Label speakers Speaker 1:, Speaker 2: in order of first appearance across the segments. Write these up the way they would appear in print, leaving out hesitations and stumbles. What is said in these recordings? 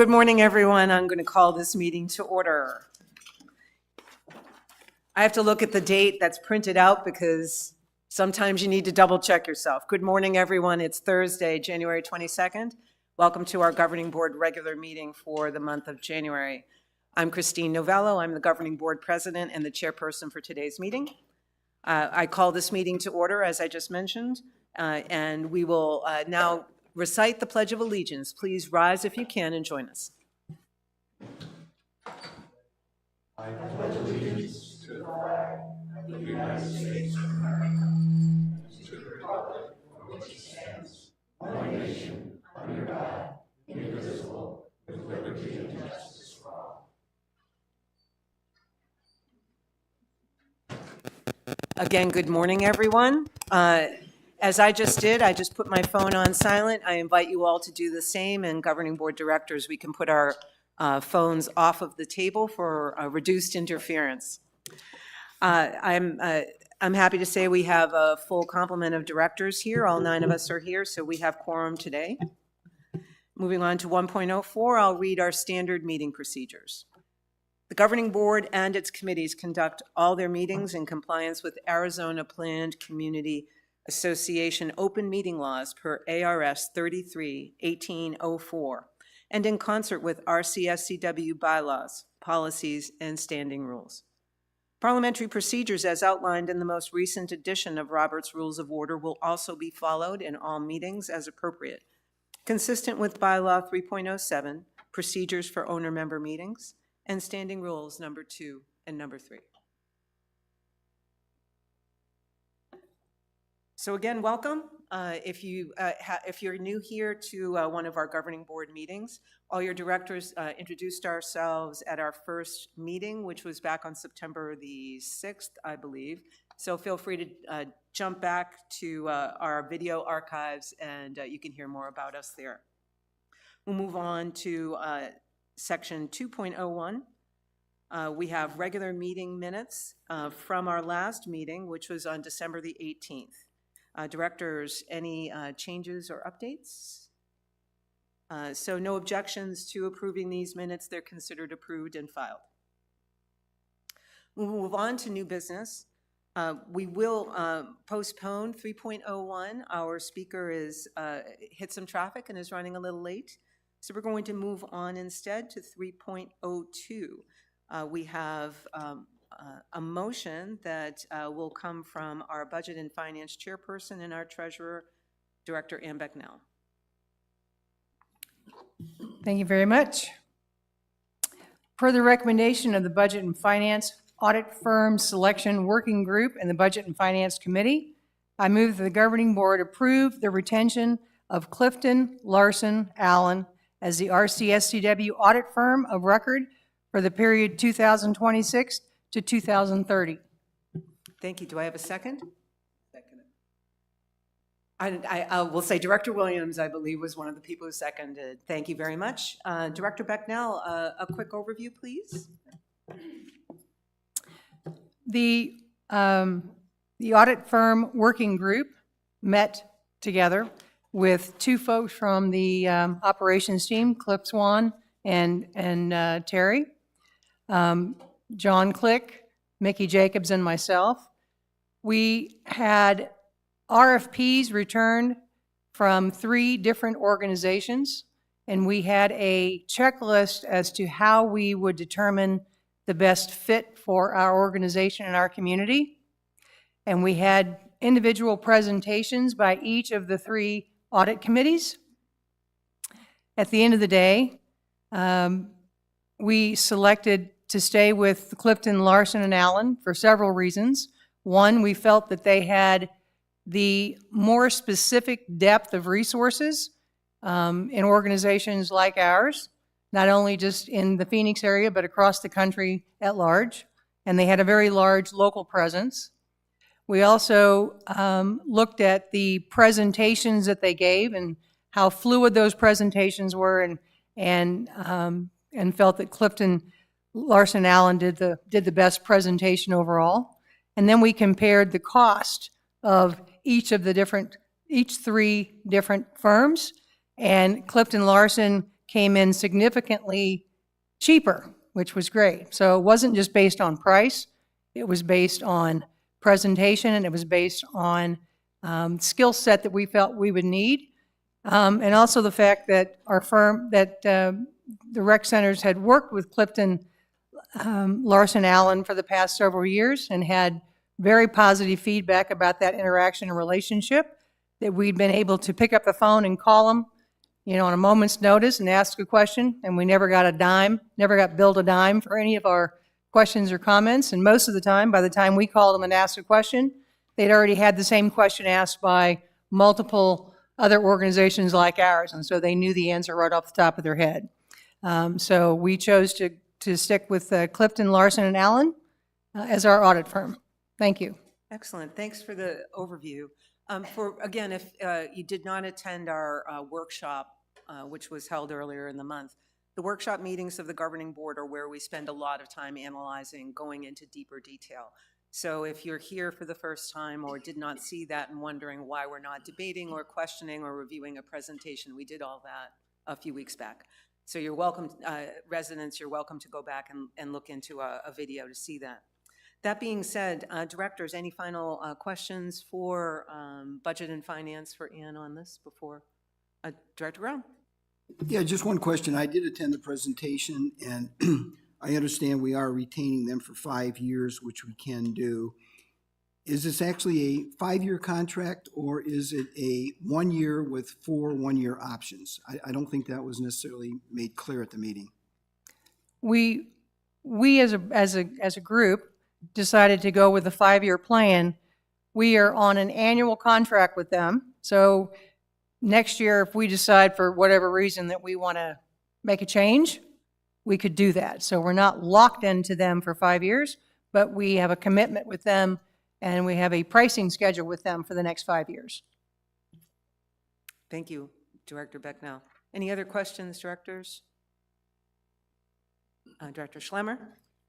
Speaker 1: Good morning, everyone. I'm going to call this meeting to order. I have to look at the date that's printed out because sometimes you need to double check yourself. Good morning, everyone. It's Thursday, January 22nd. Welcome to our Governing Board regular meeting for the month of January. I'm Christine Novello. I'm the Governing Board President and the chairperson for today's meeting. I call this meeting to order, as I just mentioned, and we will now recite the Pledge of Allegiance. Please rise if you can and join us. I pledge allegiance to the flag of the United States of America, and to the republic for which it stands, one nation, under God, indivisible, with liberty and justice for all. Again, good morning, everyone. As I just did, I just put my phone on silent. I invite you all to do the same, and Governing Board Directors, we can put our phones off of the table for reduced interference. I'm happy to say we have a full complement of directors here. All 9 of us are here, so we have quorum today. Moving on to 1.04, I'll read our standard meeting procedures. The Governing Board and its committees conduct all their meetings in compliance with Arizona Planned Community Association open meeting laws per ARS 33-1804 and in concert with RCSCW bylaws, policies, and standing rules. Parliamentary procedures as outlined in the most recent edition of Robert's Rules of Order will also be followed in all meetings as appropriate, consistent with Bylaw 3.07, Procedures for Owner-Member Meetings, and Standing Rules number 2 and number 3. So again, welcome. If you're new here to one of our Governing Board meetings, all your directors introduced ourselves at our first meeting, which was back on September the 6th, I believe. So feel free to jump back to our video archives and you can hear more about us there. We'll move on to section 2.01. We have regular meeting minutes from our last meeting, which was on December the 18th. Directors, any changes or updates? So no objections to approving these minutes. They're considered approved and filed. We'll move on to new business. We will postpone 3.01. Our speaker is hit some traffic and is running a little late. So we're going to move on instead to 3.02. We have a motion that will come from our Budget and Finance Chairperson and our Treasurer, Director Ann Becknell.
Speaker 2: Thank you very much. Per the recommendation of the Budget and Finance Audit Firm Selection Working Group and the Budget and Finance Committee, I move that the Governing Board approve the retention of Clifton Larson Allen as the RCSCW audit firm of record for the period 2026 to 2030.
Speaker 1: Thank you. Do I have a second? Second. I will say Director Williams, I believe, was one of the people who seconded. Thank you very much. Director Becknell, a quick overview, please.
Speaker 2: The audit firm working group met together with 2 folks from the operations team, Cliff Swan and Terry. John Click, Mickey Jacobs, and myself. We had RFPs returned from 3 different organizations, and we had a checklist as to how we would determine the best fit for our organization and our community. And we had individual presentations by each of the 3 audit committees. At the end of the day, we selected to stay with Clifton Larson and Allen for several reasons. One, we felt that they had the more specific depth of resources in organizations like ours, not only just in the Phoenix area, but across the country at large. And they had a very large local presence. We also looked at the presentations that they gave and how fluid those presentations were, and felt that Clifton Larson Allen did the best presentation overall. And then we compared the cost of each 3 different firms, and Clifton Larson came in significantly cheaper, which was great. So it wasn't just based on price, it was based on presentation, and it was based on skill set that we felt we would need. And also the fact that our firm, that the rec centers had worked with Clifton Larson Allen for the past several years and had very positive feedback about that interaction and relationship, that we'd been able to pick up the phone and call them, on a moment's notice and ask a question, and we never got a dime, never got billed a dime for any of our questions or comments. And most of the time, by the time we called them and asked a question, they'd already had the same question asked by multiple other organizations like ours, and so they knew the answer right off the top of their head. So we chose to stick with Clifton Larson and Allen as our audit firm. Thank you.
Speaker 1: Excellent. Thanks for the overview. Again, if you did not attend our workshop, which was held earlier in the month, the workshop meetings of the governing board are where we spend a lot of time analyzing, going into deeper detail. So if you're here for the first time or did not see that and wondering why we're not debating or questioning or reviewing a presentation, we did all that a few weeks back. So you're welcome, residents, you're welcome to go back and look into a video to see that. That being said, directors, any final questions for budget and finance for Ann on this before Director Brown?
Speaker 3: Yeah, just one question. I did attend the presentation, and I understand we are retaining them for 5 years, which we can do. Is this actually a 5-year contract, or is it a 1 year with 4 one-year options? I don't think that was necessarily made clear at the meeting.
Speaker 2: We as a group decided to go with a 5-year plan. We are on an annual contract with them. So next year, if we decide for whatever reason that we want to make a change, we could do that. So we're not locked into them for 5 years, but we have a commitment with them, and we have a pricing schedule with them for the next 5 years.
Speaker 1: Thank you, Director Becknell. Any other questions, directors? Director Schlemmer?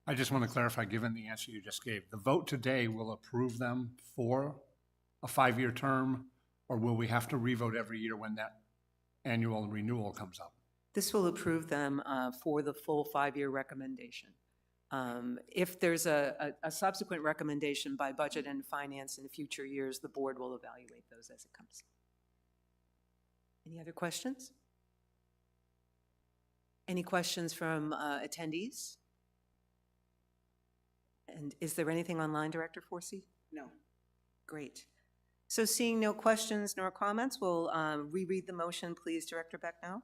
Speaker 4: I just want to clarify, given the answer you just gave, the vote today will approve them for a 5-year term, or will we have to revote every year when that annual renewal comes up?
Speaker 1: This will approve them for the full 5-year recommendation. If there's a subsequent recommendation by Budget and Finance in future years, the board will evaluate those as it comes. Any other questions? Any questions from attendees? And is there anything online, Director Forsey? No. Great. So seeing no questions nor comments, we'll reread the motion, please, Director Becknell.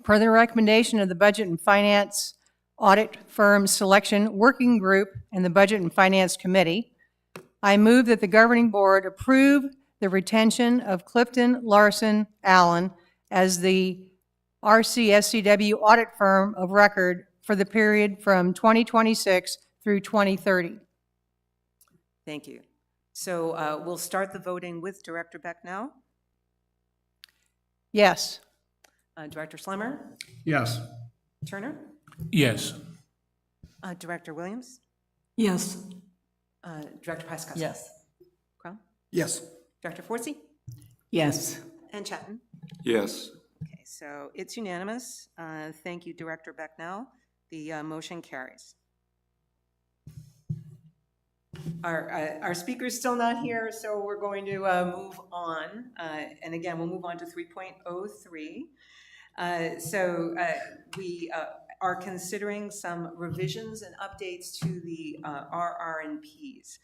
Speaker 2: Per the recommendation of the Budget and Finance Audit Firm Selection Working Group and the Budget and Finance Committee, I move that the governing board approve the retention of Clifton Larson Allen as the RCSCW audit firm of record for the period from 2026 through 2030.
Speaker 1: Thank you. So we'll start the voting with Director Becknell.
Speaker 2: Yes.
Speaker 1: Director Schlemmer?
Speaker 4: Yes.
Speaker 1: Turner?
Speaker 4: Yes.
Speaker 1: Director Williams?
Speaker 5: Yes.
Speaker 1: Director Pascal?
Speaker 5: Yes.
Speaker 1: Crown?
Speaker 3: Yes.
Speaker 1: Director Forsey?
Speaker 5: Yes.
Speaker 1: And Chatton?
Speaker 6: Yes.
Speaker 1: Okay, so it's unanimous. Thank you, Director Becknell. The motion carries. Our speaker's still not here, so we're going to move on. And again, we'll move on to 3.03. We are considering some revisions and updates to the RRNPs.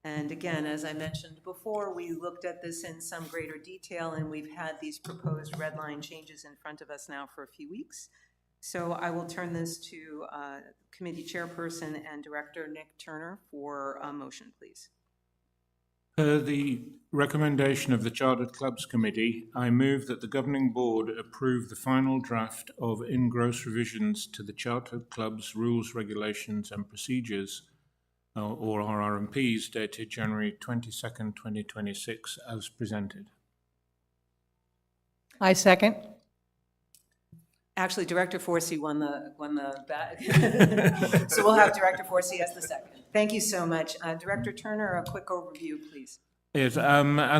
Speaker 1: And again, as I mentioned before, we looked at this in some greater detail, and we've had these proposed red line changes in front of us now for a few weeks. So I will turn this to Committee Chairperson and Director Nick Turner for a motion, please.
Speaker 7: The recommendation of the Chartered Clubs Committee, I move that the Governing Board approve the final draft of in-gross revisions to the Chartered Clubs Rules, Regulations and Procedures, or RRMPs, dated January 22nd, 2026, as presented.
Speaker 2: I second.
Speaker 1: Actually, Director Forsey won the bet. So we'll have Director Forsey as the second. Thank you so much. Director Turner, a quick overview, please.
Speaker 7: As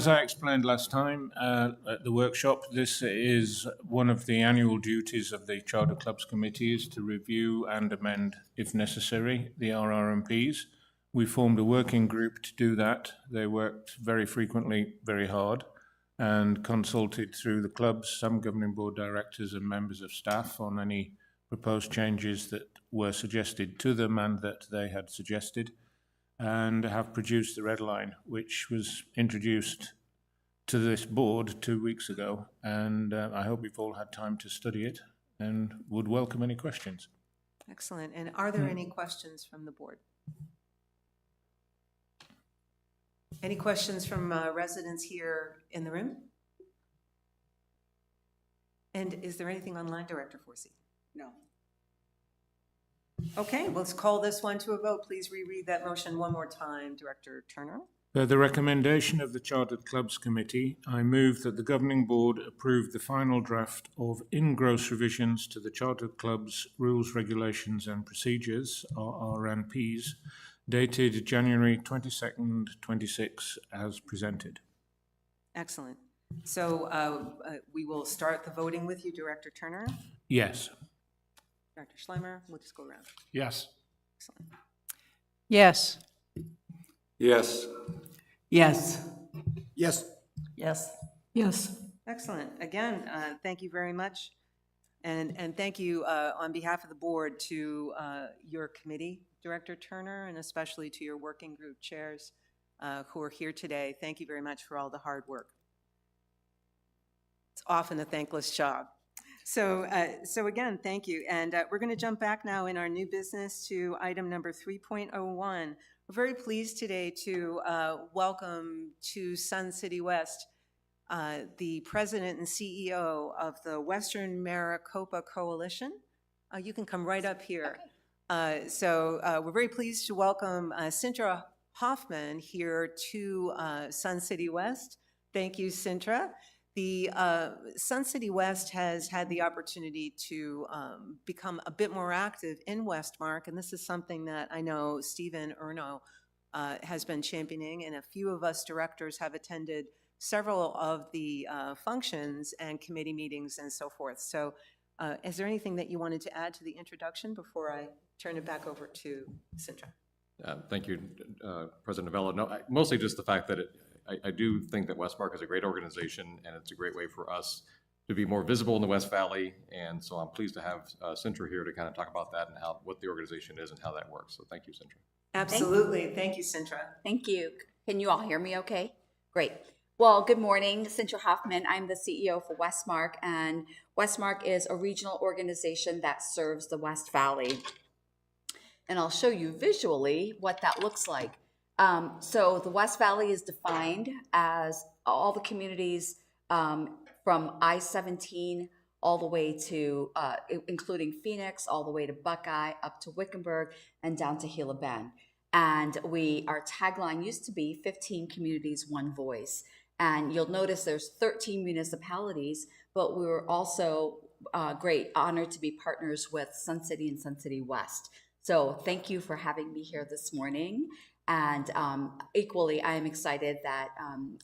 Speaker 7: I explained last time at the workshop, this is one of the annual duties of the Charter Clubs Committee is to review and amend, if necessary, the RRMPs. We formed a working group to do that. They worked very frequently, very hard, and consulted through the clubs, some governing board directors and members of staff on any proposed changes that were suggested to them and that they had suggested, and have produced the red line, which was introduced to this board 2 weeks ago. And I hope you've all had time to study it and would welcome any questions.
Speaker 1: Excellent. And are there any questions from the board? Any questions from residents here in the room? And is there anything online, Director Forsey?
Speaker 5: No.
Speaker 1: Okay, let's call this one to a vote. Please reread that motion one more time, Director Turner.
Speaker 7: Per the recommendation of the Chartered Clubs Committee, I move that the Governing Board approve the final draft of in-gross revisions to the Chartered Clubs Rules, Regulations and Procedures, or RNPs, dated January 22nd, 26, as presented.
Speaker 1: Excellent. So we will start the voting with you, Director Turner.
Speaker 7: Yes.
Speaker 1: Dr. Schleimer, we'll just go around.
Speaker 4: Yes.
Speaker 1: Excellent.
Speaker 2: Yes.
Speaker 6: Yes.
Speaker 5: Yes.
Speaker 3: Yes,
Speaker 5: Yes. Yes.
Speaker 1: Excellent. Again, thank you very much. And thank you on behalf of the board to your committee, Director Turner, and especially to your working group chairs who are here today. Thank you very much for all the hard work. It's often a thankless job. So again, thank you. And we're going to jump back now in our new business to item number 3.01. We're very pleased today to welcome to Sun City West the president and CEO of the Western Maricopa Coalition. You can come right up here. So we're very pleased to welcome Sintra Hoffman here to Sun City West. Thank you, Sintra. The Sun City West has had the opportunity to become a bit more active in Westmark, and this is something that I know Stephen Erno has been championing, and a few of us directors have attended several of the functions and committee meetings and so forth. So is there anything that you wanted to add to the introduction before I turn it back over to Sintra?
Speaker 6: Thank you, President Novello. No, mostly just the fact that I do think that Westmark is a great organization, and it's a great way for us to be more visible in the West Valley. And so I'm pleased to have Sintra here to kind of talk about that and what the organization is and how that works. So thank you, Sintra.
Speaker 1: Absolutely. Thank you, Sintra.
Speaker 8: Thank you. Can you all hear me okay? Great. Well, good morning. Sintra Hoffman. I'm the CEO for Westmark, and Westmark is a regional organization that serves the West Valley. And I'll show you visually what that looks like. So the West Valley is defined as all the communities from I-17 all the way to, including Phoenix, all the way to Buckeye, up to Wickenburg, and down to Gila Bend. And our tagline used to be 15 communities, one voice. And you'll notice there's 13 municipalities, but we were also great honored to be partners with Sun City and Sun City West. So thank you for having me here this morning. And equally, I am excited that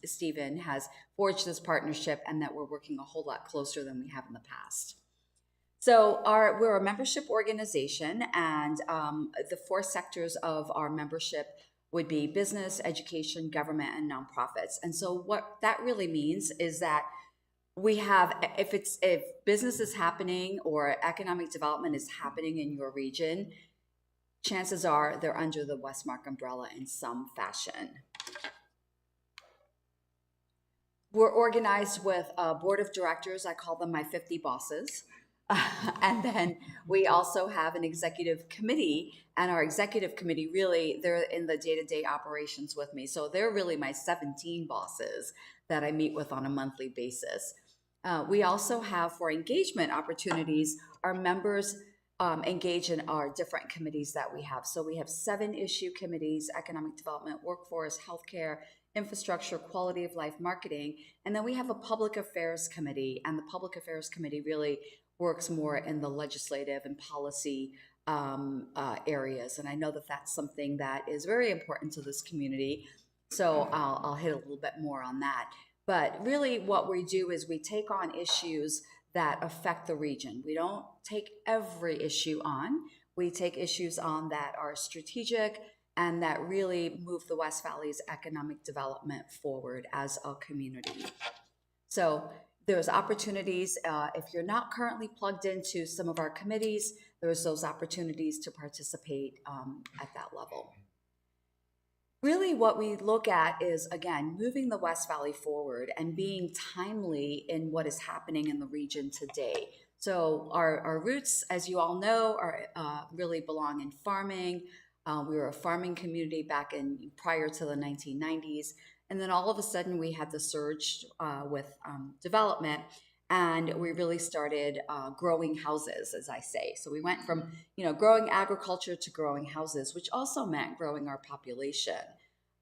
Speaker 8: Stephen has forged this partnership and that we're working a whole lot closer than we have in the past. So we're a membership organization, and the four sectors of our membership would be business, education, government, and nonprofits. And so what that really means is that we have, if business is happening or economic development is happening in your region, chances are they're under the Westmark umbrella in some fashion. We're organized with a board of directors. I call them my 50 bosses. And then we also have an executive committee, and our executive committee really, they're in the day-to-day operations with me. So they're really my 17 bosses that I meet with on a monthly basis. We also have, for engagement opportunities, our members engage in our different committees that we have. So we have 7 issue committees: economic development, workforce, healthcare, infrastructure, quality of life, marketing. And then we have a public affairs committee, and the public affairs committee really works more in the legislative and policy areas. And I know that that's something that is very important to this community. So I'll hit a little bit more on that. But really what we do is we take on issues that affect the region. We don't take every issue on. We take issues on that are strategic and that really move the West Valley's economic development forward as a community. So there's opportunities, if you're not currently plugged into some of our committees, there's those opportunities to participate at that level. Really what we look at is, again, moving the West Valley forward and being timely in what is happening in the region today. So our roots, as you all know, are really belong in farming. We were a farming community back in prior to the 1990s. And then all of a sudden we had the surge with development, and we really started growing houses, as I say. So we went from, growing agriculture to growing houses, which also meant growing our population.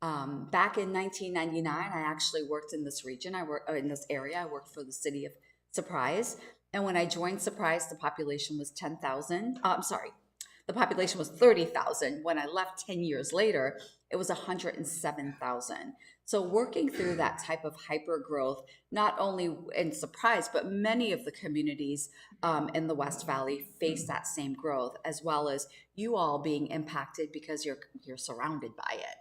Speaker 8: Back in 1999, I actually worked in this region. In this area. I worked for the city of Surprise. And when I joined Surprise, the population was 10,000. The population was 30,000. When I left 10 years later, it was 107,000. So working through that type of hyper growth, not only in Surprise, but many of the communities in the West Valley face that same growth, as well as you all being impacted because you're surrounded by it.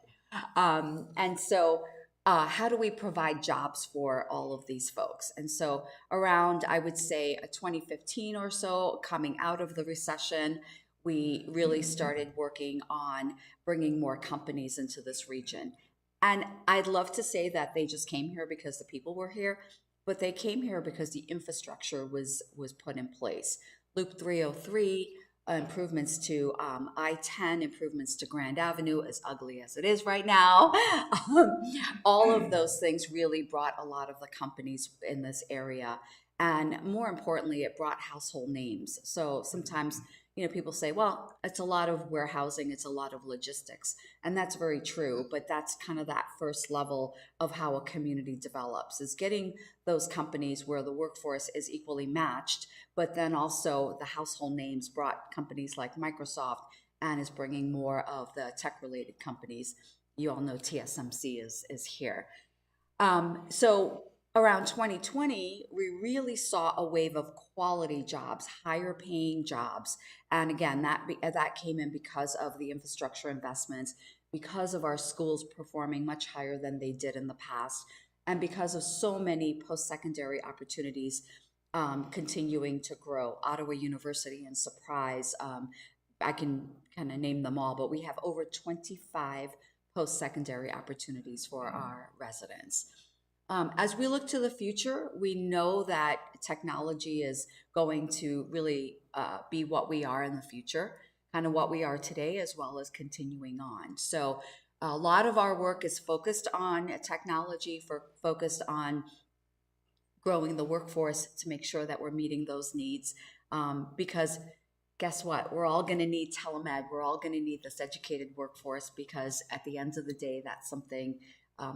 Speaker 8: And so how do we provide jobs for all of these folks? And so around, I would say, 2015 or so, coming out of the recession, we really started working on bringing more companies into this region. And I'd love to say that they just came here because the people were here, but they came here because the infrastructure was put in place. Loop 303, improvements to I-10, improvements to Grand Avenue, as ugly as it is right now. All of those things really brought a lot of the companies in this area. And more importantly, it brought household names. So sometimes, people say, well, it's a lot of warehousing, it's a lot of logistics. And that's very true, but that's kind of that first level of how a community develops, is getting those companies where the workforce is equally matched, but then also the household names brought companies like Microsoft and is bringing more of the tech-related companies. You all know TSMC is here. So around 2020, we really saw a wave of quality jobs, higher paying jobs. And again, that came in because of the infrastructure investments, because of our schools performing much higher than they did in the past, and because of so many post-secondary opportunities continuing to grow. Ottawa University and Surprise, I can kind of name them all, but we have over 25 post-secondary opportunities for our residents. As we look to the future, we know that technology is going to really be what we are in the future, kind of what we are today, as well as continuing on. So a lot of our work is focused on technology, focused on growing the workforce to make sure that we're meeting those needs. Because guess what? We're all going to need telemed. We're all going to need this educated workforce, because at the end of the day, that's something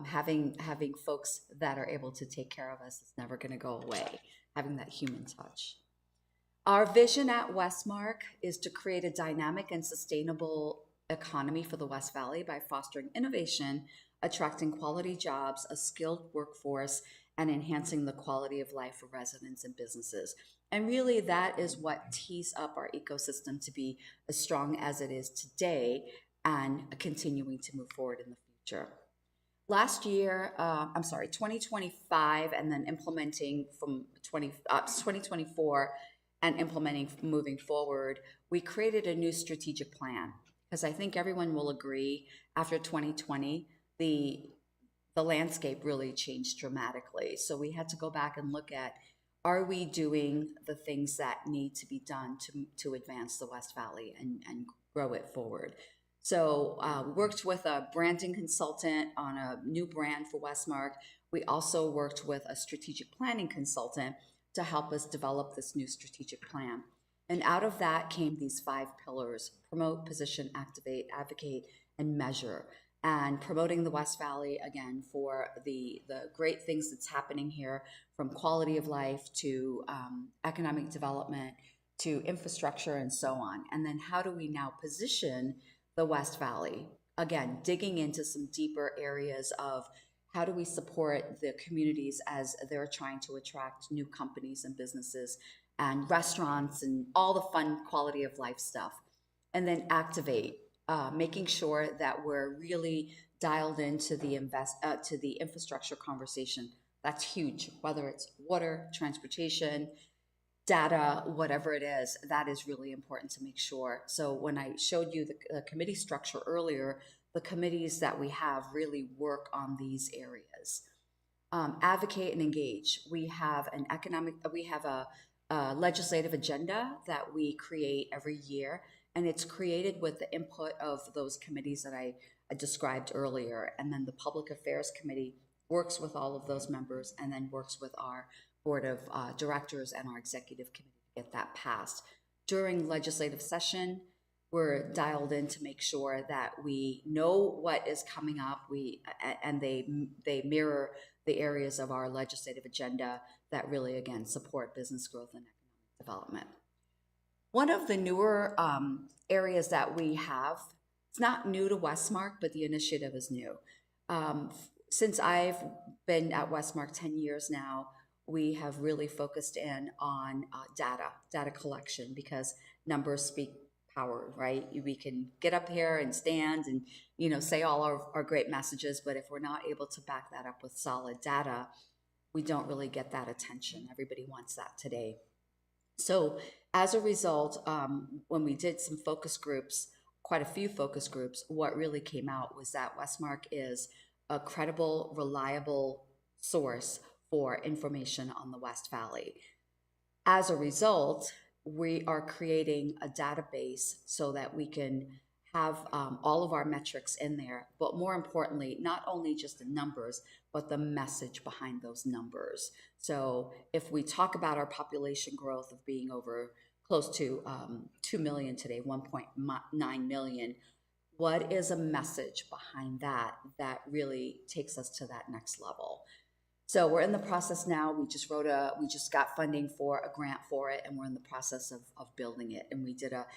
Speaker 8: having folks that are able to take care of us is never going to go away, having that human touch. Our vision at Westmark is to create a dynamic and sustainable economy for the West Valley by fostering innovation, attracting quality jobs, a skilled workforce, and enhancing the quality of life for residents and businesses. And really, that is what tees up our ecosystem to be as strong as it is today and continuing to move forward in the future. Last year, 2025, and then implementing from 2024 and implementing moving forward, we created a new strategic plan, because I think everyone will agree after 2020, the landscape really changed dramatically. So we had to go back and look at, are we doing the things that need to be done to advance the West Valley and grow it forward? So we worked with a branding consultant on a new brand for Westmark. We also worked with a strategic planning consultant to help us develop this new strategic plan. And out of that came these 5 pillars: promote, position, activate, advocate, and measure. And promoting the West Valley, again, for the great things that's happening here, from quality of life to economic development to infrastructure and so on. And then how do we now position the West Valley again, digging into some deeper areas of how do we support the communities as they're trying to attract new companies and businesses and restaurants and all the fun quality of life stuff. And then activate, making sure that we're really dialed into the to the infrastructure conversation. That's huge, whether it's water, transportation, data, whatever it is, that is really important to make sure. So when I showed you the committee structure earlier, the committees that we have really work on these areas. Advocate and engage. We have a legislative agenda that we create every year, and it's created with the input of those committees that I described earlier. And then the Public Affairs Committee works with all of those members and then works with our board of directors and our executive committee to get that passed. During legislative session, we're dialed in to make sure that we know what is coming up. And they mirror the areas of our legislative agenda that really, again, support business growth and economic development. One of the newer areas that we have, it's not new to Westmark, but the initiative is new. Since I've been at Westmark 10 years now, we have really focused in on data collection, because numbers speak power, right? We can get up here and stand and, say all our great messages, but if we're not able to back that up with solid data, we don't really get that attention. Everybody wants that today. So as a result, when we did some focus groups, quite a few focus groups, what really came out was that Westmark is a credible, reliable source for information on the West Valley. As a result, we are creating a database so that we can have all of our metrics in there, but more importantly, not only just the numbers, but the message behind those numbers. So if we talk about our population growth of being over close to 2 million today, 1.9 million, what is a message behind that really takes us to that next level? So we're in the process now. We just got funding for a grant for it, and we're in the process of building it. And we did a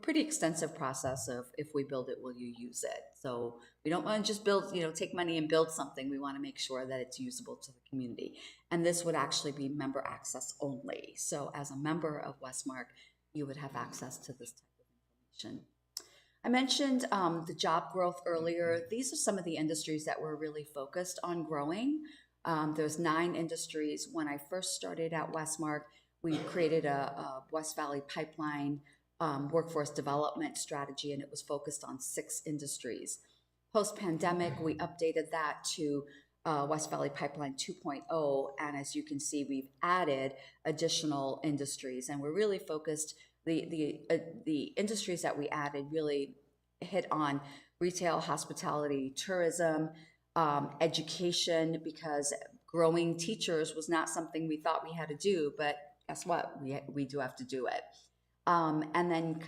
Speaker 8: pretty extensive process of, if we build it, will you use it? So we don't want to just build, take money and build something. We want to make sure that it's usable to the community. And this would actually be member access only. So as a member of Westmark, you would have access to this type of information. I mentioned the job growth earlier. These are some of the industries that we're really focused on growing. There's 9 industries. When I first started at Westmark, we created a West Valley Pipeline workforce development strategy, and it was focused on 6 industries. Post-pandemic, we updated that to West Valley Pipeline 2.0, and as you can see, we've added additional industries, and we're really focused. The industries that we added really hit on retail, hospitality, tourism, education, because growing teachers was not something we thought we had to do, but guess what? We do have to do it. And then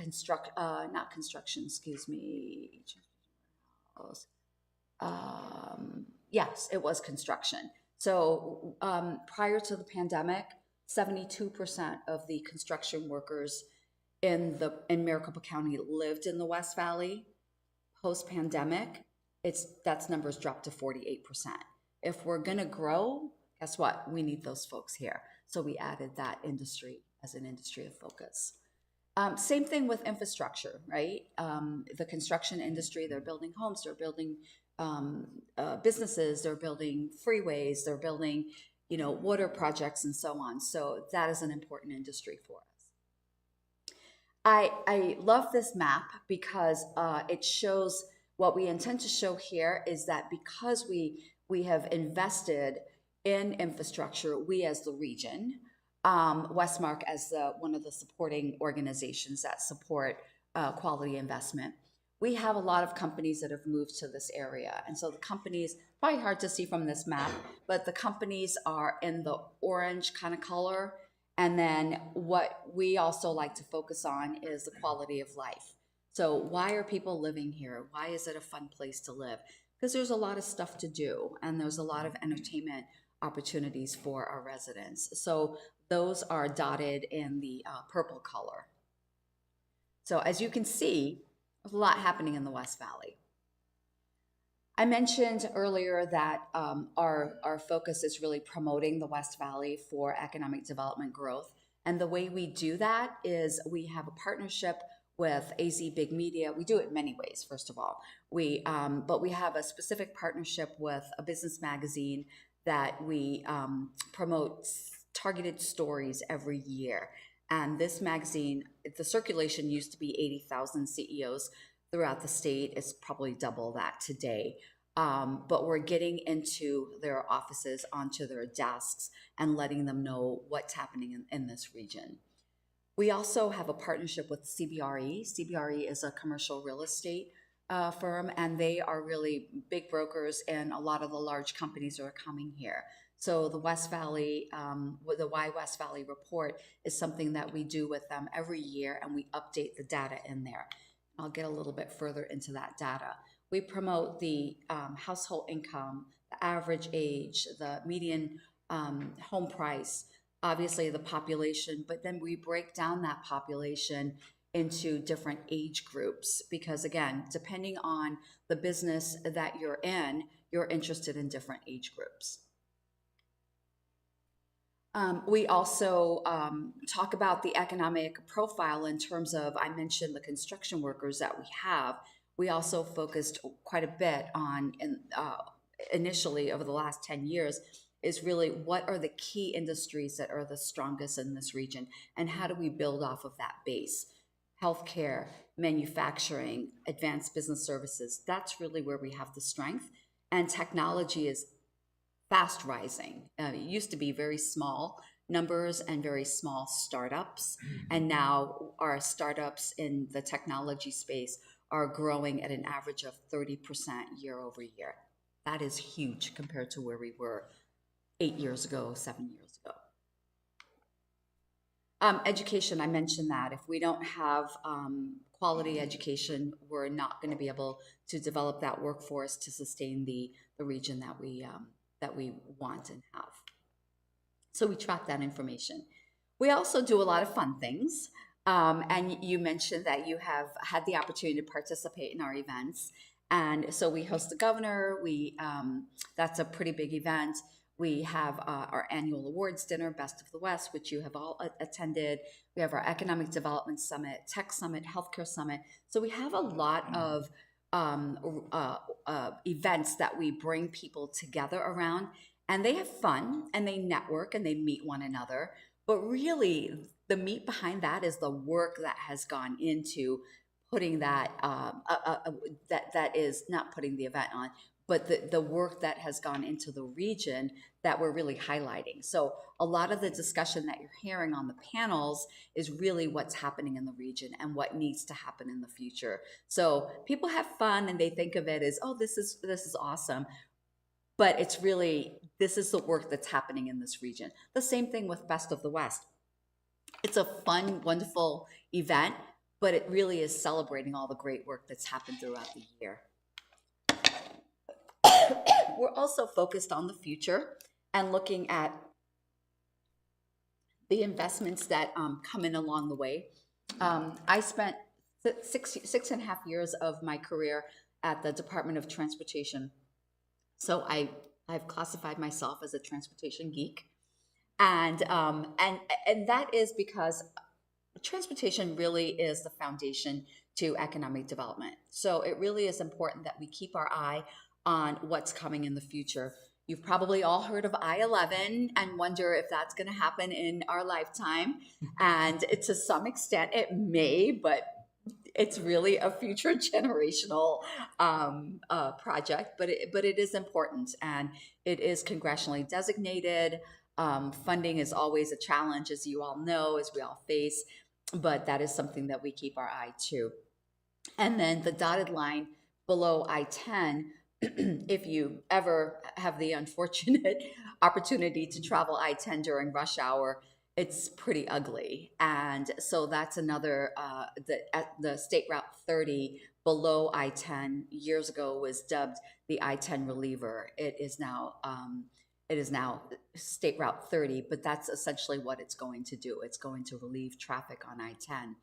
Speaker 8: yes, it was construction. So prior to the pandemic, 72% of the construction workers in Maricopa County lived in the West Valley. Post-pandemic, that number's dropped to 48%. If we're gonna grow, guess what? We need those folks here. So we added that industry as an industry of focus. Same thing with infrastructure, right? The construction industry, they're building homes, they're building businesses, they're building freeways, they're building, water projects and so on. So that is an important industry for us. I love this map because it shows what we intend to show here is that because we have invested in infrastructure, we as the region, Westmark as one of the supporting organizations that support quality investment, we have a lot of companies that have moved to this area. And so the companies, probably hard to see from this map, but the companies are in the orange kind of color. And then what we also like to focus on is the quality of life. So why are people living here? Why is it a fun place to live? Because there's a lot of stuff to do, and there's a lot of entertainment opportunities for our residents. So those are dotted in the purple color. So as you can see, there's a lot happening in the West Valley. I mentioned earlier that our focus is really promoting the West Valley for economic development growth. And the way we do that is we have a partnership with AZ Big Media. We do it many ways, first of all. But we have a specific partnership with a business magazine that we promote targeted stories every year. And this magazine, the circulation used to be 80,000 CEOs throughout the state. It's probably double that today. But we're getting into their offices, onto their desks, and letting them know what's happening in this region. We also have a partnership with CBRE. CBRE is a commercial real estate firm, and they are really big brokers, and a lot of the large companies are coming here. So the West Valley, the Why West Valley report is something that we do with them every year, and we update the data in there. I'll get a little bit further into that data. We promote the household income, the average age, the median home price, obviously the population, but then we break down that population into different age groups because, again, depending on the business that you're in, you're interested in different age groups. We also talk about the economic profile in terms of, I mentioned the construction workers that we have. We also focused quite a bit on, initially over the last 10 years, is really what are the key industries that are the strongest in this region, and how do we build off of that base? Healthcare, manufacturing, advanced business services, that's really where we have the strength. And technology is fast rising. It used to be very small numbers and very small startups, and now our startups in the technology space are growing at an average of 30% year over year. That is huge compared to where we were 8 years ago, 7 years ago. Education, I mentioned that. If we don't have quality education, we're not going to be able to develop that workforce to sustain the region that we want and have. So we track that information. We also do a lot of fun things. And you mentioned that you have had the opportunity to participate in our events. And so we host the governor. That's a pretty big event. We have our annual awards dinner, Best of the West, which you have all attended. We have our Economic Development Summit, Tech Summit, Healthcare Summit. So we have a lot of events that we bring people together around, and they have fun, and they network, and they meet one another. But really, the meat behind that is the work that has gone into putting that, that is not putting the event on, but the work that has gone into the region that we're really highlighting. So a lot of the discussion that you're hearing on the panels is really what's happening in the region and what needs to happen in the future. So people have fun and they think of it as, oh, this is awesome. But it's really, this is the work that's happening in this region. The same thing with Best of the West. It's a fun, wonderful event, but it really is celebrating all the great work that's happened throughout the year. We're also focused on the future and looking at the investments that come in along the way. I spent six and a half years of my career at the Department of Transportation. So I've classified myself as a transportation geek. And that is because transportation really is the foundation to economic development. So it really is important that we keep our eye on what's coming in the future. You've probably all heard of I-11 and wonder if that's going to happen in our lifetime. And to some extent it may, but it's really a future generational project, but it is important, and it is congressionally designated. Funding is always a challenge, as you all know, as we all face, but that is something that we keep our eye to. And then the dotted line below I-10, if you ever have the unfortunate opportunity to travel I-10 during rush hour, it's pretty ugly. And so that's another, the State Route 30 below I-10 years ago was dubbed the I-10 reliever. It is now State Route 30, but that's essentially what it's going to do. It's going to relieve traffic on I-10.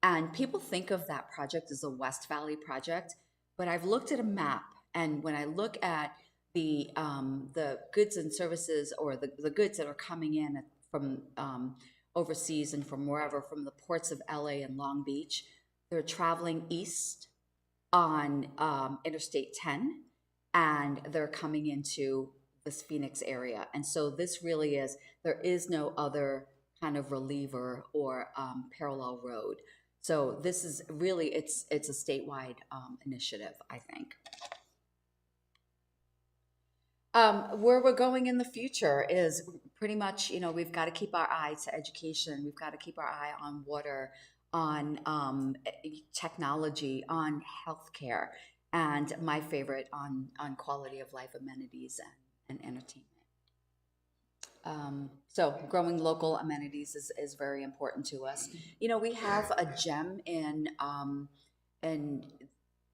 Speaker 8: And people think of that project as a West Valley project, but I've looked at a map And when I look at the goods and services, or the goods that are coming in from overseas and from wherever, from the ports of LA and Long Beach, they're traveling east on Interstate 10, and they're coming into this Phoenix area. And so this really is, there is no other kind of reliever or parallel road. So this is really, it's a statewide initiative, I think. Where we're going in the future is pretty much, you know, we've got to keep our eye to education. We've got to keep our eye on water, on technology, on healthcare, and my favorite, on quality of life amenities and entertainment. So growing local amenities is very important to us. You know, we have a gem in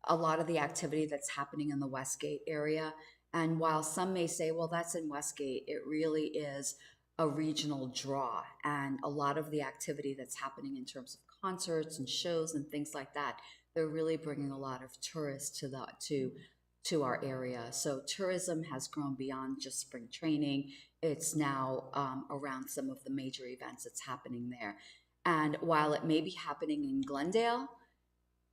Speaker 8: a lot of the activity that's happening in the Westgate area. And while some may say, well, that's in Westgate, it really is a regional draw. And a lot of the activity that's happening in terms of concerts and shows and things like that, they're really bringing a lot of tourists to our area. So tourism has grown beyond just spring training. It's now around some of the major events that's happening there. And while it may be happening in Glendale,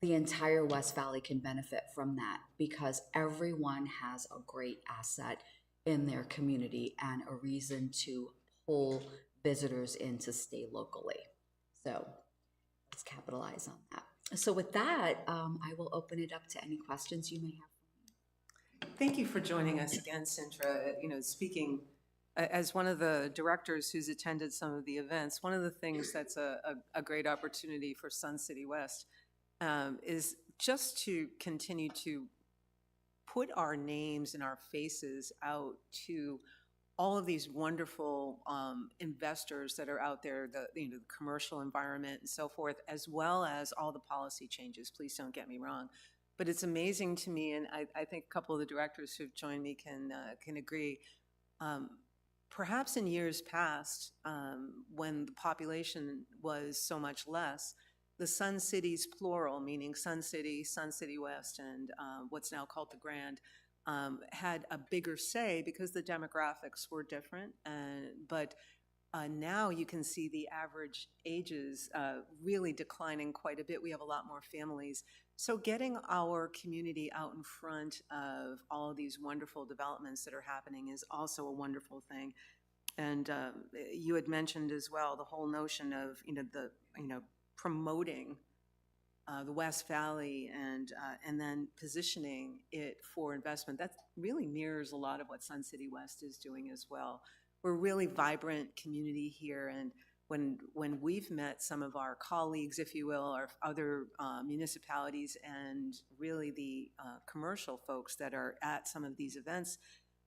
Speaker 8: the entire West Valley can benefit from that, because everyone has a great asset in their community and a reason to pull visitors in to stay locally. So let's capitalize on that. So with that, I will open it up to any questions you may have.
Speaker 1: Thank you for joining us again, Sintra. You know, speaking as one of the directors who's attended some of the events, one of the things that's a great opportunity for Sun City West is just to continue to put our names and our faces out to all of these wonderful investors that are out there, the commercial environment and so forth, as well as all the policy changes. Please don't get me wrong. But it's amazing to me, and I think a couple of the directors who've joined me can agree. Perhaps in years past, when the population was so much less, the Sun Cities plural, meaning Sun City West, and what's now called the Grand, had a bigger say because the demographics were different. But now you can see the average ages really declining quite a bit. We have a lot more families. So getting our community out in front of all of these wonderful developments that are happening is also a wonderful thing. And you had mentioned as well the whole notion of promoting the West Valley and then positioning it for investment. That really mirrors a lot of what Sun City West is doing as well. We're a really vibrant community here, and when we've met some of our colleagues, if you will, or other municipalities and really the commercial folks that are at some of these events,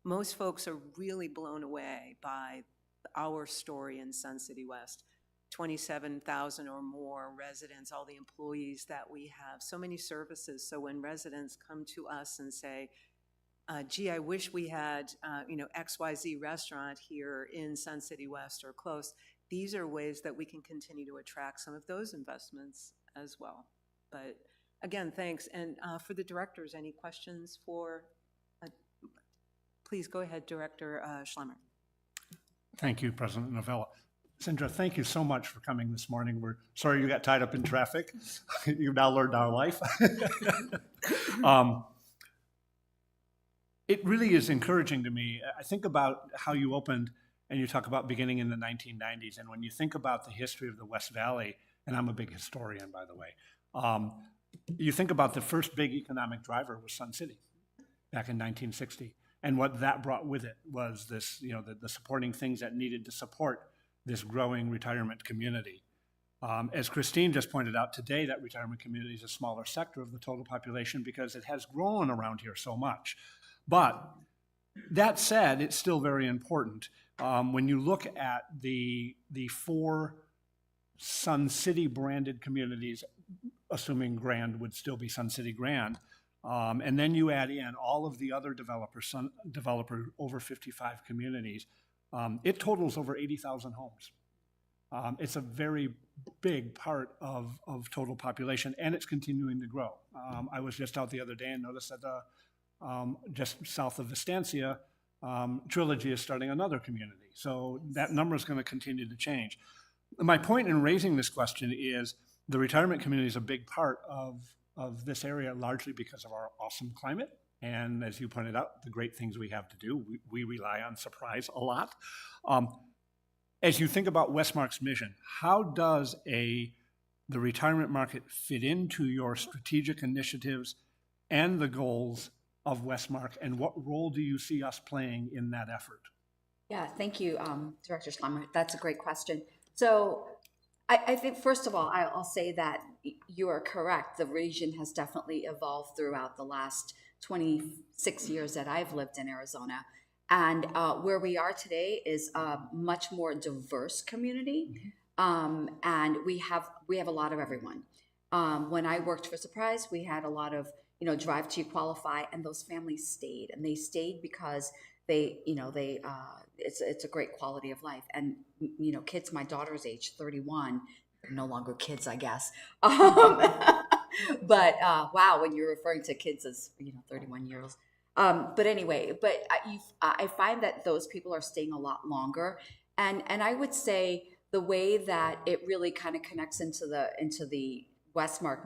Speaker 1: most folks are really blown away by our story in Sun City West. 27,000 or more residents, all the employees that we have, so many services. So when residents come to us and say, gee, I wish we had, XYZ restaurant here in Sun City West or close, these are ways that we can continue to attract some of those investments as well. But again, thanks. And for the directors, any questions for, please go ahead, Director Schlemmer.
Speaker 4: Thank you, President Novella. Sindra, thank you so much for coming this morning. We're sorry you got tied up in traffic. You've now learned our life. It really is encouraging to me. I think about how you opened and you talk about beginning in the 1990s. And when you think about the history of the West Valley, and I'm a big historian, by the way, you think about the first big economic driver was Sun City back in 1960. And what that brought with it was this, the supporting things that needed to support this growing retirement community. As Christine just pointed out today, that retirement community is a smaller sector of the total population because it has grown around here so much. But that said, it's still very important. When you look at the 4 Sun City branded communities, assuming Grand would still be Sun City Grand, and then you add in all of the other developer over 55 communities, it totals over 80,000 homes. It's a very big part of total population, and it's continuing to grow. I was just out the other day and noticed that just south of Estancia, Trilogy is starting another community. So that number is going to continue to change. My point in raising this question is the retirement community is a big part of this area, largely because of our awesome climate. And as you pointed out, the great things we have to do. We rely on surprise a lot. As you think about Westmark's mission, how does the retirement market fit into your strategic initiatives and the goals of Westmark, and what role do you see us playing in that effort?
Speaker 8: Yeah, thank you, Director Schlemmer. That's a great question. So I think, first of all, I'll say that you are correct. The region has definitely evolved throughout the last 26 years that I've lived in Arizona. And where we are today is a much more diverse community. And we have a lot of everyone. When I worked for Surprise, we had a lot of, drive to qualify, and those families stayed. And they stayed because it's a great quality of life. And, kids, my daughter's age, 31, they're no longer kids, I guess. But wow, when you're referring to kids as 31 years. But anyway, I find that those people are staying a lot longer, and I would say the way that it really kind of connects into the Westmark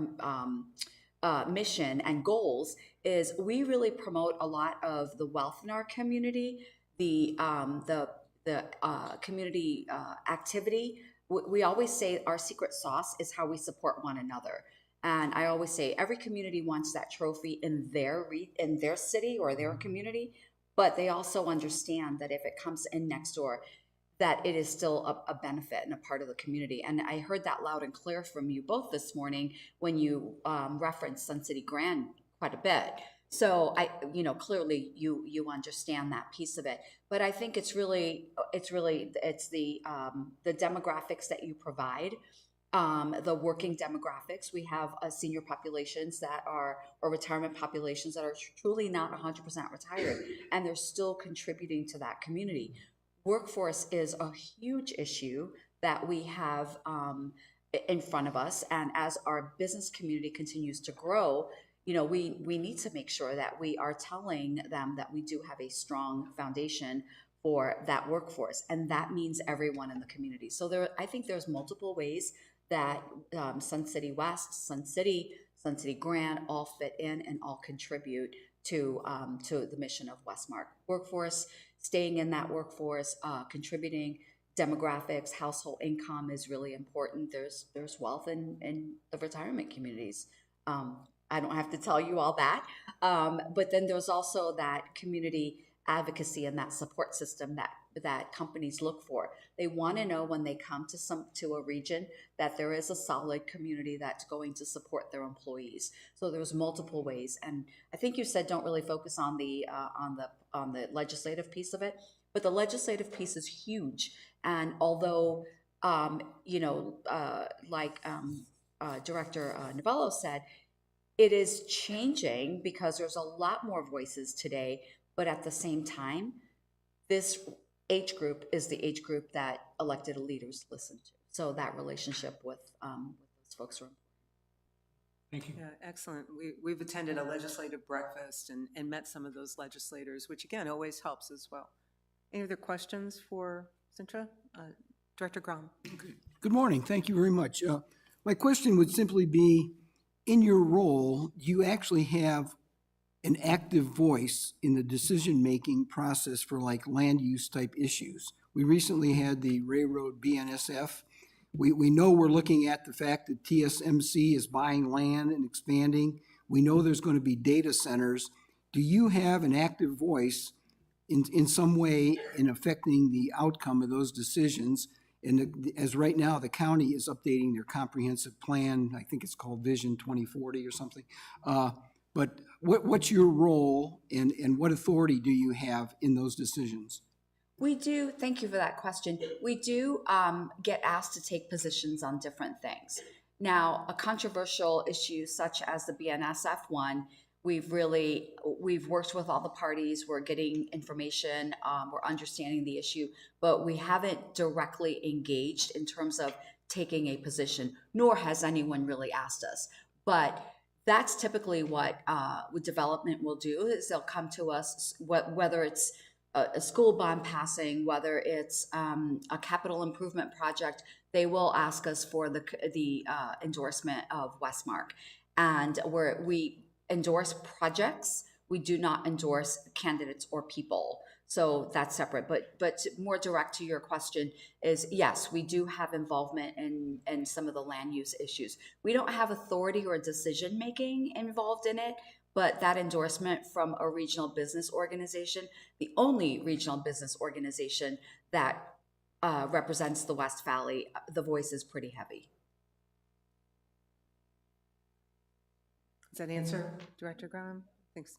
Speaker 8: mission and goals is we really promote a lot of the wealth in our community, the community activity. We always say our secret sauce is how we support one another. And I always say every community wants that trophy in their city or their community, but they also understand that if it comes in next door, that it is still a benefit and a part of the community. And I heard that loud and clear from you both this morning when you referenced Sun City Grand quite a bit. So clearly you understand that piece of it. But I think it's the demographics that you provide. The working demographics. We have senior populations or retirement populations that are truly not 100% retired, and they're still contributing to that community. Workforce is a huge issue that we have in front of us, and as our business community continues to grow, we need to make sure that we are telling them that we do have a strong foundation for that workforce, and that means everyone in the community. So I think there's multiple ways that Sun City West, Sun City Grand all fit in and all contribute to the mission of Westmark. Workforce, staying in that workforce, contributing, demographics, household income is really important. There's wealth in the retirement communities. I don't have to tell you all that, but then there's also that community advocacy and that support system that companies look for. They want to know when they come to a region that there is a solid community that's going to support their employees. So there's multiple ways, and I think you said don't really focus on the legislative piece of it, but the legislative piece is huge. And although Director Novello said, it is changing because there's a lot more voices today. But at the same time, this age group is the age group that elected leaders listen to. So that relationship with those folks are important.
Speaker 4: Thank you.
Speaker 1: Yeah, excellent. We've attended a legislative breakfast and met some of those legislators, which again, always helps as well. Any other questions for Sintra? Director Grom.
Speaker 3: Good morning. Thank you very much. My question would simply be, in your role, do you actually have an active voice in the decision-making process for like land use type issues? We recently had the railroad BNSF. We know we're looking at the fact that TSMC is buying land and expanding. We know there's going to be data centers. Do you have an active voice in some way in affecting the outcome of those decisions? And as right now, the county is updating their comprehensive plan. I think it's called Vision 2040 or something. But what's your role and what authority do you have in those decisions?
Speaker 8: We do, thank you for that question. We do get asked to take positions on different things. Now, a controversial issue such as the BNSF one, we've worked with all the parties, we're getting information, we're understanding the issue, but we haven't directly engaged in terms of taking a position, nor has anyone really asked us. But That's typically what development will do, is they'll come to us, whether it's a school bond passing, whether it's a capital improvement project, they will ask us for the endorsement of Westmark. And we endorse projects, we do not endorse candidates or people. So that's separate. But more direct to your question is, yes, we do have involvement in some of the land use issues. We don't have authority or decision making involved in it, but that endorsement from a regional business organization, the only regional business organization that represents the West Valley, the voice is pretty heavy.
Speaker 1: Does that answer, Director Graham? Thanks.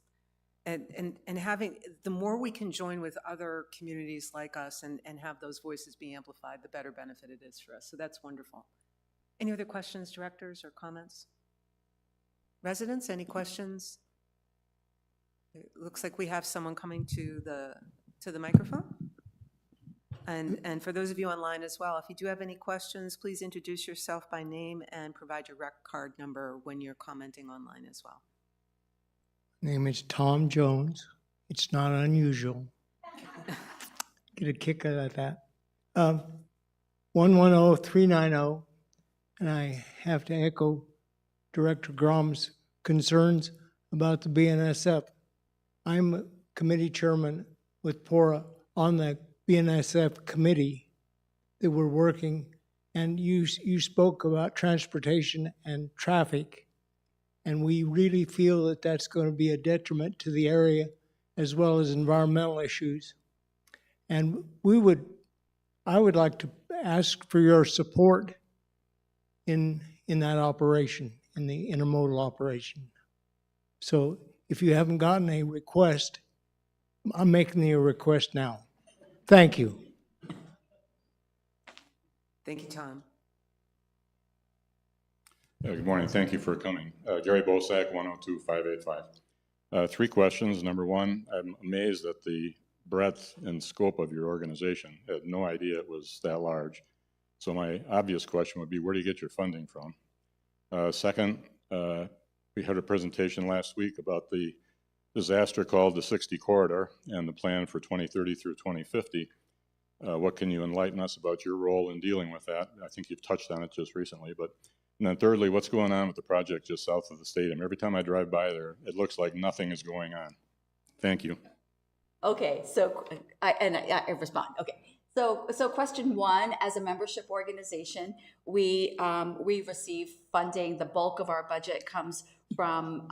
Speaker 1: And having, the more we can join with other communities like us and have those voices be amplified, the better benefit it is for us. So that's wonderful. Any other questions, directors, or comments? Residents, any questions? It looks like we have someone coming to the microphone. And for those of you online as well, if you do have any questions, please introduce yourself by name and provide your rec card number when you're commenting online as well.
Speaker 9: Name is Tom Jones. It's not unusual. Get a kick out of that. 110390, and I have to echo Director Grom's concerns about the BNSF. I'm a committee chairman with PORA on the BNSF committee that we're working, and you spoke about transportation and traffic. And we really feel that that's going to be a detriment to the area as well as environmental issues. And I would like to ask for your support in that operation, in the intermodal operation. So if you haven't gotten a request, I'm making you a request now. Thank you.
Speaker 1: Thank you, Tom.
Speaker 10: Good morning. Thank you for coming. Gary Bosak, 102-585. 3 questions. Number one, I'm amazed at the breadth and scope of your organization. I had no idea it was that large. So my obvious question would be, where do you get your funding from? Second, we had a presentation last week about the disaster called the 60 Corridor and the plan for 2030 through 2050. What can you enlighten us about your role in dealing with that? I think you've touched on it just recently, but and then thirdly, what's going on with the project just south of the stadium? Every time I drive by there, it looks like nothing is going on. Thank you.
Speaker 8: Okay, so I respond. Okay, so question one: as a membership organization, we receive funding. The bulk of our budget comes from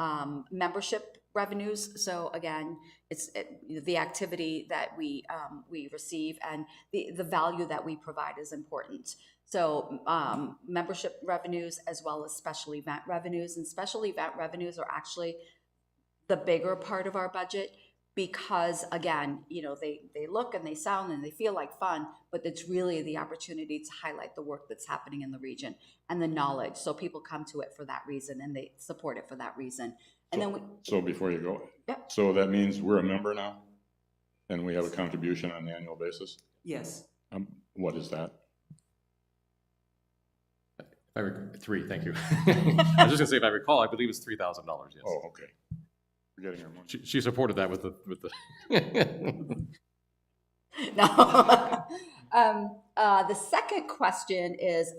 Speaker 8: membership revenues. So again, it's the activity that we receive, and the value that we provide is important. So membership revenues as well as special event revenues, and special event revenues are actually the bigger part of our budget because, again, they look and they sound and they feel like fun, but it's really the opportunity to highlight the work that's happening in the region and the knowledge. So people come to it for that reason and they support it for that reason. And
Speaker 10: so before you go,
Speaker 8: yeah.
Speaker 10: So that means we're a member now and we have a contribution on an annual basis?
Speaker 1: Yes.
Speaker 10: What is that?
Speaker 6: 3, thank you. I was just gonna say, if I recall, I believe it's $3,000, yes.
Speaker 10: Oh, okay. We're getting our money.
Speaker 6: She supported that with the.
Speaker 8: No. The second question was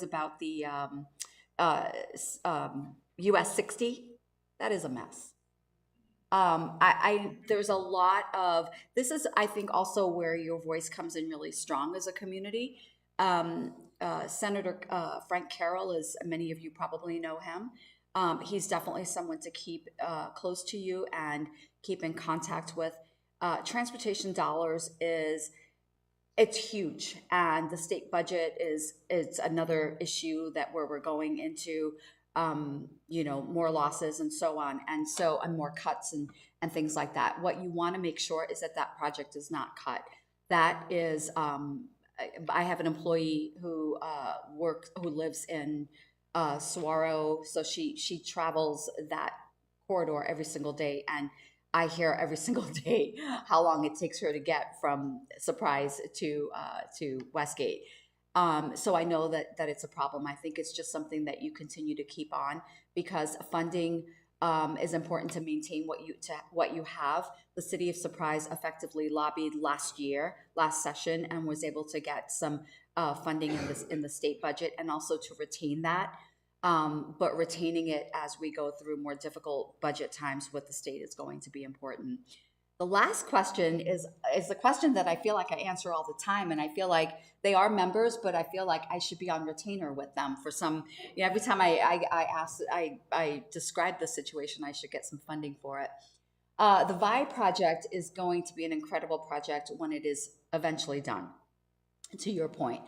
Speaker 8: about the US 60. That is a mess. There's a lot of, this is, I think, also where your voice comes in really strong as a community. Senator Frank Carroll, as many of you probably know him, he's definitely someone to keep close to you and keep in contact with. Transportation dollars it's huge, and the state budget it's another issue that where we're going into more losses and so on, and more cuts and things like that. What you want to make sure is that project is not cut. That is, I have an employee who lives in Saguaro, so she travels that corridor every single day, and I hear every single day how long it takes her to get from Surprise to Westgate. So I know that it's a problem. I think it's just something that you continue to keep on, because funding is important to maintain what you have. The City of Surprise effectively lobbied last session, and was able to get some funding in the state budget, and also to retain that. But retaining it as we go through more difficult budget times with the state is going to be important. The last question is the question that I feel like I answer all the time, and I feel like they are members, but I feel like I should be on retainer with them for some. Every time I describe the situation, I should get some funding for it. The VI project is going to be an incredible project when it is eventually done. To your point,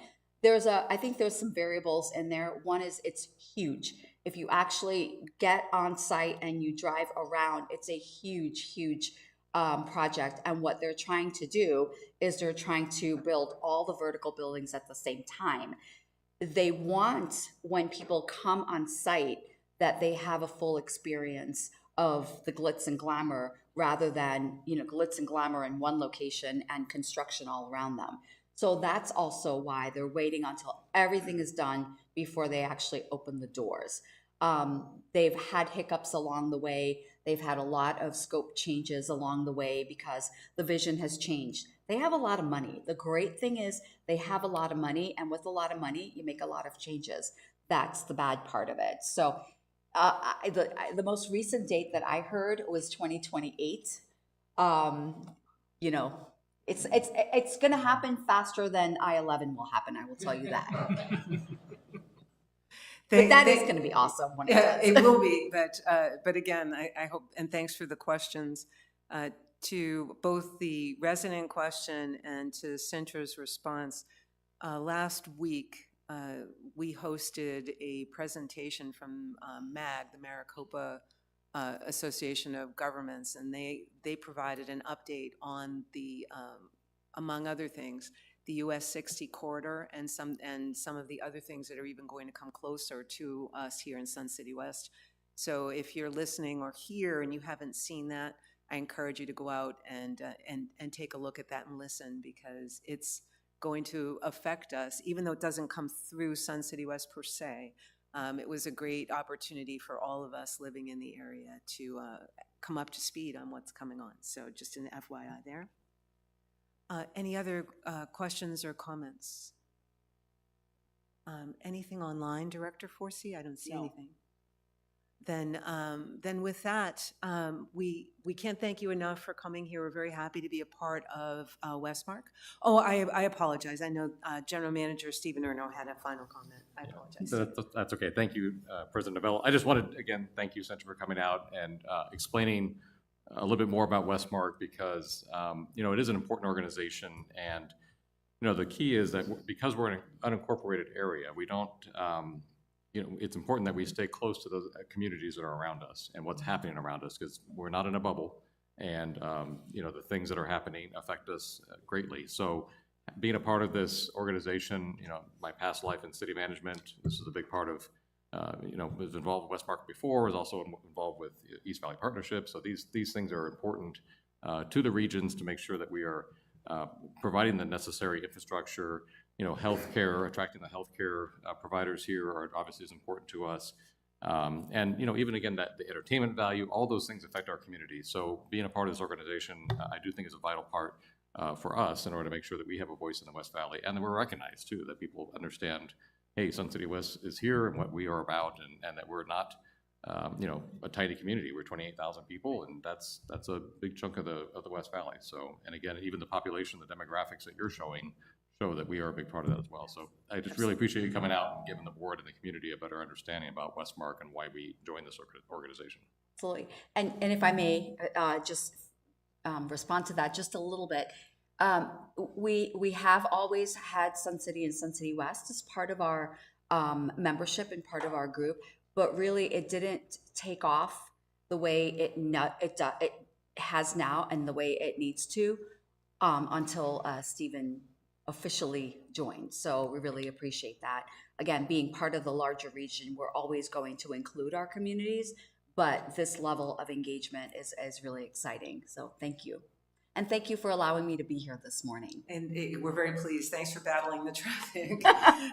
Speaker 8: I think there's some variables in there. One is it's huge. If you actually get on site and you drive around, it's a huge project. And what they're trying to do is they're trying to build all the vertical buildings at the same time. They want, when people come on site, that they have a full experience of the glitz and glamour, rather than, glitz and glamour in one location and construction all around them. So that's also why they're waiting until everything is done before they actually open the doors. They've had hiccups along the way. They've had a lot of scope changes along the way because the vision has changed. They have a lot of money. The great thing is they have a lot of money, and with a lot of money, you make a lot of changes. That's the bad part of it. So the most recent date that I heard was 2028. It's going to happen faster than I-11 will happen. I will tell you that. But that is going to be awesome when it does.
Speaker 1: It will be, but again, I hope, and thanks for the questions, to both the resident question and to Cintra's response. Last week, we hosted a presentation from MAG, the Maricopa Association of Governments, and they provided an update on the, among other things, the US 60 corridor and some of the other things that are even going to come closer to us here in Sun City West. So if you're listening or here and you haven't seen that, I encourage you to go out and take a look at that and listen, because it's going to affect us, even though it doesn't come through Sun City West per se. It was a great opportunity for all of us living in the area to come up to speed on what's coming on. So just an FYI there. Any other questions or comments? Anything online, Director Forsey? I don't see anything. Then with that, we can't thank you enough for coming here. We're very happy to be a part of Westmark. Oh, I apologize. I know General Manager Stephen Erno had a final comment. I apologize.
Speaker 6: That's okay. Thank you, President Novello. I just wanted, again, thank you, Cintra, for coming out and explaining a little bit more about Westmark, because it is an important organization, and the key is that because we're in an unincorporated area, we don't it's important that we stay close to those communities that are around us and what's happening around us, because we're not in a bubble, and the things that are happening affect us greatly. So being a part of this organization, my past life in city management, this is a big part of was involved with Westmark before, was also involved with East Valley Partnership. So these things are important to the regions to make sure that we are providing the necessary infrastructure. Healthcare, attracting the healthcare providers here are obviously is important to us. And even again, that the entertainment value, all those things affect our community. So being a part of this organization, I do think is a vital part for us in order to make sure that we have a voice in the West Valley, and that we're recognized too, that people understand, hey, Sun City West is here and what we are about, and that we're not, a tiny community. We're 28,000 people, and that's a big chunk of the West Valley. So, and again, even the population, the demographics that you're showing show that we are a big part of that as well. So I just really appreciate you coming out and giving the board and the community a better understanding about Westmark and why we joined this organization.
Speaker 8: Absolutely. And if I may just respond to that just a little bit. We have always had Sun City and Sun City West as part of our membership and part of our group, but really it didn't take off the way it has now and the way it needs to until Stephen officially joined. So we really appreciate that. Again, being part of the larger region, we're always going to include our communities, but this level of engagement is really exciting. So thank you. And thank you for allowing me to be here this morning.
Speaker 1: And we're very pleased. Thanks for battling the traffic.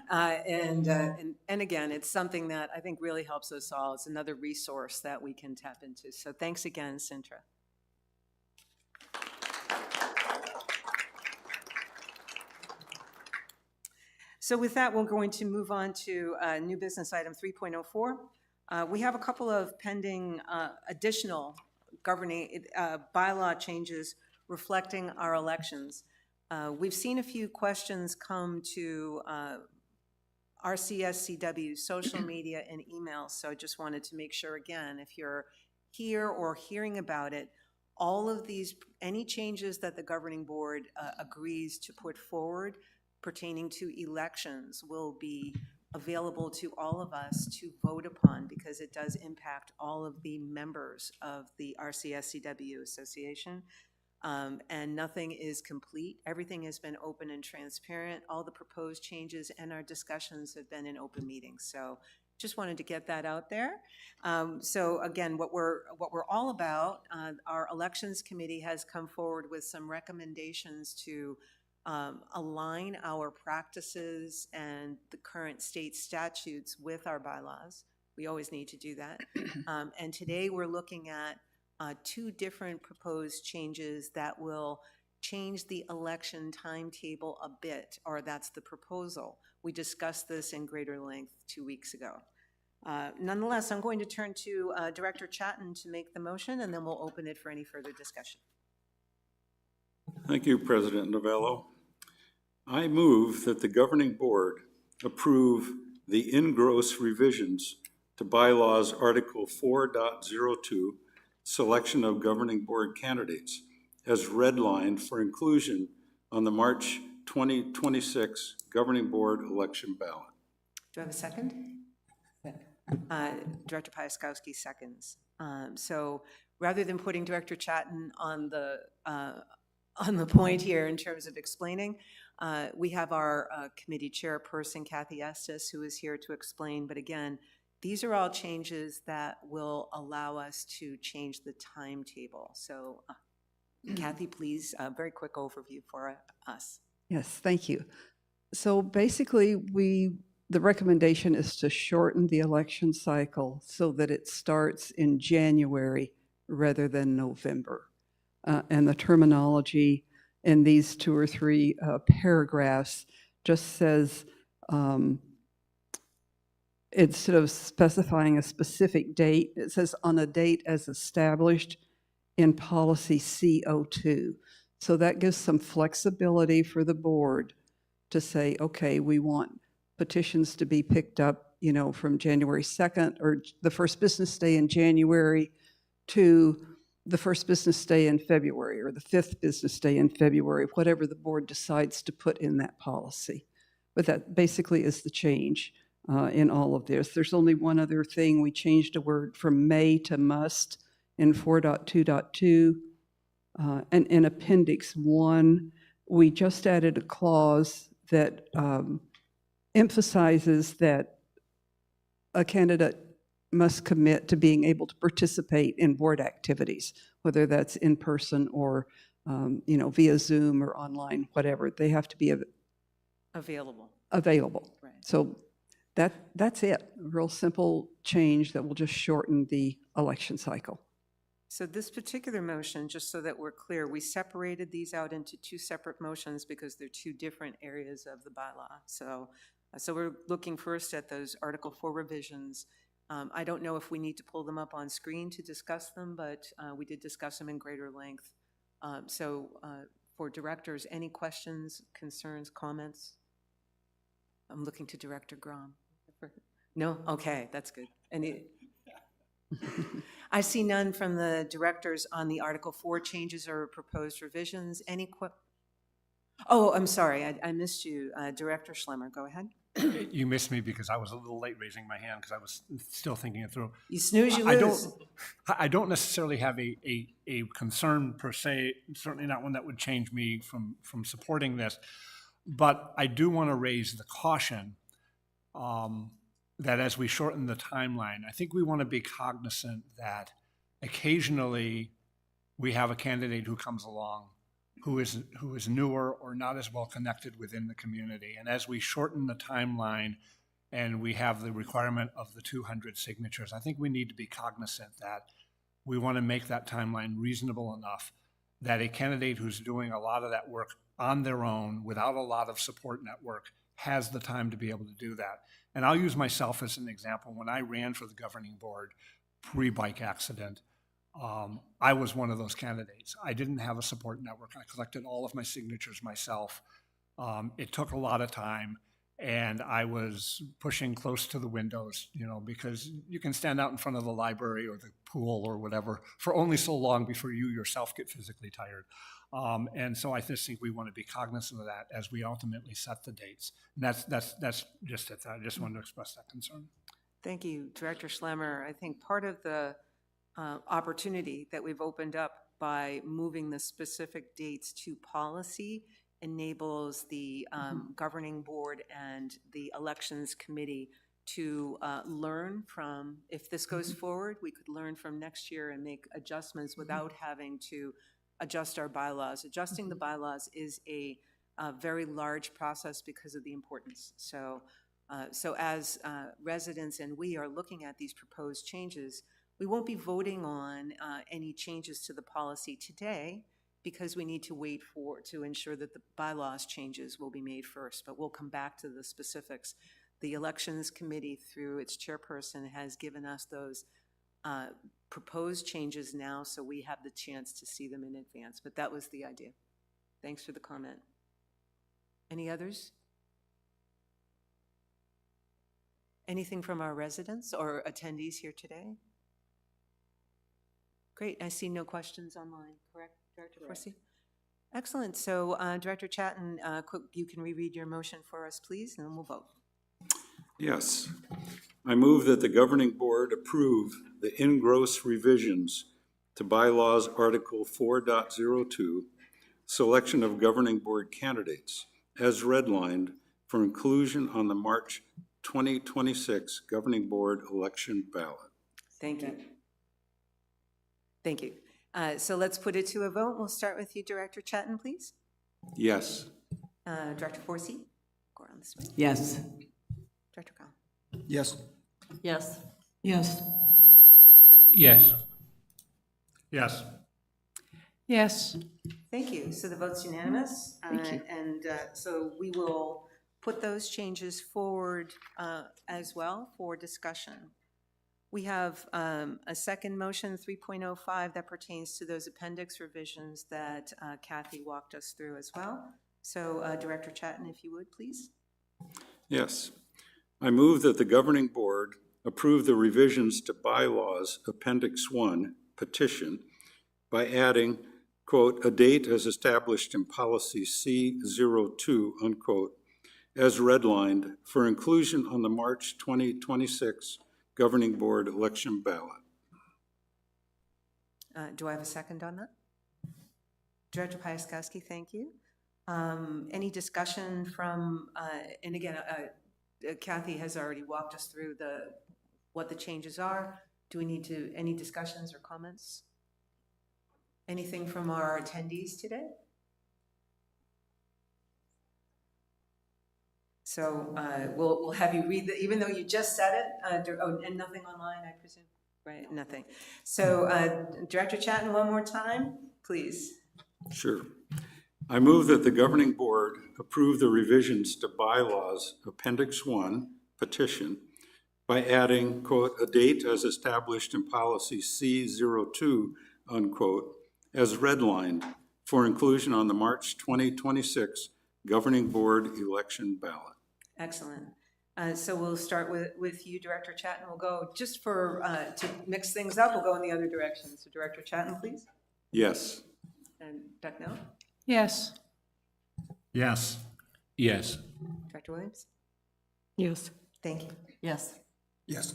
Speaker 1: And again, it's something that I think really helps us all. It's another resource that we can tap into. So thanks again, Sintra. So with that, we're going to move on to new business item 3.04. We have a couple of pending additional governing bylaw changes reflecting our elections. We've seen a few questions come to RCSCW social media and emails, so I just wanted to make sure, again, if you're here or hearing about it, all of these, any changes that the governing board agrees to put forward pertaining to elections will be available to all of us to vote upon, because it does impact all of the members of the RCSCW Association. And nothing is complete. Everything has been open and transparent. All the proposed changes and our discussions have been in open meetings. So just wanted to get that out there. So again, what we're all about, our elections committee has come forward with some recommendations to align our practices and the current state statutes with our bylaws. We always need to do that. And today we're looking at two different proposed changes that will change the election timetable a bit, or that's the proposal. We discussed this in greater length 2 weeks ago. Nonetheless, I'm going to turn to Director Chatton to make the motion, and then we'll open it for any further discussion.
Speaker 11: Thank you, President Novello. I move that the governing board approve the in-gross revisions to bylaws Article 4.02, selection of governing board candidates, as redlined for inclusion on the March 2026 governing board election ballot.
Speaker 1: Do I have a second? Director Piaskowski seconds. So rather than putting Director Chatton on the point here in terms of explaining, we have our committee chairperson, Kathy Estes, who is here to explain. But again, these are all changes that will allow us to change the timetable. So Kathy, please, a very quick overview for us.
Speaker 12: Yes, thank you. So basically, the recommendation is to shorten the election cycle so that it starts in January rather than November. And the terminology in these 2 or 3 paragraphs just says, instead of specifying a specific date, it says on a date as established in policy CO2. So that gives some flexibility for the board to say, okay, we want petitions to be picked up, you know, from January 2nd or the first business day in January to the first business day in February or the 5th business day in February, whatever the board decides to put in that policy. But that basically is the change in all of this. There's only one other thing. We changed a word from may to must in 4.2.2. And in Appendix 1, we just added a clause that emphasizes that a candidate must commit to being able to participate in board activities, whether that's in person or you know, via Zoom or online, whatever. They have to be
Speaker 1: Available.
Speaker 12: Available.
Speaker 1: Right.
Speaker 12: So that's it. A real simple change that will just shorten the election cycle.
Speaker 1: So this particular motion, just so that we're clear, we separated these out into 2 separate motions because they're 2 different areas of the bylaw. So we're looking first at those Article 4 revisions. I don't know if we need to pull them up on screen to discuss them, but we did discuss them in greater length. For directors, any questions, concerns, comments? I'm looking to Director Grom. No? Okay, that's good. I see none from the directors on the Article 4 changes or proposed revisions. Any Oh, I'm sorry, I missed you. Director Schlemmer, go ahead.
Speaker 4: You missed me because I was a little late raising my hand because I was still thinking it through.
Speaker 1: You snooze, you lose.
Speaker 4: I don't necessarily have a concern per se, certainly not one that would change me from supporting this, but I do want to raise the caution that as we shorten the timeline, I think we want to be cognizant that occasionally we have a candidate who comes along who is newer or not as well connected within the community. And as we shorten the timeline and we have the requirement of the 200 signatures, I think we need to be cognizant that we want to make that timeline reasonable enough that a candidate who's doing a lot of that work on their own without a lot of support network has the time to be able to do that. And I'll use myself as an example. When I ran for the governing board pre-bike accident, I was one of those candidates. I didn't have a support network. I collected all of my signatures myself. It took a lot of time, and I was pushing close to the windows, because you can stand out in front of the library or the pool or whatever for only so long before you yourself get physically tired. And so I just think we want to be cognizant of that as we ultimately set the dates. And that's just it. I just wanted to express that concern.
Speaker 1: Thank you, Director Schlemmer. I think part of the opportunity that we've opened up by moving the specific dates to policy enables the governing board and the elections committee to learn from, if this goes forward, we could learn from next year and make adjustments without having to adjust our bylaws. Adjusting the bylaws is a very large process because of the importance. So as residents and we are looking at these proposed changes, we won't be voting on any changes to the policy today because we need to wait to ensure that the bylaws changes will be made first, but we'll come back to the specifics. The Elections Committee, through its chairperson, has given us those proposed changes now, so we have the chance to see them in advance, but that was the idea. Thanks for the comment. Any others? Anything from our residents or attendees here today? Great, I see no questions online, correct, Director Forsey? Excellent, so Director Chatton, you can reread your motion for us, please, and then we'll vote.
Speaker 11: Yes. I move that the governing board approve the in-gross revisions to bylaws Article 4.02, selection of governing board candidates, as redlined for inclusion on the March 2026 governing board election ballot.
Speaker 1: Thank you. Thank you. So let's put it to a vote. We'll start with you, Director Chatton, please.
Speaker 11: Yes.
Speaker 1: Director Forsey? Go around this way.
Speaker 5: Yes.
Speaker 1: Director Kyle?
Speaker 3: Yes.
Speaker 5: Yes. Yes.
Speaker 1: Director Trent?
Speaker 7: Yes.
Speaker 4: Yes.
Speaker 2: Yes.
Speaker 1: Thank you. So the vote's unanimous. And so we will put those changes forward as well for discussion. We have a second motion, 3.05, that pertains to those appendix revisions that Kathy walked us through as well. So Director Chatton, if you would, please.
Speaker 11: Yes. I move that the governing board approve the revisions to bylaws Appendix 1 petition by adding, quote, a date as established in policy C02, unquote, as redlined for inclusion on the March 2026 governing board election ballot.
Speaker 1: Do I have a second on that? Director Piaskowski, thank you. Any discussion from, and again, Kathy has already walked us through what the changes are. Do we need any discussions or comments? Anything from our attendees today? So we'll have you read even though you just said it, and nothing online, I presume? Right, nothing. So Director Chatton, one more time, please.
Speaker 11: Sure. I move that the governing board approve the revisions to bylaws Appendix 1 petition by adding, quote, a date as established in policy C02, unquote, as redlined for inclusion on the March 2026 governing board election ballot.
Speaker 1: Excellent. So we'll start with you, Director Chatton. We'll go, just for, to mix things up, we'll go in the other direction. So Director Chatton, please.
Speaker 11: Yes.
Speaker 1: And Ducknell?
Speaker 2: Yes.
Speaker 4: Yes.
Speaker 7: Yes.
Speaker 1: Director Williams?
Speaker 5: Yes.
Speaker 1: Thank you.
Speaker 5: Yes.
Speaker 3: Yes.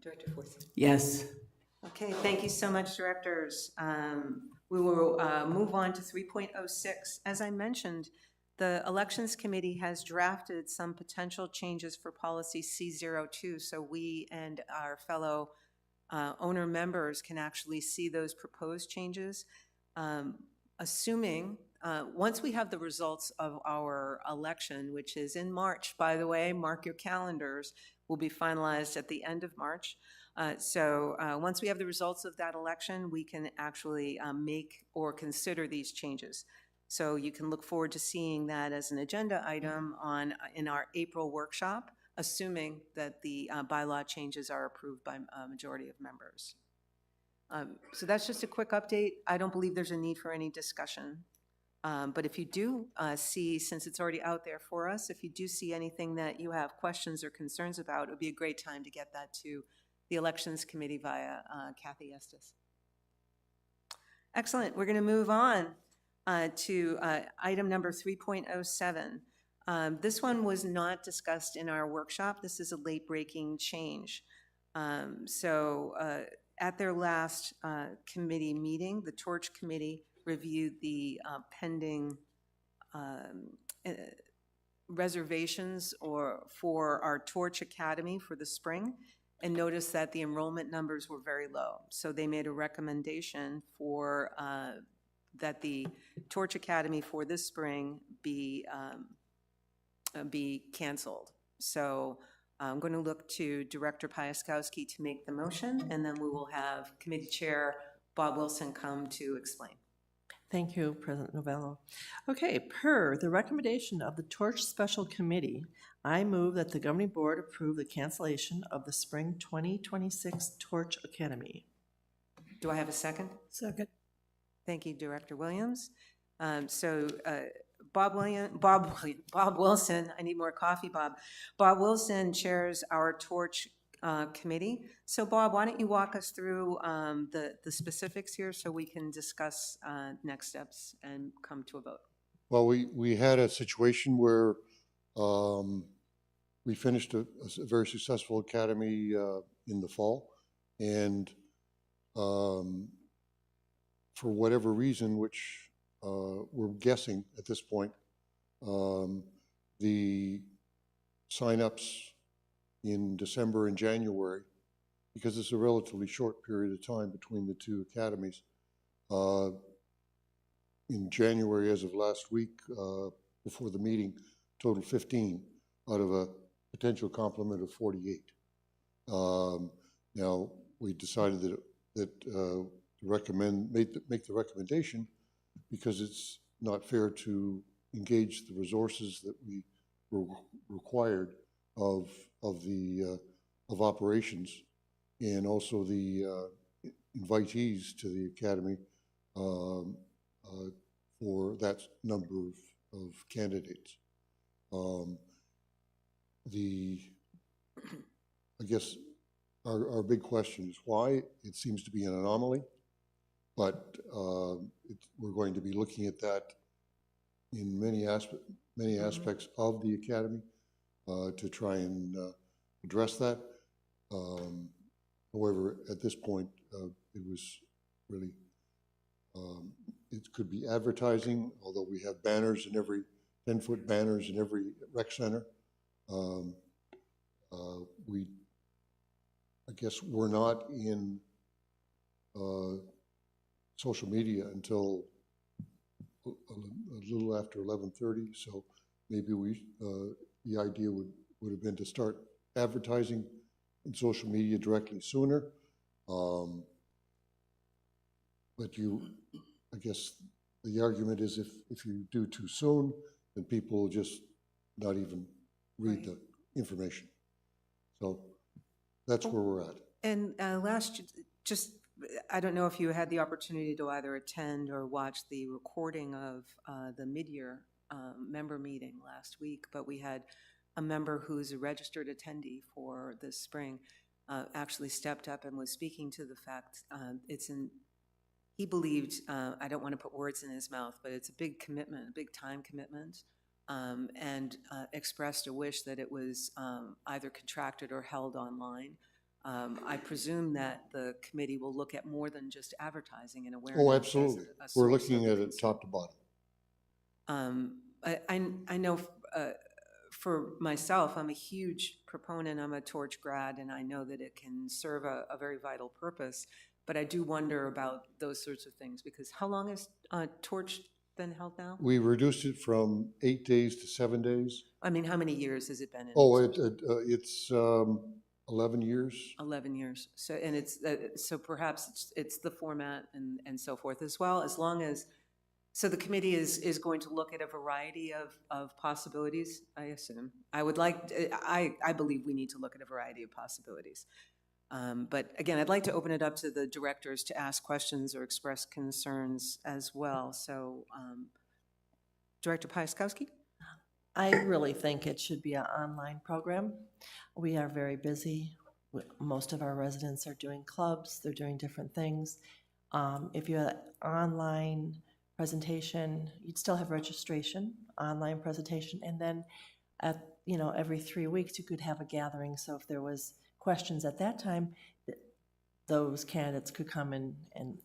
Speaker 1: Director Forsey?
Speaker 5: Yes.
Speaker 1: Okay, thank you so much, directors. We will move on to 3.06. As I mentioned, the Elections Committee has drafted some potential changes for policy C02, so we and our fellow owner members can actually see those proposed changes. Assuming once we have the results of our election, which is in March, by the way, mark your calendars, will be finalized at the end of March. Once we have the results of that election, we can actually make or consider these changes. So you can look forward to seeing that as an agenda item in our April workshop, assuming that the bylaw changes are approved by a majority of members. So that's just a quick update. I don't believe there's a need for any discussion. But if you do see, since it's already out there for us, if you do see anything that you have questions or concerns about, it would be a great time to get that to the Elections Committee via Kathy Estes. Excellent. We're going to move on to item number 3.07. This one was not discussed in our workshop. This is a late-breaking change. At their last committee meeting, the Torch Committee reviewed the pending reservations for our Torch Academy for the spring, and noticed that the enrollment numbers were very low. So they made a recommendation for that the Torch Academy for this spring be canceled. So I'm going to look to Director Piaskowski to make the motion, and then we will have Committee Chair Bob Wilson come to explain.
Speaker 5: Thank you, President Novello. Okay, per the recommendation of the Torch Special Committee, I move that the Governing Board approve the cancellation of the Spring 2026 Torch Academy.
Speaker 1: Do I have a second?
Speaker 5: Second.
Speaker 1: Thank you, Director Williams. Bob Wilson, I need more coffee, Bob. Bob Wilson chairs our Torch Committee. So Bob, why don't you walk us through the specifics here so we can discuss next steps and come to a vote?
Speaker 13: Well, we had a situation where we finished a very successful academy in the fall, and for whatever reason, which we're guessing at this point, the signups in December and January, because it's a relatively short period of time between the two academies. In January, as of last week, before the meeting, total 15 out of a potential complement of 48. Now, we decided that to make the recommendation because it's not fair to engage the resources that we were required of operations, and also the invitees to the academy for that number of candidates. I guess our big question is why. It seems to be an anomaly, but we're going to be looking at that in many aspects of the academy to try and address that. However, at this point, it was really, it could be advertising, although we have banners in every, 10-foot banners in every rec center. I guess we're not in social media until a little after 11:30, so maybe the idea would have been to start advertising in social media directly sooner. But I guess the argument is if you do too soon, then people will just not even read the information. So that's where we're at.
Speaker 1: And I don't know if you had the opportunity to either attend or watch the recording of the mid-year member meeting last week, but we had a member who's a registered attendee for this spring actually stepped up and was speaking to the fact he believed, I don't want to put words in his mouth, but it's a big commitment, a big time commitment, and expressed a wish that it was either contracted or held online. I presume that the committee will look at more than just advertising and awareness.
Speaker 13: Oh, absolutely. We're looking at it top to bottom.
Speaker 1: I know for myself, I'm a huge proponent. I'm a Torch grad, and I know that it can serve a very vital purpose. But I do wonder about those sorts of things, because how long has Torch been held now?
Speaker 13: We reduced it from 8 days to 7 days.
Speaker 1: I mean, how many years has it been?
Speaker 13: Oh, it's 11 years.
Speaker 1: 11 years. So, and it's, so perhaps it's the format and so forth as well, as long as, so the committee is going to look at a variety of possibilities, I assume. I would like, I believe we need to look at a variety of possibilities. But again, I'd like to open it up to the directors to ask questions or express concerns as well. So, Director Piaskowski?
Speaker 5: I really think it should be an online program. We are very busy. Most of our residents are doing clubs, they're doing different things. If you had online presentation, you'd still have registration, online presentation, and then at, every 3 weeks, you could have a gathering. So if there was questions at that time, those candidates could come and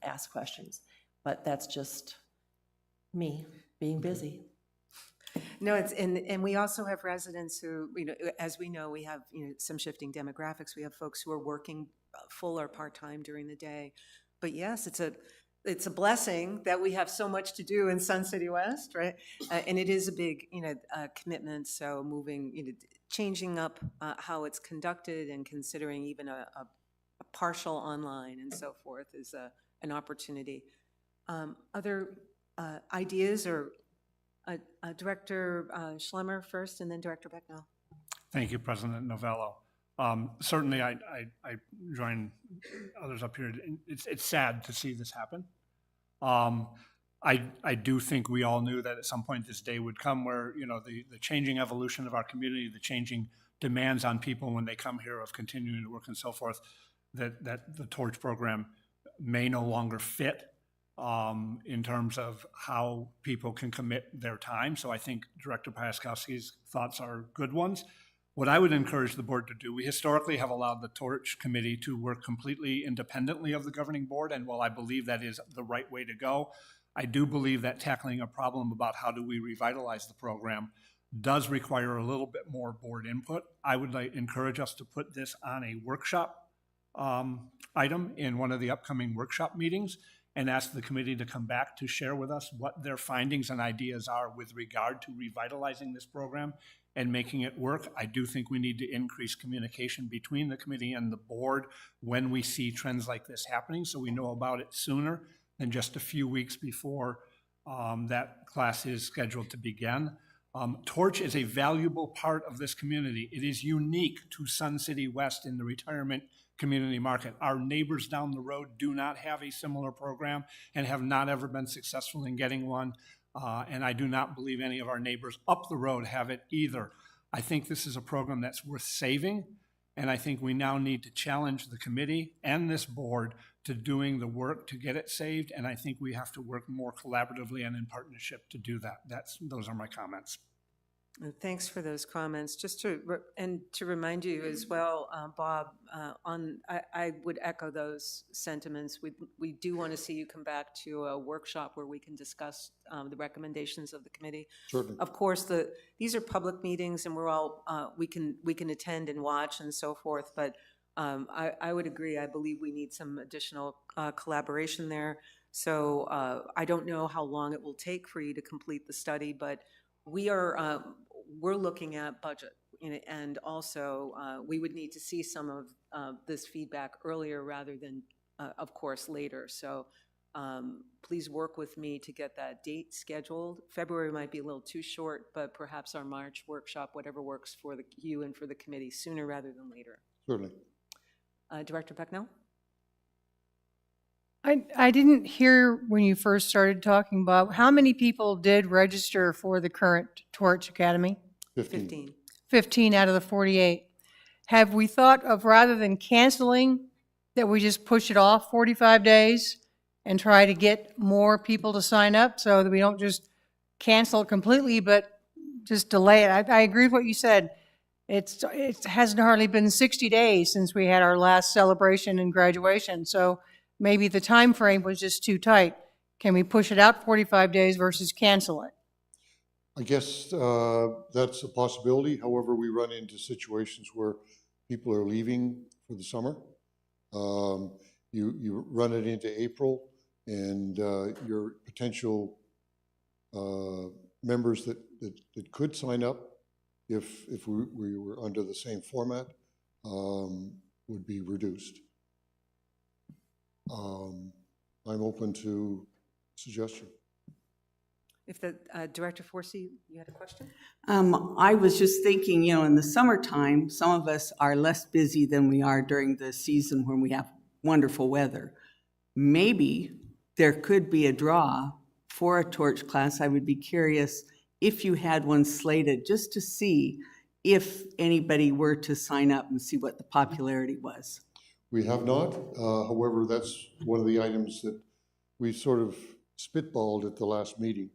Speaker 5: ask questions. But that's just me being busy.
Speaker 1: No, it's, and we also have residents who, as we know, we have, some shifting demographics. We have folks who are working full or part-time during the day. But yes, it's a blessing that we have so much to do in Sun City West, right? And it is a big, commitment. So moving, changing up how it's conducted and considering even a partial online and so forth is an opportunity. Other ideas or Director Schlemmer first, and then Director Becknell.
Speaker 4: Thank you, President Novello. Certainly, I join others up here. It's sad to see this happen. I do think we all knew that at some point this day would come where, the changing evolution of our community, the changing demands on people when they come here of continuing to work and so forth, that the Torch program may no longer fit in terms of how people can commit their time. So I think Director Piaskowski's thoughts are good ones. What I would encourage the board to do, we historically have allowed the Torch Committee to work completely independently of the governing board, and while I believe that is the right way to go, I do believe that tackling a problem about how do we revitalize the program does require a little bit more board input. I would encourage us to put this on a workshop item in one of the upcoming workshop meetings and ask the committee to come back to share with us what their findings and ideas are with regard to revitalizing this program and making it work. I do think we need to increase communication between the committee and the board when we see trends like this happening, so we know about it sooner than just a few weeks before that class is scheduled to begin. Torch is a valuable part of this community. It is unique to Sun City West in the retirement community market. Our neighbors down the road do not have a similar program and have not ever been successful in getting one. And I do not believe any of our neighbors up the road have it either. I think this is a program that's worth saving, and I think we now need to challenge the committee and this board to doing the work to get it saved, and I think we have to work more collaboratively and in partnership to do that. Those are my comments.
Speaker 1: Thanks for those comments. Just to remind you as well, Bob, I would echo those sentiments. We do want to see you come back to a workshop where we can discuss the recommendations of the committee.
Speaker 13: Certainly.
Speaker 1: Of course, these are public meetings, and we're all we can attend and watch and so forth. But I would agree. I believe we need some additional collaboration there. So I don't know how long it will take for you to complete the study, but we're looking at budget, and also we would need to see some of this feedback earlier rather than, of course, later. So please work with me to get that date scheduled. February might be a little too short, but perhaps our March workshop, whatever works for you and for the committee, sooner rather than later.
Speaker 13: Certainly.
Speaker 1: Director Becknell?
Speaker 2: I didn't hear when you first started talking, Bob, how many people did register for the current Torch Academy?
Speaker 1: 15.
Speaker 2: 15 out of the 48. Have we thought of, rather than canceling, that we just push it off 45 days and try to get more people to sign up so that we don't just cancel it completely, but just delay it? I agree with what you said. It hasn't hardly been 60 days since we had our last celebration and graduation, so maybe the time frame was just too tight. Can we push it out 45 days versus cancel it?
Speaker 13: I guess that's a possibility. However, we run into situations where people are leaving for the summer. You run it into April, and your potential members that could sign up if we were under the same format would be reduced. I'm open to suggestion.
Speaker 1: If the, Director Forsey, you had a question?
Speaker 14: I was just thinking, in the summertime, some of us are less busy than we are during the season when we have wonderful weather. Maybe there could be a draw for a torch class. I would be curious if you had one slated, just to see if anybody were to sign up and see what the popularity was.
Speaker 13: We have not. However, that's one of the items that we sort of spitballed at the last meeting.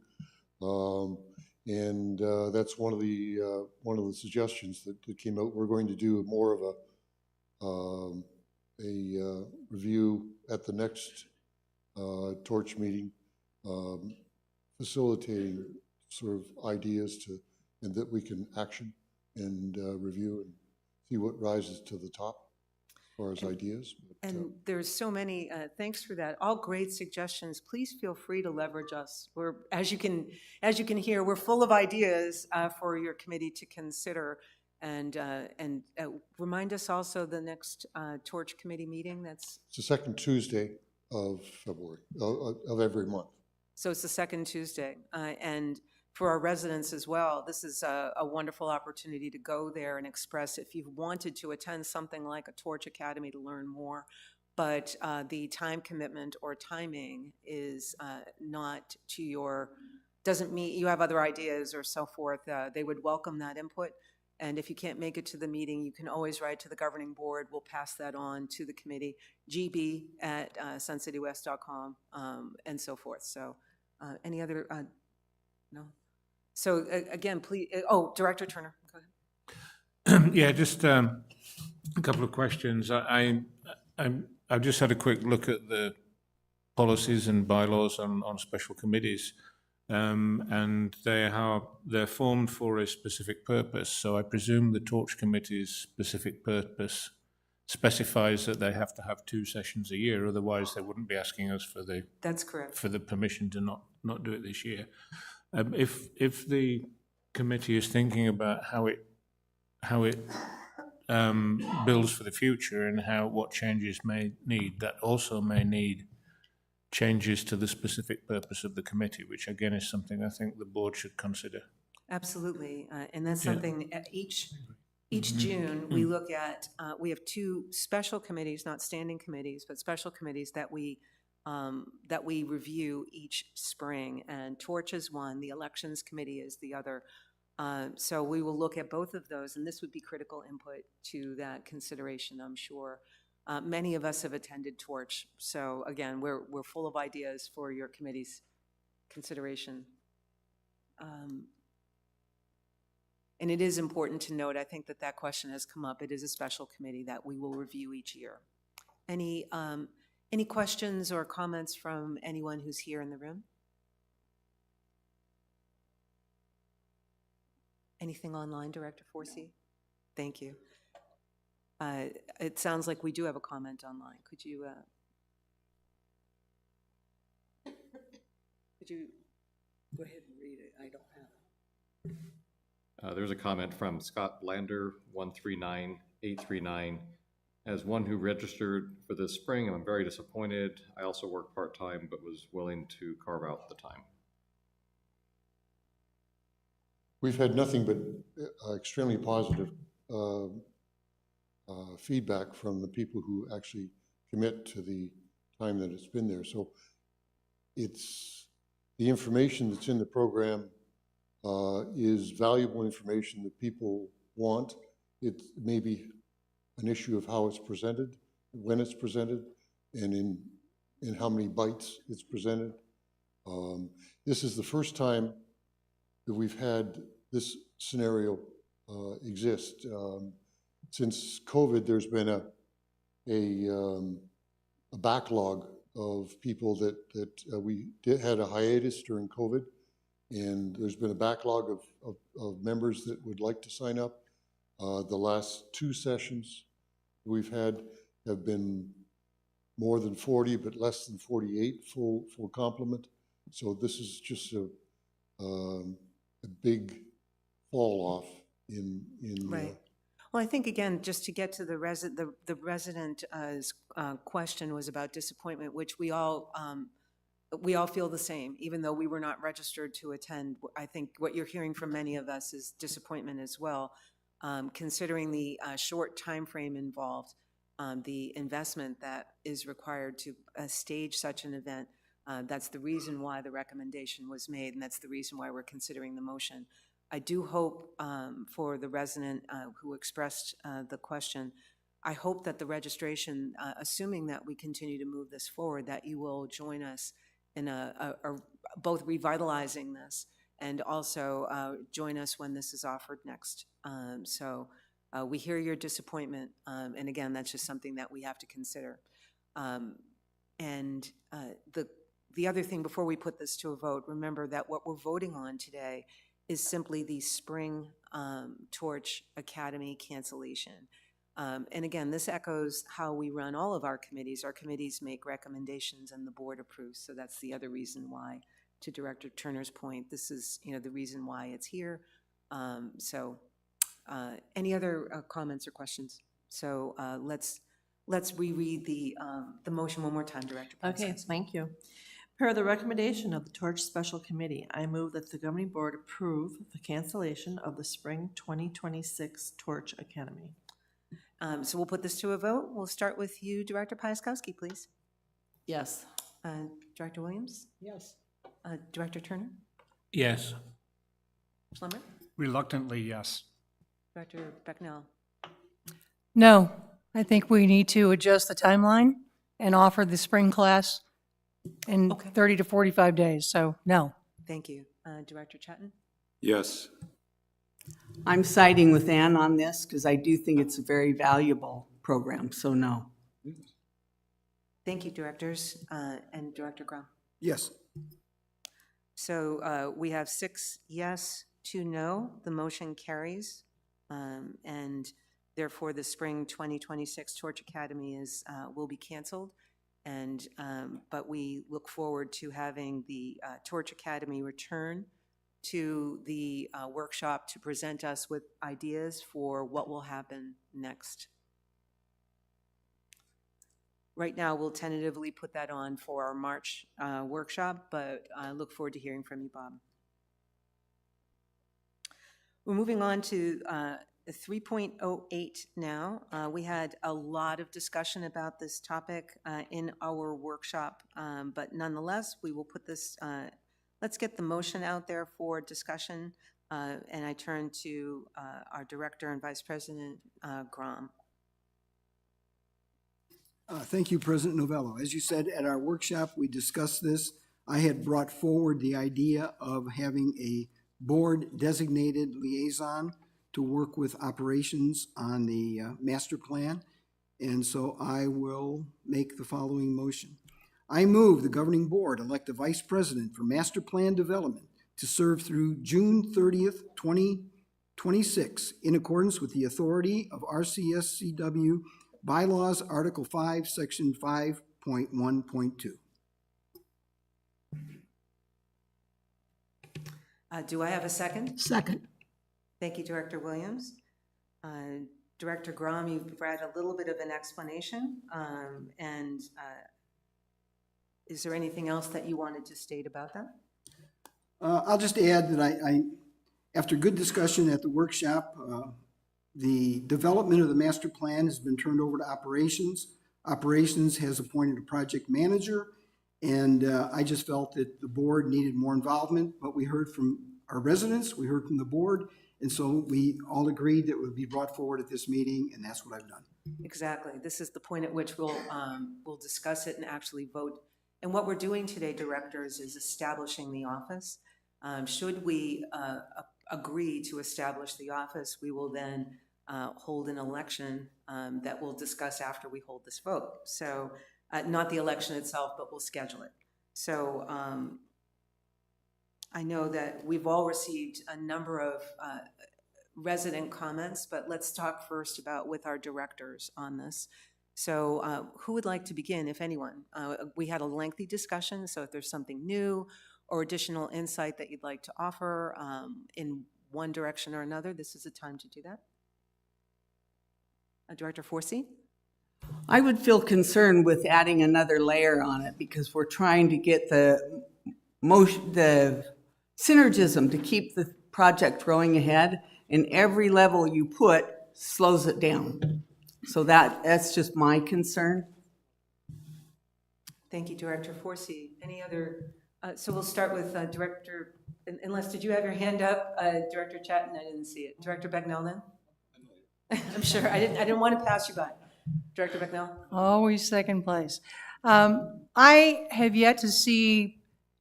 Speaker 13: That's one of the suggestions that came out. We're going to do more of a review at the next torch meeting, facilitating sort of ideas and that we can action and review and see what rises to the top as far as ideas. But,
Speaker 1: And there's so many, thanks for that. All great suggestions. Please feel free to leverage us. We're, as you can hear, we're full of ideas for your committee to consider. And remind us also the next Torch Committee meeting. It's
Speaker 13: the second Tuesday of February, of every month.
Speaker 1: So it's the second Tuesday. And for our residents as well, this is a wonderful opportunity to go there and express if you've wanted to attend something like a Torch Academy to learn more, but the time commitment or timing is not to your, doesn't mean you have other ideas or so forth. They would welcome that input. And if you can't make it to the meeting, you can always write to the governing board. We'll pass that on to the committee, gb@suncitywest.com, and so forth. So any other, no? So again, please, Director Turner, go ahead.
Speaker 7: Yeah, just a couple of questions. I've just had a quick look at the policies and bylaws on special committees. And they're formed for a specific purpose. So I presume the Torch Committee's specific purpose specifies that they have to have 2 sessions a year. Otherwise, they wouldn't be asking us for the
Speaker 1: That's correct.
Speaker 7: for the permission to not do it this year. If the committee is thinking about how it builds for the future and what changes may need, that also may need changes to the specific purpose of the committee, which again is something I think the board should consider.
Speaker 1: Absolutely, and that's something each June we look at. We have 2 special committees, not standing committees, but special committees that we review each spring. And Torch is one, the Elections Committee is the other. So we will look at both of those, and this would be critical input to that consideration, I'm sure. Many of us have attended Torch, so again, we're full of ideas for your committee's consideration. And it is important to note, I think that question has come up. It is a special committee that we will review each year. Any questions or comments from anyone who's here in the room? Anything online, Director Forsey? Thank you. It sounds like we do have a comment online. Could you go ahead and read it? I don't have it.
Speaker 6: There's a comment from Scott Blander, 139839. As one who registered for this spring, I'm very disappointed. I also work part-time, but was willing to carve out the time.
Speaker 13: We've had nothing but extremely positive feedback from the people who actually commit to the time that it's been there. So it's the information that's in the program is valuable information that people want. It may be an issue of how it's presented, when it's presented, and in how many bytes it's presented. This is the first time that we've had this scenario exist. Since COVID, there's been a backlog of people that we had a hiatus during COVID, and there's been a backlog of members that would like to sign up. The last 2 sessions we've had have been more than 40, but less than 48 full complement. So this is just a big fall off in.
Speaker 1: Right. Well, I think, again, just to get to the resident's question was about disappointment, which we all feel the same, even though we were not registered to attend. I think what you're hearing from many of us is disappointment as well, considering the short time frame involved, the investment that is required to stage such an event. That's the reason why the recommendation was made, and that's the reason why we're considering the motion. I do hope for the resident who expressed the question, I hope that the registration, assuming that we continue to move this forward, that you will join us in both revitalizing this and also join us when this is offered next. So we hear your disappointment, and again, that's just something that we have to consider. And the other thing, before we put this to a vote, remember that what we're voting on today is simply the Spring Torch Academy cancellation. And again, this echoes how we run all of our committees. Our committees make recommendations and the board approves. So that's the other reason why, to Director Turner's point, this is, the reason why it's here. Any other comments or questions? So let's reread the motion one more time, Director Pence.
Speaker 5: Okay, thank you. Per the recommendation of the Torch Special Committee, I move that the governing board approve the cancellation of the Spring 2026 Torch Academy.
Speaker 1: So we'll put this to a vote. We'll start with you, Director Piaskowski, please.
Speaker 5: Yes.
Speaker 1: Director Williams?
Speaker 14: Yes.
Speaker 1: Director Turner?
Speaker 7: Yes.
Speaker 1: Schlemmer?
Speaker 4: Reluctantly, yes.
Speaker 1: Director Becknell?
Speaker 2: No, I think we need to adjust the timeline and offer the spring class in 30 to 45 days, so no.
Speaker 1: Thank you. Director Chatton?
Speaker 11: Yes.
Speaker 14: I'm siding with Ann on this because I do think it's a very valuable program, so no.
Speaker 1: Thank you, directors. And Director Grom?
Speaker 3: Yes.
Speaker 1: So we have 6 yes, 2 no. The motion carries. And therefore, the Spring 2026 Torch Academy will be canceled. And but we look forward to having the Torch Academy return to the workshop to present us with ideas for what will happen next. Right now, we'll tentatively put that on for our March workshop, but I look forward to hearing from you, Bob. We're moving on to 3.08 now. We had a lot of discussion about this topic in our workshop, but nonetheless, we will put this, let's get the motion out there for discussion, and I turn to our Director and Vice President Grom.
Speaker 3: Thank you, President Novello. As you said, at our workshop, we discussed this. I had brought forward the idea of having a board-designated liaison to work with operations on the master plan. And so I will make the following motion. I move the governing board elect a vice president for master plan development to serve through June 30th, 2026, in accordance with the authority of RCSCW Bylaws, Article 5, Section 5.1.2.
Speaker 1: Do I have a second?
Speaker 14: Second.
Speaker 1: Thank you, Director Williams. Director Grom, you've provided a little bit of an explanation, and is there anything else that you wanted to state about that?
Speaker 3: I'll just add that I after good discussion at the workshop, the development of the master plan has been turned over to operations. Operations has appointed a project manager, and I just felt that the board needed more involvement, but we heard from our residents, we heard from the board, and so we all agreed that it would be brought forward at this meeting, and that's what I've done.
Speaker 1: Exactly. This is the point at which we'll discuss it and actually vote. And what we're doing today, directors, is establishing the office. Should we agree to establish the office, we will then hold an election that we'll discuss after we hold this vote. So not the election itself, but we'll schedule it. So I know that we've all received a number of resident comments, but let's talk first about with our directors on this. So who would like to begin, if anyone? We had a lengthy discussion, so if there's something new or additional insight that you'd like to offer in one direction or another, this is the time to do that. Director Forsey?
Speaker 14: I would feel concerned with adding another layer on it because we're trying to get the synergism to keep the project growing ahead, and every level you put slows it down. So that's just my concern.
Speaker 1: Thank you, Director Forsey. Any other, so we'll start with Director, unless, did you have your hand up? Director Chatton, I didn't see it. Director Becknell then? I'm sure, I didn't want to pass you by. Director Becknell?
Speaker 2: Always second place. I have yet to see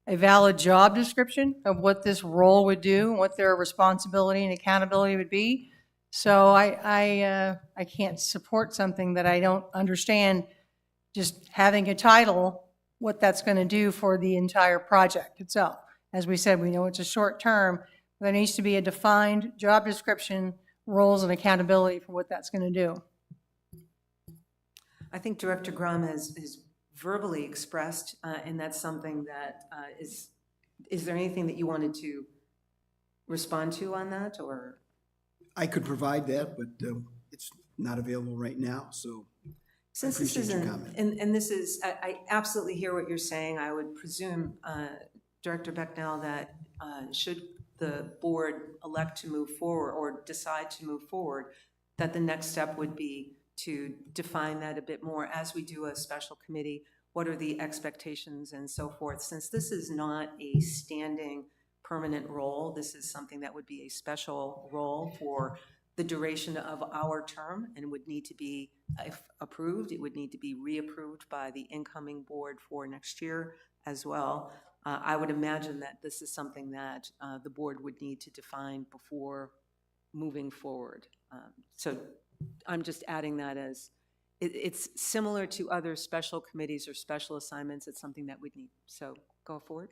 Speaker 2: a valid job description of what this role would do, what their responsibility and accountability would be. So I can't support something that I don't understand, just having a title, what that's going to do for the entire project itself. As we said, we know it's a short term. There needs to be a defined job description, roles and accountability for what that's going to do.
Speaker 1: I think Director Grum has verbally expressed, and that's something that is there anything that you wanted to respond to on that, or?
Speaker 3: I could provide that, but it's not available right now, so I
Speaker 1: Since this
Speaker 3: appreciate your
Speaker 1: isn't,
Speaker 3: comment.
Speaker 1: and this is, I absolutely hear what you're saying. I would presume, Director Becknell, that should the board elect to move forward or decide to move forward, that the next step would be to define that a bit more as we do a special committee. What are the expectations and so forth? Since this is not a standing permanent role, this is something that would be a special role for the duration of our term and would need to be, if approved, it would need to be reapproved by the incoming board for next year as well. I would imagine that this is something that the board would need to define before moving forward. So I'm just adding that as, it's similar to other special committees or special assignments. It's something that we'd need. So go forward.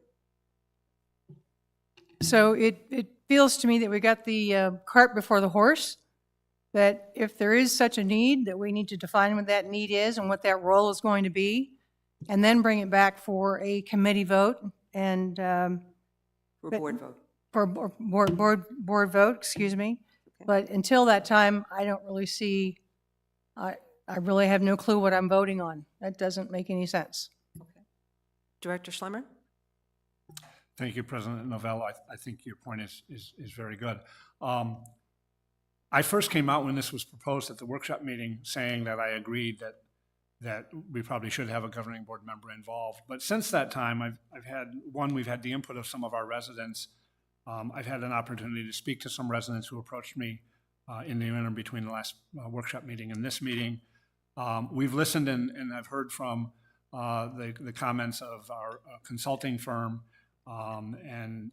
Speaker 2: So it feels to me that we got the cart before the horse, that if there is such a need, that we need to define what that need is and what that role is going to be, and then bring it back for a committee vote and
Speaker 1: For board vote.
Speaker 2: for board vote, excuse me. But until that time, I don't really see, I really have no clue what I'm voting on. That doesn't make any sense.
Speaker 1: Director Schlemmer?
Speaker 4: Thank you, President Novello. I think your point is very good. I first came out when this was proposed at the workshop meeting saying that I agreed that we probably should have a governing board member involved. But since that time, we've had the input of some of our residents. I've had an opportunity to speak to some residents who approached me in the interim between the last workshop meeting and this meeting. We've listened and I've heard from the comments of our consulting firm, and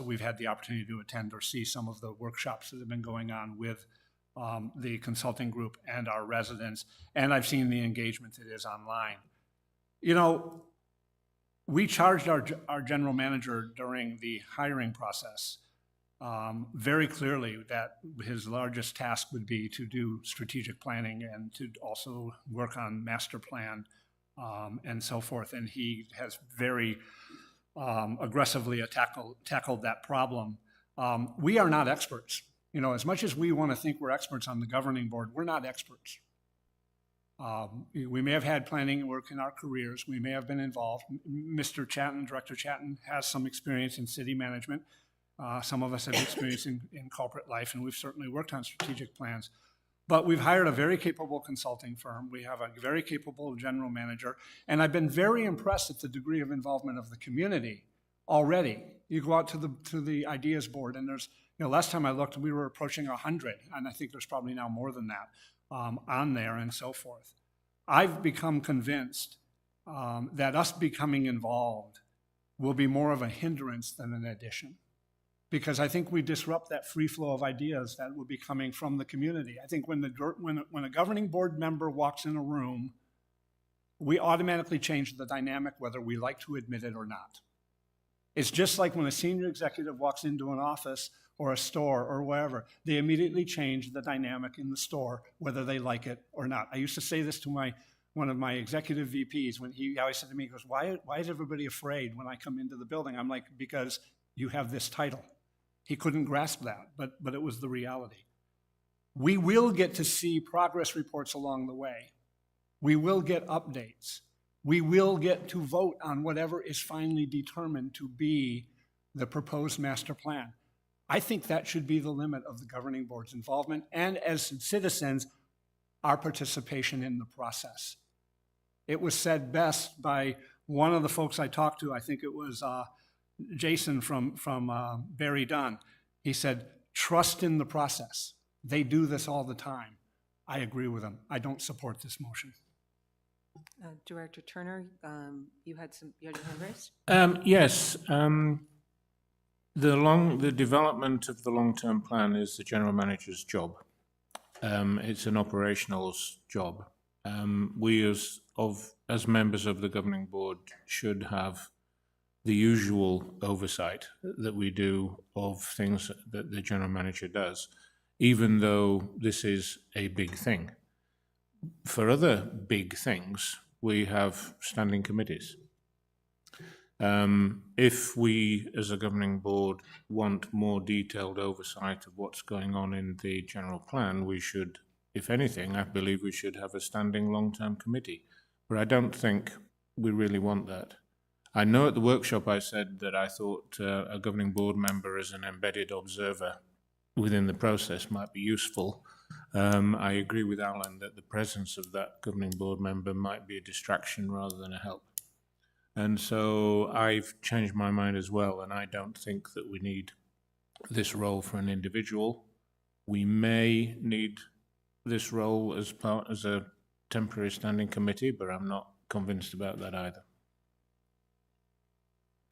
Speaker 4: we've had the opportunity to attend or see some of the workshops that have been going on with the consulting group and our residents, and I've seen the engagement that is online. You know, we charged our general manager during the hiring process very clearly that his largest task would be to do strategic planning and to also work on master plan and so forth, and he has very aggressively tackled that problem. We are not experts. You know, as much as we want to think we're experts on the governing board, we're not experts. We may have had planning work in our careers. We may have been involved. Mr. Chatton, Director Chatton, has some experience in city management. Some of us have experience in corporate life, and we've certainly worked on strategic plans. But we've hired a very capable consulting firm. We have a very capable general manager, and I've been very impressed at the degree of involvement of the community already. You go out to the ideas board, and there's, you know, last time I looked, we were approaching 100, and I think there's probably now more than that on there and so forth. I've become convinced that us becoming involved will be more of a hindrance than an addition, because I think we disrupt that free flow of ideas that will be coming from the community. I think when a governing board member walks in a room, we automatically change the dynamic whether we like to admit it or not. It's just like when a senior executive walks into an office or a store or wherever, they immediately change the dynamic in the store, whether they like it or not. I used to say this to my one of my executive VPs, when he always said to me, he goes, why is everybody afraid when I come into the building? I'm like, because you have this title. He couldn't grasp that, but it was the reality. We will get to see progress reports along the way. We will get updates. We will get to vote on whatever is finally determined to be the proposed master plan. I think that should be the limit of the governing board's involvement, and as citizens, our participation in the process. It was said best by one of the folks I talked to, I think it was Jason from Barry Dunn. He said, trust in the process. They do this all the time. I agree with him. I don't support this motion.
Speaker 1: Director Turner, you had your hand raised?
Speaker 7: Yes. The development of the long-term plan is the general manager's job. It's an operational job. We as members of the governing board should have the usual oversight that we do of things that the general manager does, even though this is a big thing. For other big things, we have standing committees. If we, as a governing board, want more detailed oversight of what's going on in the general plan, we should, if anything, I believe we should have a standing long-term committee. But I don't think we really want that. I know at the workshop I said that I thought a governing board member as an embedded observer within the process might be useful. I agree with Alan that the presence of that governing board member might be a distraction rather than a help. And so I've changed my mind as well, and I don't think that we need this role for an individual. We may need this role as a temporary standing committee, but I'm not convinced about that either.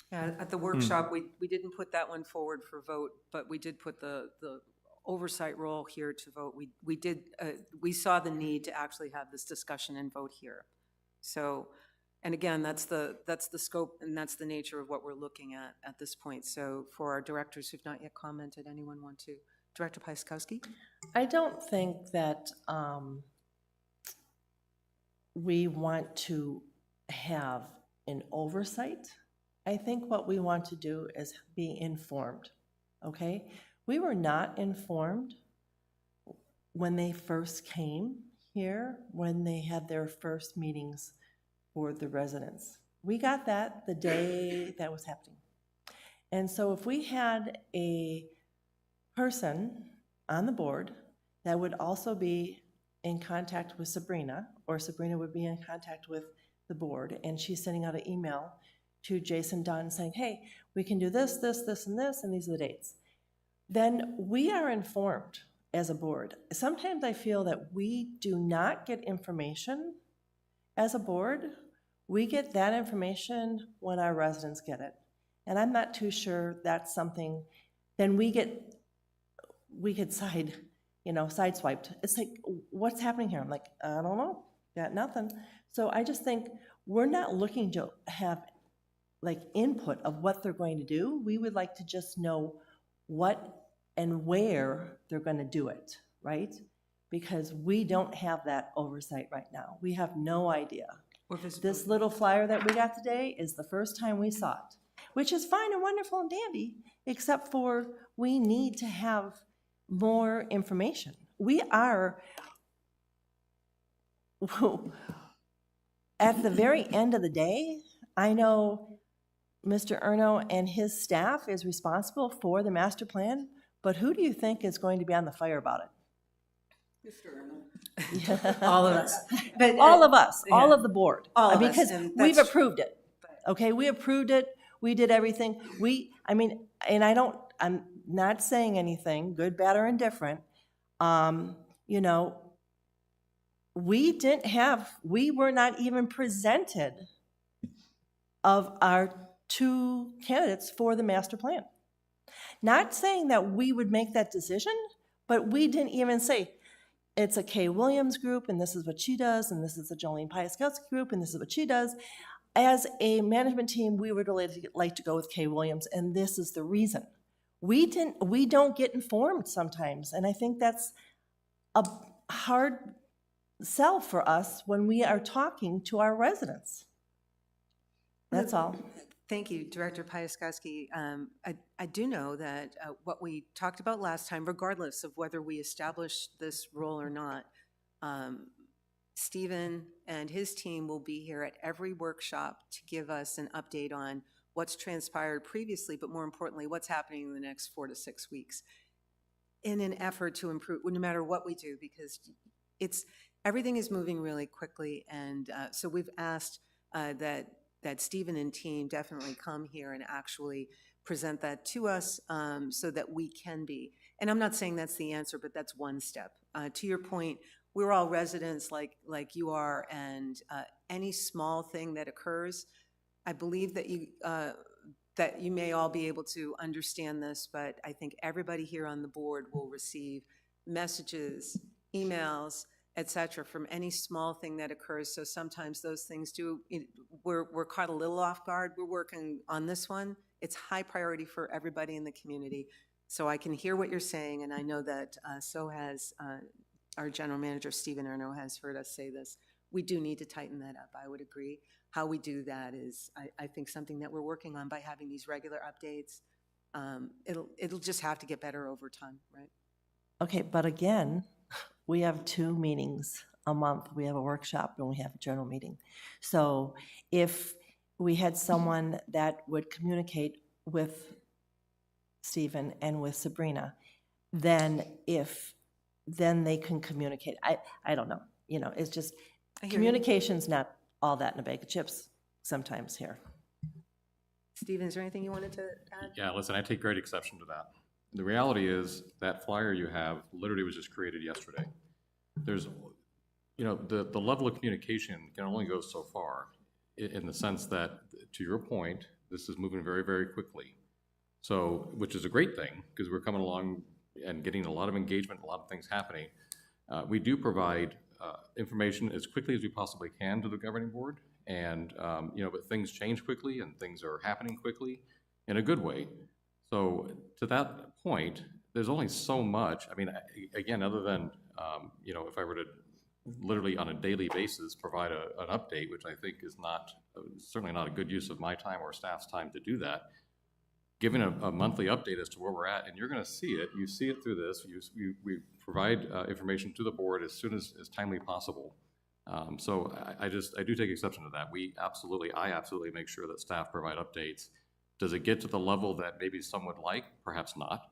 Speaker 1: Yeah, at the workshop, we didn't put that one forward for vote, but we did put the oversight role here to vote. We saw the need to actually have this discussion and vote here. So, and again, that's the scope and that's the nature of what we're looking at this point. So for our directors who've not yet commented, anyone want to? Director Pieskoski?
Speaker 5: I don't think that we want to have an oversight. I think what we want to do is be informed, okay? We were not informed when they first came here, when they had their first meetings for the residents. We got that the day that was happening. And so if we had a person on the board that would also be in contact with Sabrina, or Sabrina would be in contact with the board, and she's sending out an email to Jason Dunn saying, hey, we can do this, this, this, and this, and these are the dates, then we are informed as a board. Sometimes I feel that we do not get information as a board. We get that information when our residents get it. And I'm not too sure that's something, then we get sideswiped. It's like, what's happening here? I'm like, I don't know, got nothing. So I just think we're not looking to have like input of what they're going to do. We would like to just know what and where they're going to do it, right? Because we don't have that oversight right now. We have no idea. This little flyer that we got today is the first time we saw it, which is fine and wonderful and dandy, except for we need to have more information. We are, at the very end of the day, I know Mr. Erno and his staff is responsible for the master plan, but who do you think is going to be on the fire about it?
Speaker 1: Mr.
Speaker 5: Yeah.
Speaker 1: All of us.
Speaker 5: All of us, all
Speaker 1: yeah.
Speaker 5: of the board.
Speaker 1: All of us,
Speaker 5: because
Speaker 1: and
Speaker 5: we've
Speaker 1: that's
Speaker 5: approved it. Okay, we approved it. We did everything. I'm not saying anything, good, bad, or indifferent. We were not even presented of our two candidates for the master plan. Not saying that we would make that decision, but we didn't even say, it's a Kay Williams group, and this is what she does, and this is a Jolene Pieskoski group, and this is what she does. As a management team, we would really like to go with Kay Williams, and this is the reason. We don't get informed sometimes, and I think that's a hard sell for us when we are talking to our residents. That's all.
Speaker 1: Thank you, Director Piaskowski. I do know that what we talked about last time, regardless of whether we establish this role or not, Stephen and his team will be here at every workshop to give us an update on what's transpired previously, but more importantly, what's happening in the next 4 to 6 weeks in an effort to improve, no matter what we do, because everything is moving really quickly. And so we've asked that Stephen and team definitely come here and actually present that to us so that we can be. And I'm not saying that's the answer, but that's one step. To your point, we're all residents like you are, and any small thing that occurs, I believe that you may all be able to understand this, but I think everybody here on the board will receive messages, emails, et cetera, from any small thing that occurs. So sometimes those things we're caught a little off guard. We're working on this one. It's high priority for everybody in the community. So I can hear what you're saying, and I know that so has our general manager, Stephen Erno, has heard us say this. We do need to tighten that up. I would agree. How we do that is, I think, something that we're working on by having these regular updates. It'll just have to get better over time, right?
Speaker 5: Okay, but again, we have 2 meetings a month. We have a workshop and we have a general meeting. So if we had someone that would communicate with Stephen and with Sabrina, then they can communicate. I don't know, it's just, communication's not all that in a bag of chips sometimes here.
Speaker 1: Stephen, is there anything you wanted to add?
Speaker 6: Yeah, listen, I take great exception to that. The reality is that flyer you have literally was just created yesterday. There's, the level of communication can only go so far in the sense that, to your point, this is moving very, very quickly. So, which is a great thing because we're coming along and getting a lot of engagement, a lot of things happening. We do provide information as quickly as we possibly can to the governing board. And, but things change quickly and things are happening quickly in a good way. So to that point, there's only so much. I mean, again, other than, if I were to literally on a daily basis provide an update, which I think is certainly not a good use of my time or staff's time to do that, giving a monthly update as to where we're at, and you're going to see it. You see it through this. We provide information to the board as soon as timely possible. So I do take exception to that. I absolutely make sure that staff provide updates. Does it get to the level that maybe some would like? Perhaps not.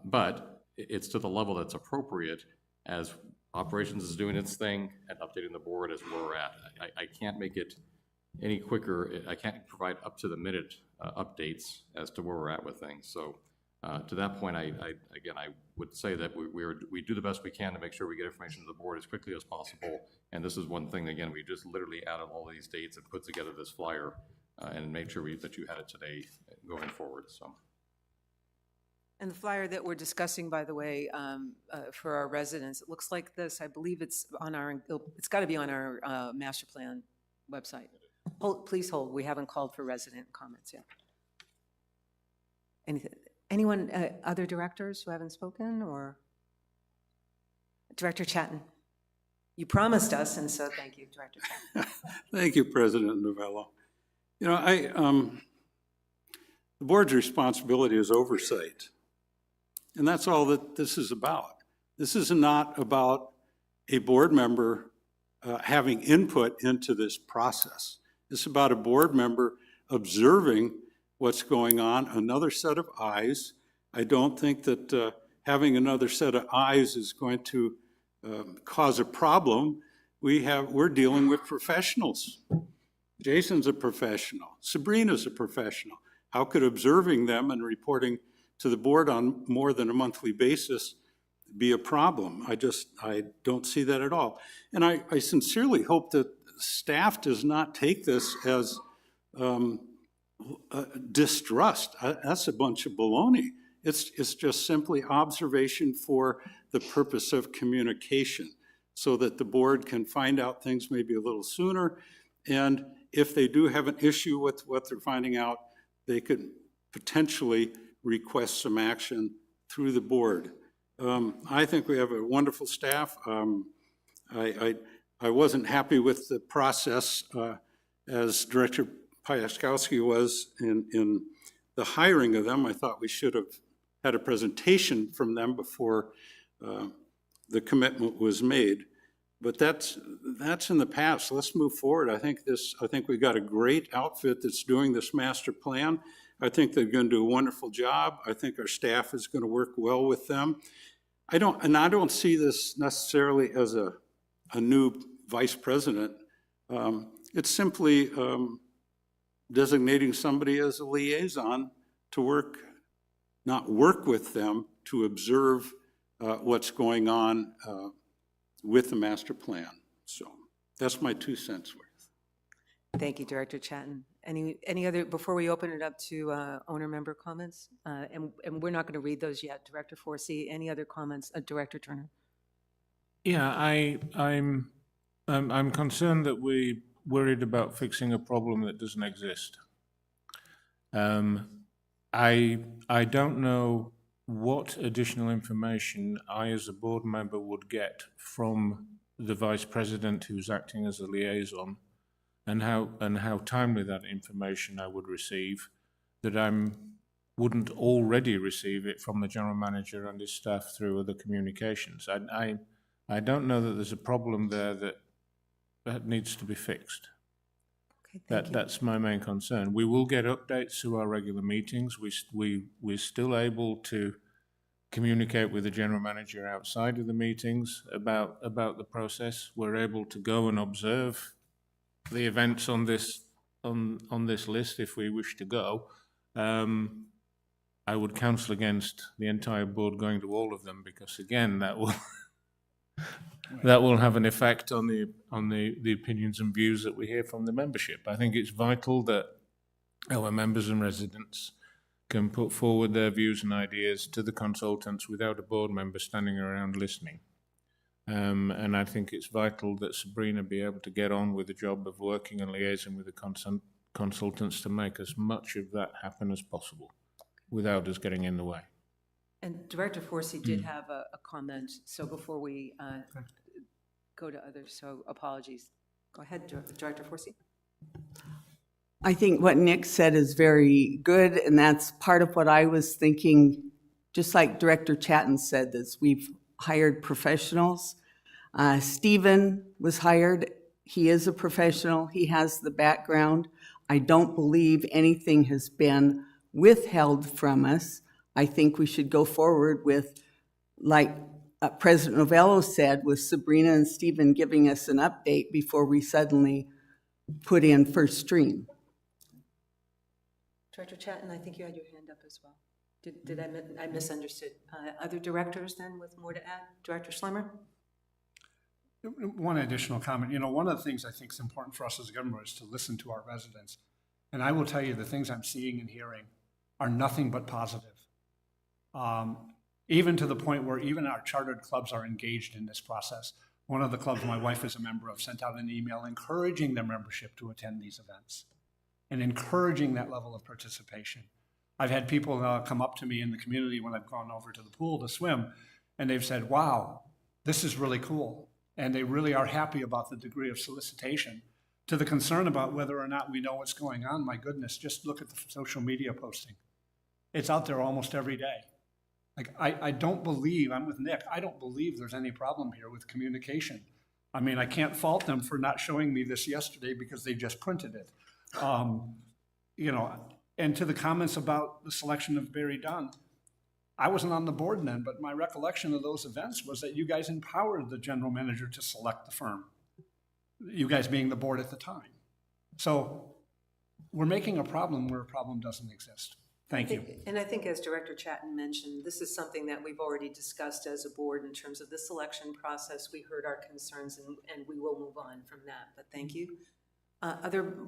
Speaker 6: But it's to the level that's appropriate as operations is doing its thing and updating the board as where we're at. I can't make it any quicker. I can't provide up to the minute updates as to where we're at with things. So to that point, I would say that we do the best we can to make sure we get information to the board as quickly as possible. And this is one thing, again, we just literally added all these dates and put together this flyer and made sure that you had it today going forward. So.
Speaker 1: And the flyer that we're discussing, by the way, for our residents, it looks like this. I believe it's got to be on our master plan website. Please hold. We haven't called for resident comments yet. Anyone, other directors who haven't spoken, or Director Chatton? You promised us, and so thank you, Director Chatton.
Speaker 11: Thank you, President Novello. The board's responsibility is oversight, and that's all that this is about. This is not about a board member having input into this process. It's about a board member observing what's going on, another set of eyes. I don't think that having another set of eyes is going to cause a problem. We're dealing with professionals. Jason's a professional. Sabrina's a professional. How could observing them and reporting to the board on more than a monthly basis be a problem? I don't see that at all. And I sincerely hope that staff does not take this as distrust. That's a bunch of baloney. It's just simply observation for the purpose of communication so that the board can find out things maybe a little sooner. And if they do have an issue with what they're finding out, they could potentially request some action through the board. I think we have a wonderful staff. I wasn't happy with the process as Director Piaskowski was in the hiring of them. I thought we should have had a presentation from them before the commitment was made. But that's in the past. Let's move forward. I think we've got a great outfit that's doing this master plan. I think they're going to do a wonderful job. I think our staff is going to work well with them. I don't see this necessarily as a new vice president. It's simply designating somebody as a liaison to not work with them, to observe what's going on with the master plan. So that's my 2 cents worth.
Speaker 1: Thank you, Director Chatton. Any other, before we open it up to owner member comments? And we're not going to read those yet. Director Forsey, any other comments? Director Turner?
Speaker 7: Yeah, I'm concerned that we're worried about fixing a problem that doesn't exist. I don't know what additional information I, as a board member, would get from the vice president who's acting as a liaison, and how timely that information I would receive, that I wouldn't already receive it from the general manager and his staff through other communications. I don't know that there's a problem there that needs to be fixed.
Speaker 1: Okay,
Speaker 7: That's my main concern. We will get updates through our regular meetings. We're still able to communicate with the general manager outside of the meetings about the process. We're able to go and observe the events on this list if we wish to go. I would counsel against the entire board going to all of them, because again, that will have an effect on the opinions and views that we hear from the membership. I think it's vital that our members and residents can put forward their views and ideas to the consultants without a board member standing around listening. And I think it's vital that Sabrina be able to get on with the job of working and liaising with the consultants to make as much of that happen as possible without us getting in the way.
Speaker 1: And Director Forsey did have a comment, so before we go to others, so apologies. Go ahead, Director Forsey.
Speaker 14: I think what Nick said is very good, and that's part of what I was thinking. Just like Director Chatton said, this we've hired professionals. Stephen was hired. He is a professional. He has the background. I don't believe anything has been withheld from us. I think we should go forward with, like President Novello said, with Sabrina and Stephen giving us an update before we suddenly put in first stream.
Speaker 1: Director Chatton, I think you had your hand up as well. Did I misunderstood? Other directors then with more to add? Director Schlemmer?
Speaker 4: One additional comment. You know, one of the things I think is important for us as a government is to listen to our residents. And I will tell you, the things I'm seeing and hearing are nothing but positive. Even to the point where even our chartered clubs are engaged in this process. One of the clubs my wife is a member of sent out an email encouraging their membership to attend these events and encouraging that level of participation. I've had people come up to me in the community when I've gone over to the pool to swim, and they've said, wow, this is really cool. And they really are happy about the degree of solicitation. To the concern about whether or not we know what's going on, my goodness, just look at the social media posting. It's out there almost every day. Like, I don't believe, I'm with Nick, I don't believe there's any problem here with communication. I mean, I can't fault them for not showing me this yesterday because they just printed it. You know, and to the comments about the selection of Barry Dunn, I wasn't on the board then, but my recollection of those events was that you guys empowered the general manager to select the firm, you guys being the board at the time. So we're making a problem where a problem doesn't exist. Thank you.
Speaker 1: And I think as Director Chatton mentioned, this is something that we've already discussed as a board in terms of the selection process. We heard our concerns and we will move on from that, but thank you.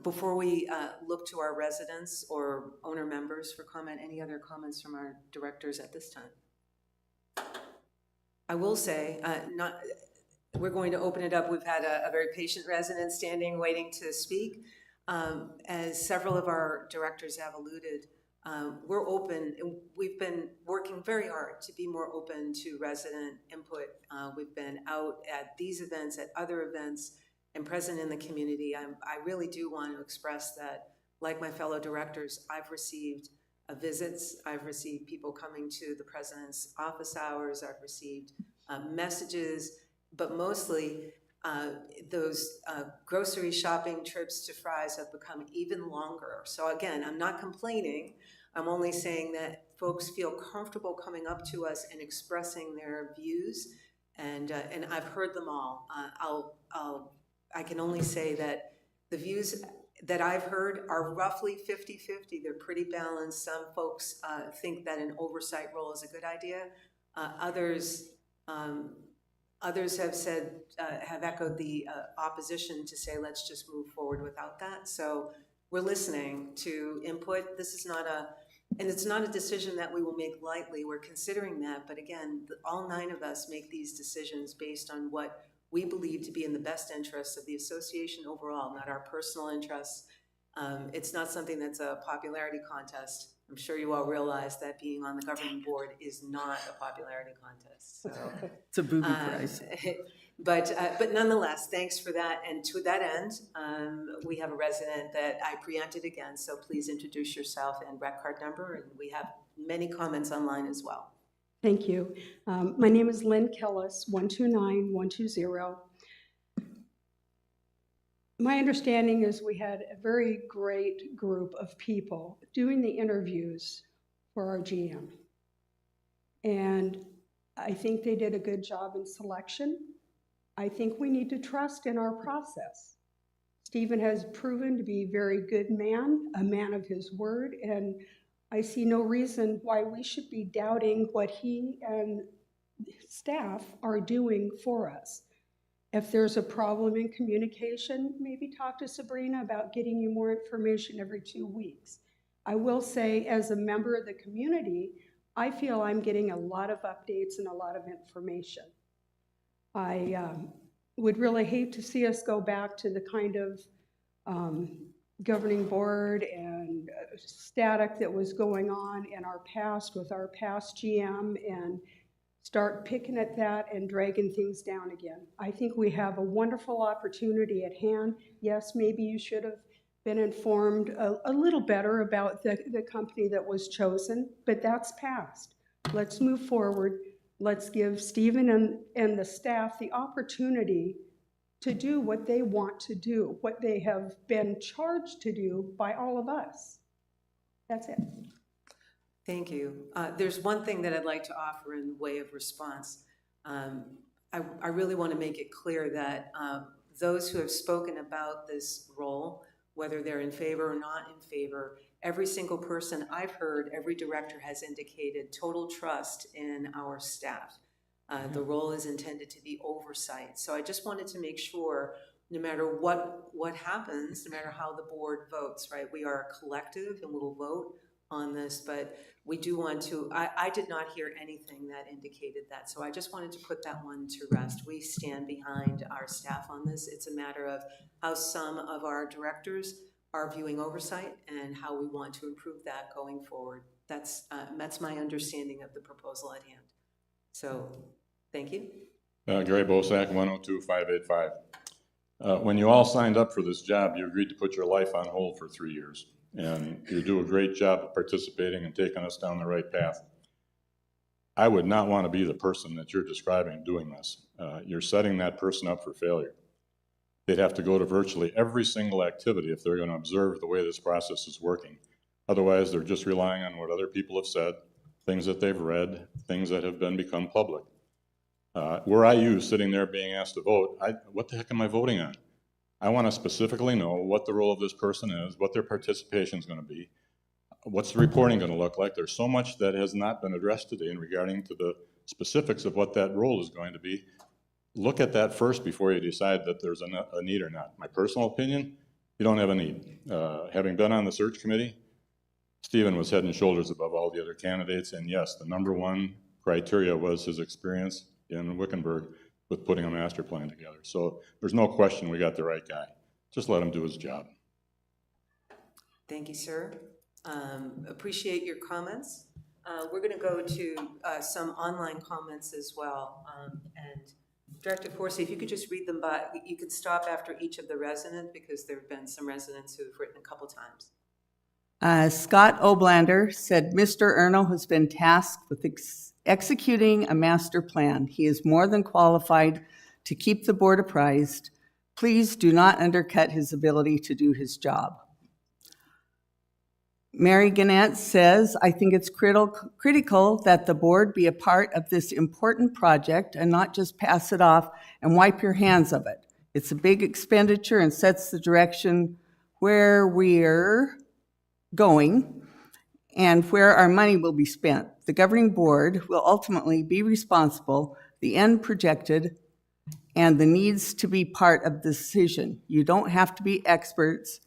Speaker 1: Before we look to our residents or owner members for comment, any other comments from our directors at this time? I will say, we're going to open it up. We've had a very patient resident standing, waiting to speak. As several of our directors have alluded, we're open, and we've been working very hard to be more open to resident input. We've been out at these events, at other events, and present in the community. I really do want to express that, like my fellow directors, I've received visits, I've received people coming to the president's office hours, I've received messages, but mostly those grocery shopping trips to Fry's have become even longer. So again, I'm not complaining, I'm only saying that folks feel comfortable coming up to us and expressing their views, and I've heard them all. I can only say that the views that I've heard are roughly 50-50. They're pretty balanced. Some folks think that an oversight role is a good idea. Others have said, have echoed the opposition to say, let's just move forward without that. So we're listening to input. This is not and it's not a decision that we will make lightly. We're considering that, but again, all 9 of us make these decisions based on what we believe to be in the best interests of the association overall, not our personal interests. It's not something that's a popularity contest. I'm sure you all realize that being on the governing board is not a popularity contest. So,
Speaker 14: It's a booby prize.
Speaker 1: but nonetheless, thanks for that. And to that end, we have a resident that I preempted again, so please introduce yourself and rec card number, and we have many comments online as well.
Speaker 15: Thank you. My name is Lynn Kellis, 129120. My understanding is we had a very great group of people doing the interviews for our GM. And I think they did a good job in selection. I think we need to trust in our process. Stephen has proven to be a very good man, a man of his word, and I see no reason why we should be doubting what he and staff are doing for us. If there's a problem in communication, maybe talk to Sabrina about getting you more information every 2 weeks. I will say, as a member of the community, I feel I'm getting a lot of updates and a lot of information. I would really hate to see us go back to the kind of governing board and static that was going on in our past with our past GM and start picking at that and dragging things down again. I think we have a wonderful opportunity at hand. Yes, maybe you should have been informed a little better about the company that was chosen, but that's past. Let's move forward. Let's give Stephen and the staff the opportunity to do what they want to do, what they have been charged to do by all of us. That's it.
Speaker 1: Thank you. There's one thing that I'd like to offer in way of response. I really want to make it clear that those who have spoken about this role, whether they're in favor or not in favor, every single person I've heard, every director has indicated total trust in our staff. The role is intended to be oversight. So I just wanted to make sure, no matter what happens, no matter how the board votes, right? We are a collective and we'll vote on this, but we do want to, I did not hear anything that indicated that. So I just wanted to put that one to rest. We stand behind our staff on this. It's a matter of how some of our directors are viewing oversight and how we want to improve that going forward. That's my understanding of the proposal at hand. So, thank you.
Speaker 10: Gary Bosack, 102585. When you all signed up for this job, you agreed to put your life on hold for 3 years. And you do a great job of participating and taking us down the right path. I would not want to be the person that you're describing doing this. You're setting that person up for failure. They'd have to go to virtually every single activity if they're going to observe the way this process is working. Otherwise, they're just relying on what other people have said, things that they've read, things that have become public. Were I you sitting there being asked to vote, what the heck am I voting on? I want to specifically know what the role of this person is, what their participation is going to be, what's the reporting going to look like. There's so much that has not been addressed today in regarding to the specifics of what that role is going to be. Look at that first before you decide that there's a need or not. My personal opinion, you don't have a need. Having been on the search committee, Stephen was head and shoulders above all the other candidates, and yes, the #1 criteria was his experience in Wickenburg with putting a master plan together. So there's no question we got the right guy. Just let him do his job.
Speaker 1: Thank you, sir. Appreciate your comments. We're going to go to some online comments as well. And Director Forsey, if you could just read them by, you can stop after each of the residents because there have been some residents who've written a couple times.
Speaker 14: Scott Oblander said, Mr. Erno has been tasked with executing a master plan. He is more than qualified to keep the board apprised. Please do not undercut his ability to do his job. Mary Gannett says, I think it's critical that the board be a part of this important project and not just pass it off and wipe your hands of it. It's a big expenditure and sets the direction where we're going and where our money will be spent. The governing board will ultimately be responsible, the end projected, and the needs to be part of the decision. You don't have to be experts,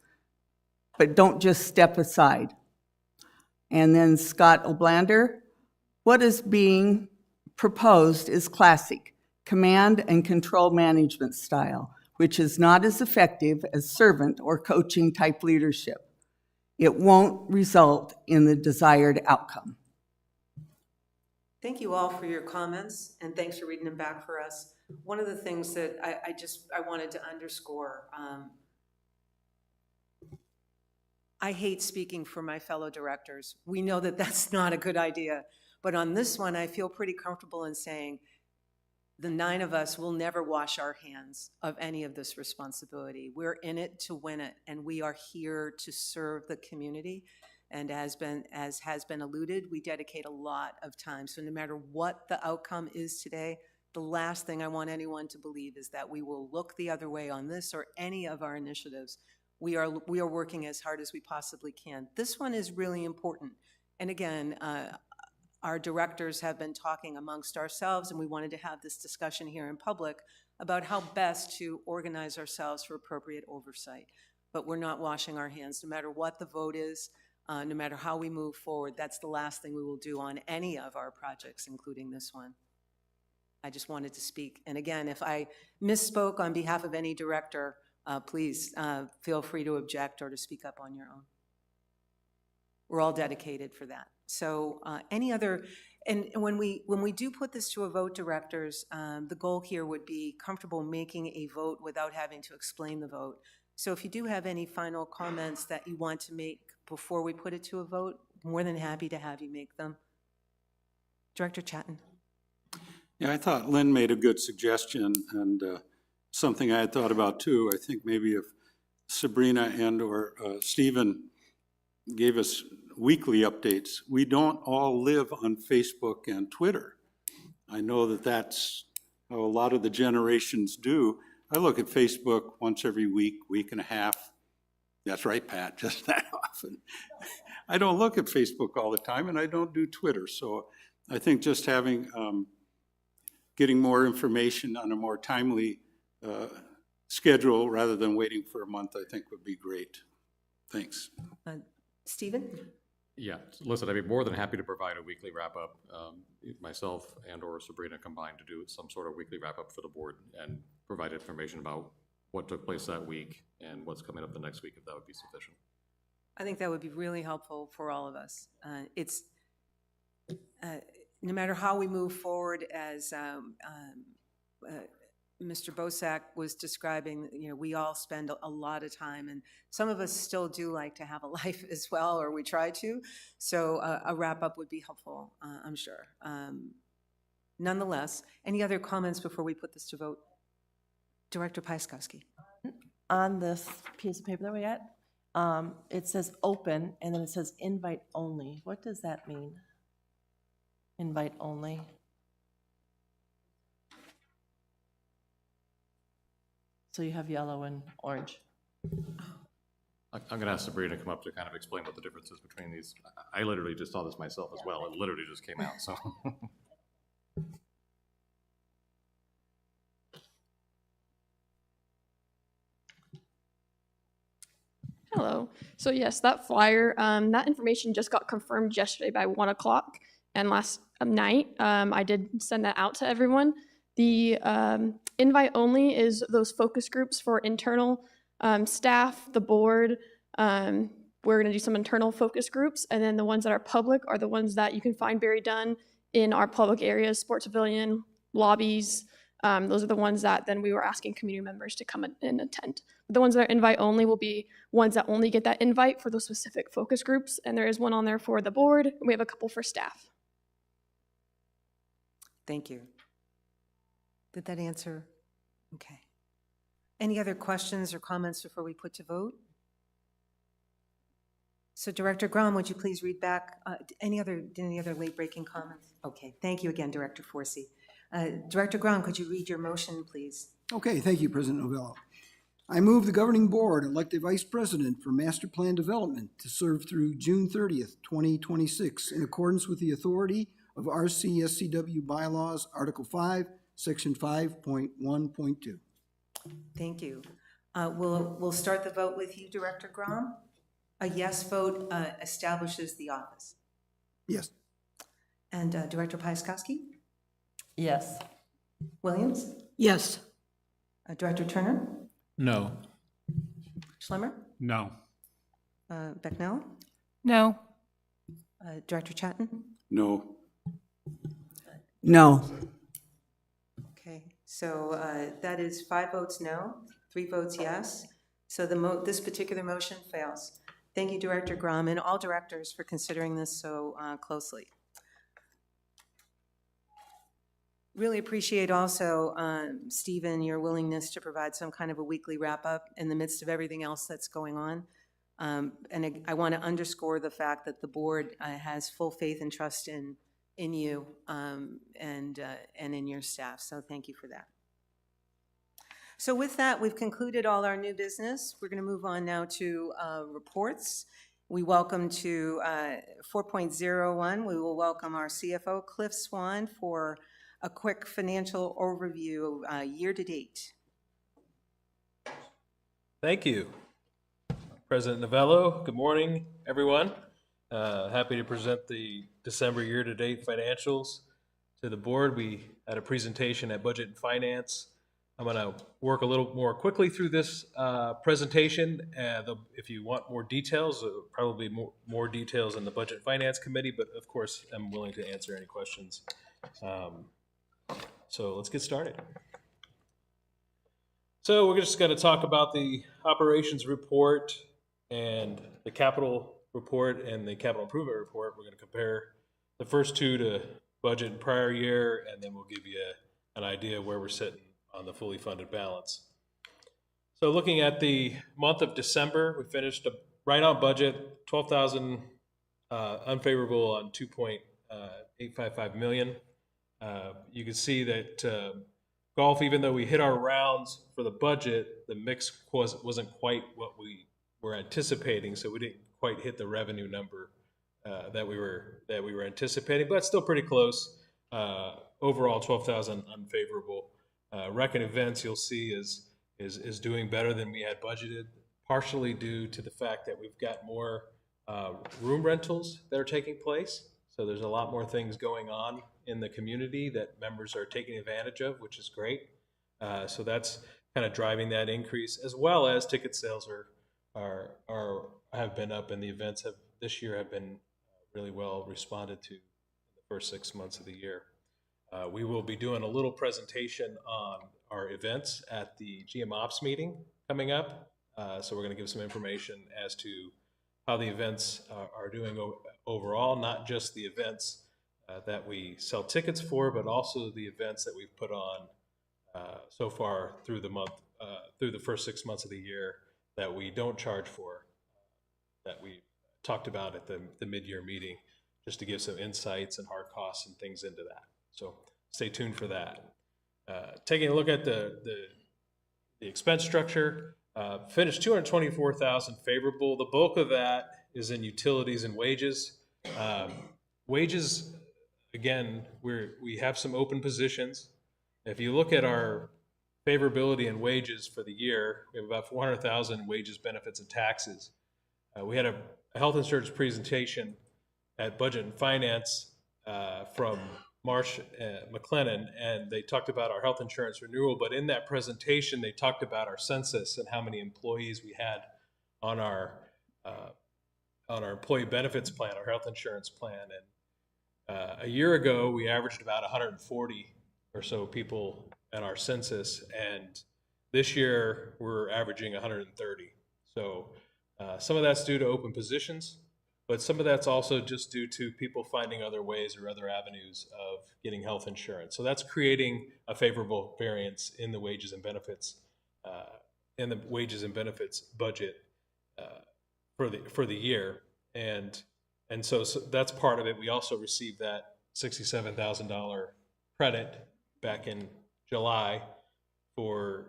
Speaker 14: but don't just step aside. And then Scott Oblander, what is being proposed is classic, command and control management style, which is not as effective as servant or coaching type leadership. It won't result in the desired outcome.
Speaker 1: Thank you all for your comments, and thanks for reading them back for us. One of the things that I wanted to underscore, I hate speaking for my fellow directors. We know that that's not a good idea, but on this one, I feel pretty comfortable in saying the 9 of us will never wash our hands of any of this responsibility. We're in it to win it, and we are here to serve the community. And as has been alluded, we dedicate a lot of time. So no matter what the outcome is today, the last thing I want anyone to believe is that we will look the other way on this or any of our initiatives. We are working as hard as we possibly can. This one is really important. And again, our directors have been talking amongst ourselves, and we wanted to have this discussion here in public about how best to organize ourselves for appropriate oversight. But we're not washing our hands. No matter what the vote is, no matter how we move forward, that's the last thing we will do on any of our projects, including this one. I just wanted to speak. And again, if I misspoke on behalf of any director, please feel free to object or to speak up on your own. We're all dedicated for that. So any other, and when we do put this to a vote, directors, the goal here would be comfortable making a vote without having to explain the vote. So if you do have any final comments that you want to make before we put it to a vote, more than happy to have you make them. Director Chatton.
Speaker 11: Yeah, I thought Lynn made a good suggestion, and something I had thought about too. I think maybe if Sabrina and or Stephen gave us weekly updates. We don't all live on Facebook and Twitter. I know that that's how a lot of the generations do. I look at Facebook once every week, week and a half. That's right, Pat, just that often. I don't look at Facebook all the time, and I don't do Twitter. So I think just having, getting more information on a more timely schedule rather than waiting for a month, I think would be great. Thanks.
Speaker 1: Stephen?
Speaker 6: Yeah, listen, I'd be more than happy to provide a weekly wrap-up, myself and or Sabrina combined, to do some sort of weekly wrap-up for the board and provide information about what took place that week and what's coming up the next week, if that would be sufficient.
Speaker 1: I think that would be really helpful for all of us. It's no matter how we move forward, as Mr. Bosak was describing, you know, we all spend a lot of time, and some of us still do like to have a life as well, or we try to. So a wrap-up would be helpful, I'm sure. Nonetheless, any other comments before we put this to vote? Director Pieskoski.
Speaker 5: On this piece of paper that we got, it says open, and then it says invite only. What does that mean? Invite only? So you have yellow and orange.
Speaker 6: I'm going to ask Sabrina to come up to kind of explain what the difference is between these. I literally just saw this myself as well. It literally just came out, so.
Speaker 16: Hello. So yes, that flyer, that information just got confirmed yesterday by 1 o'clock, and last night I did send that out to everyone. The invite only is those focus groups for internal staff, the board, we're going to do some internal focus groups, and then the ones that are public are the ones that you can find Barry Dunn in our public areas, sports pavilion, lobbies. Those are the ones that then we were asking community members to come and attend. The ones that are invite only will be ones that only get that invite for those specific focus groups, and there is one on there for the board, and we have a couple for staff.
Speaker 1: Thank you. Did that answer? Okay. Any other questions or comments before we put to vote? So Director Grom, would you please read back any other late-breaking comments? Okay, thank you again, Director Forsey. Director Grom, could you read your motion, please?
Speaker 3: Okay, thank you, President Novello. I move the governing board elect a vice president for master plan development to serve through June 30th, 2026, in accordance with the authority of RCSCW bylaws, Article 5, Section 5.1.2.
Speaker 1: Thank you. We'll start the vote with you, Director Grom. A yes vote establishes the office.
Speaker 3: Yes.
Speaker 1: And Director Piaskowski?
Speaker 5: Yes.
Speaker 1: Williams?
Speaker 14: Yes.
Speaker 1: Director Turner?
Speaker 7: No.
Speaker 1: Schlemmer?
Speaker 4: No.
Speaker 1: Becknell?
Speaker 2: No.
Speaker 1: Director Chatton?
Speaker 11: No.
Speaker 14: No.
Speaker 1: Okay, so that is 5 votes no, 3 votes yes. So this particular motion fails. Thank you, Director Grom, and all directors for considering this so closely. Really appreciate also, Stephen, your willingness to provide some kind of a weekly wrap-up in the midst of everything else that's going on. And I want to underscore the fact that the board has full faith and trust in you and in your staff, so thank you for that. So with that, we've concluded all our new business. We're going to move on now to reports. We welcome to 4.01, we will welcome our CFO, Cliff Swan, for a quick financial overview year-to-date.
Speaker 17: Thank you. President Novello, good morning, everyone. Happy to present the December year-to-date financials to the board. We had a presentation at Budget and Finance. I'm going to work a little more quickly through this presentation. If you want more details, probably more details in the Budget and Finance Committee, but of course, I'm willing to answer any questions. So let's get started. So we're just going to talk about the operations report and the capital report and the capital improvement report. We're going to compare the first two to budget and prior year, and then we'll give you an idea of where we're sitting on the fully funded balance. So looking at the month of December, we finished right on budget, 12,000 unfavorable on 2.855 million. You can see that golf, even though we hit our rounds for the budget, the mix wasn't quite what we were anticipating, so we didn't quite hit the revenue number that we were anticipating, but still pretty close. Overall, 12,000 unfavorable. Rec and events, you'll see, is doing better than we had budgeted, partially due to the fact that we've got more room rentals that are taking place. So there's a lot more things going on in the community that members are taking advantage of, which is great. So that's kind of driving that increase, as well as ticket sales have been up, and the events this year have been really well responded to in the first 6 months of the year. We will be doing a little presentation on our events at the GM Ops meeting coming up. So we're going to give some information as to how the events are doing overall, not just the events that we sell tickets for, but also the events that we've put on so far through the month, through the first 6 months of the year that we don't charge for, that we talked about at the mid-year meeting, just to give some insights and hard costs and things into that. So stay tuned for that. Taking a look at the expense structure, finished 224,000 favorable. The bulk of that is in utilities and wages. Wages, again, we have some open positions. If you look at our favorability in wages for the year, we have about 400,000 in wages, benefits, and taxes. We had a health insurance presentation at Budget and Finance from Marsh McLennan, and they talked about our health insurance renewal, but in that presentation, they talked about our census and how many employees we had on our on our employee benefits plan, our health insurance plan. And a year ago, we averaged about 140 or so people in our census, and this year we're averaging 130. So some of that's due to open positions, but some of that's also just due to people finding other ways or other avenues of getting health insurance. So that's creating a favorable variance in the wages and benefits budget for the year, and so that's part of it. We also received that $67,000 credit back in July for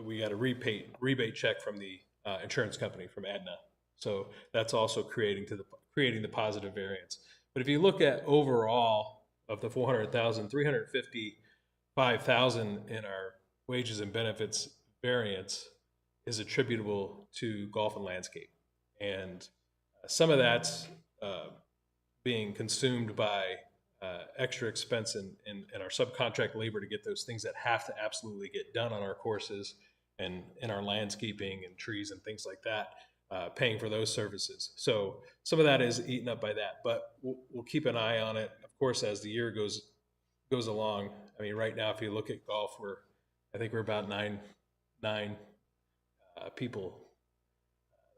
Speaker 17: we got a rebate check from the insurance company, from Aetna. So that's also creating the positive variance. But if you look at overall of the 400,000, 355,000 in our wages and benefits variance is attributable to golf and landscape. And some of that's being consumed by extra expense in our subcontract labor to get those things that have to absolutely get done on our courses and in our landscaping and trees and things like that, paying for those services. So some of that is eaten up by that, but we'll keep an eye on it, of course, as the year goes along. I mean, right now, if you look at golf, I think we're about nine people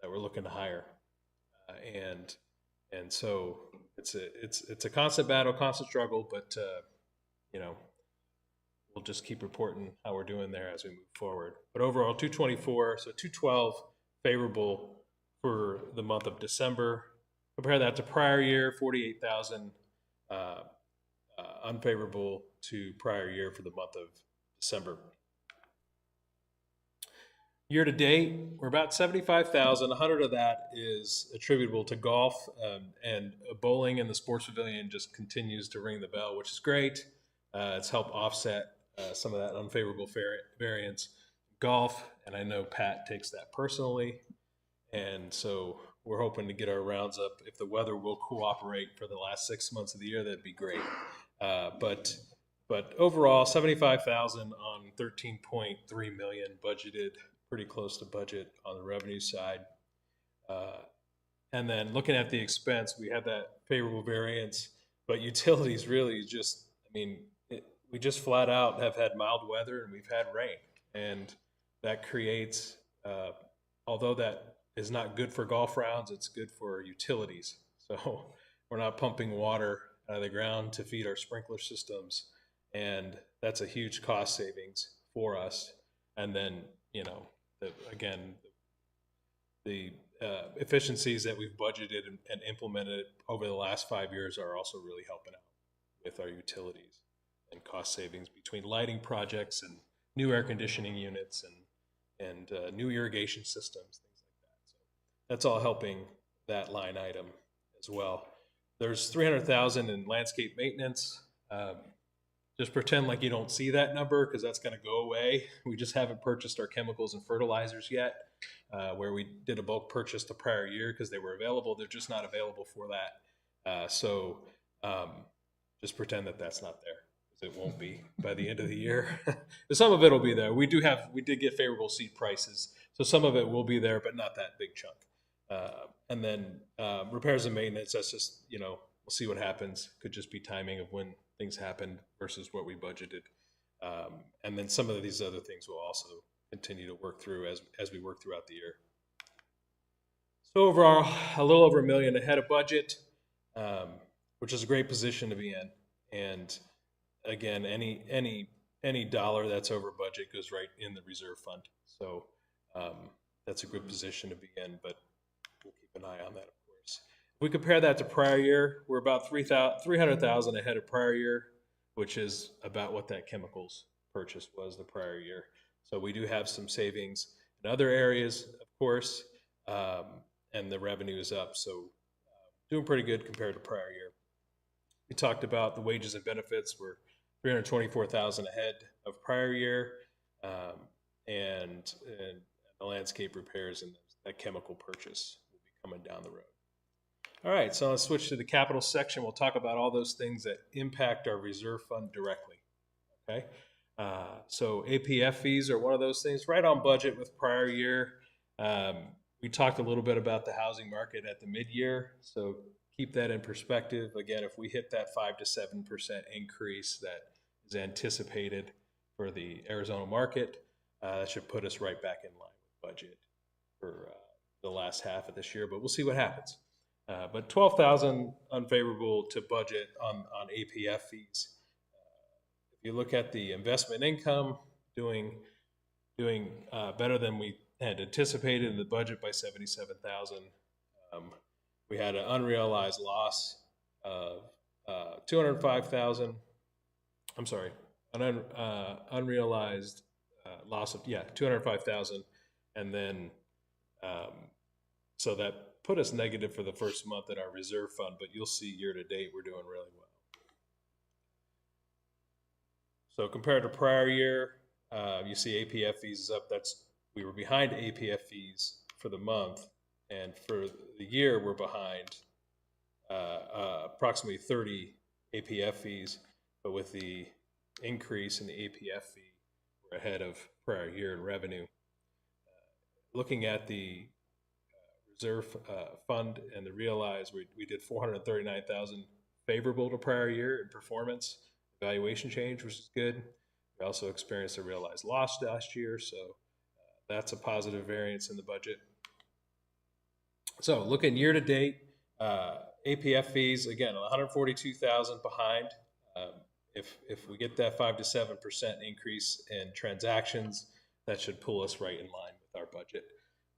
Speaker 17: that we're looking to hire, and so it's a constant battle, constant struggle, but we'll just keep reporting how we're doing there as we move forward. But overall, 224, so 212 favorable for the month of December. Compare that to prior year, 48,000 unfavorable to prior year for the month of December. Year to date, we're about 75,000. 100 of that is attributable to golf, and bowling and the sports pavilion just continues to ring the bell, which is great. It's helped offset some of that unfavorable variance. Golf, and I know Pat takes that personally, and so we're hoping to get our rounds up. If the weather will cooperate for the last 6 months of the year, that'd be great. But overall, 75,000 on 13.3 million budgeted, pretty close to budget on the revenue side. And then looking at the expense, we had that favorable variance, but utilities really just, I mean, we just flat out have had mild weather and we've had rain. And that creates, although that is not good for golf rounds, it's good for utilities. So we're not pumping water out of the ground to feed our sprinkler systems. And that's a huge cost savings for us. And then, the efficiencies that we've budgeted and implemented over the last 5 years are also really helping out with our utilities and cost savings between lighting projects and new air conditioning units and new irrigation systems, things like that. So that's all helping that line item as well. There's 300,000 in landscape maintenance. Just pretend like you don't see that number because that's going to go away. We just haven't purchased our chemicals and fertilizers yet, where we did a bulk purchase the prior year because they were available. They're just not available for that. So just pretend that that's not there, because it won't be by the end of the year. Some of it will be there. We did get favorable seed prices, so some of it will be there, but not that big chunk. And then repairs and maintenance, that's just, we'll see what happens. Could just be timing of when things happen versus what we budgeted. And then some of these other things will also continue to work through as we work throughout the year. So overall, a little over $1 million ahead of budget, which is a great position to be in. And again, any dollar that's over budget goes right in the reserve fund. So that's a good position to be in, but we'll keep an eye on that, of course. If we compare that to prior year, we're about 300,000 ahead of prior year, which is about what that chemicals purchase was the prior year. So we do have some savings in other areas, of course, and the revenue is up. So doing pretty good compared to prior year. We talked about the wages and benefits. We're 324,000 ahead of prior year, and the landscape repairs and that chemical purchase will be coming down the road. All right, so let's switch to the capital section. We'll talk about all those things that impact our reserve fund directly. Okay, so APF fees are one of those things, right on budget with prior year. We talked a little bit about the housing market at the mid-year, so keep that in perspective. Again, if we hit that 5 to 7% increase that is anticipated for the Arizona market, that should put us right back in line with budget for the last half of this year, but we'll see what happens. But 12,000 unfavorable to budget on APF fees. If you look at the investment income, doing better than we had anticipated in the budget by 77,000. We had an unrealized loss of 205,000. I'm sorry, an unrealized loss of 205,000, and then so that put us negative for the first month in our reserve fund. But you'll see year to date we're doing really well. So compared to prior year, you see APF fees is up. We were behind APF fees for the month, and for the year we're behind approximately 30 APF fees, but with the increase in the APF fee, we're ahead of prior year in revenue. Looking at the reserve fund and the realized, we did 439,000 favorable to prior year in performance evaluation change, which is good. We also experienced a realized loss last year, so that's a positive variance in the budget. So looking year to date, APF fees, again, 142,000 behind. If we get that 5 to 7% increase in transactions, that should pull us right in line with our budget.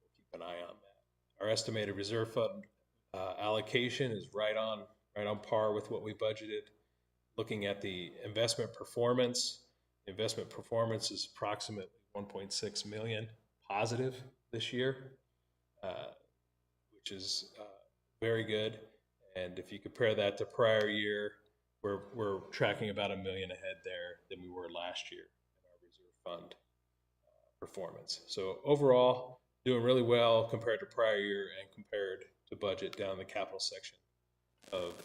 Speaker 17: We'll keep an eye on that. Our estimated reserve fund allocation is right on par with what we budgeted. Looking at the investment performance is approximately 1.6 million positive this year, which is very good. And if you compare that to prior year, we're tracking about $1 million ahead there than we were last year in our reserve fund performance. So overall, doing really well compared to prior year and compared to budget down in the capital section of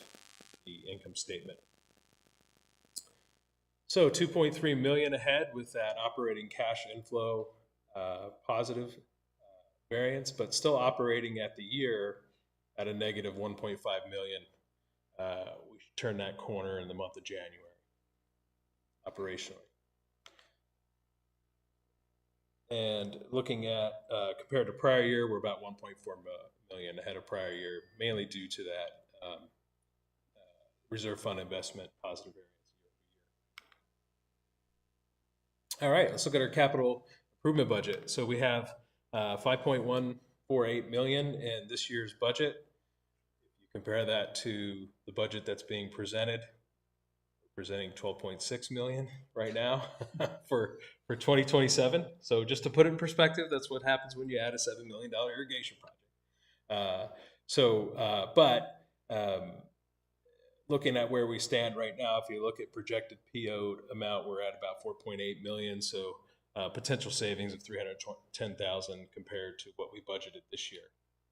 Speaker 17: the income statement. So 2.3 million ahead with that operating cash inflow positive variance, but still operating at the year at a negative 1.5 million. We should turn that corner in the month of January operationally. And looking at compared to prior year, we're about 1.4 million ahead of prior year, mainly due to that reserve fund investment positive variance. All right, let's look at our capital improvement budget. So we have 5.148 million in this year's budget. If you compare that to the budget that's being presented, we're presenting 12.6 million right now for 2027. So just to put it in perspective, that's what happens when you add a $7 million irrigation project. Looking at where we stand right now, if you look at projected PO amount, we're at about 4.8 million. So potential savings of 310,000 compared to what we budgeted this year.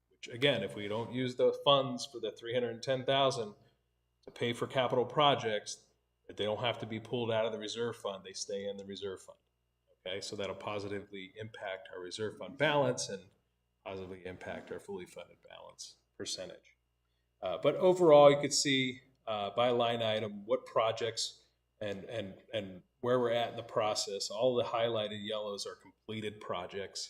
Speaker 17: Which again, if we don't use the funds for the 310,000 to pay for capital projects, they don't have to be pulled out of the reserve fund. They stay in the reserve fund. Okay, so that'll positively impact our reserve fund balance and positively impact our fully funded balance percentage. But overall, you could see by line item what projects and where we're at in the process. All the highlighted yellows are completed projects,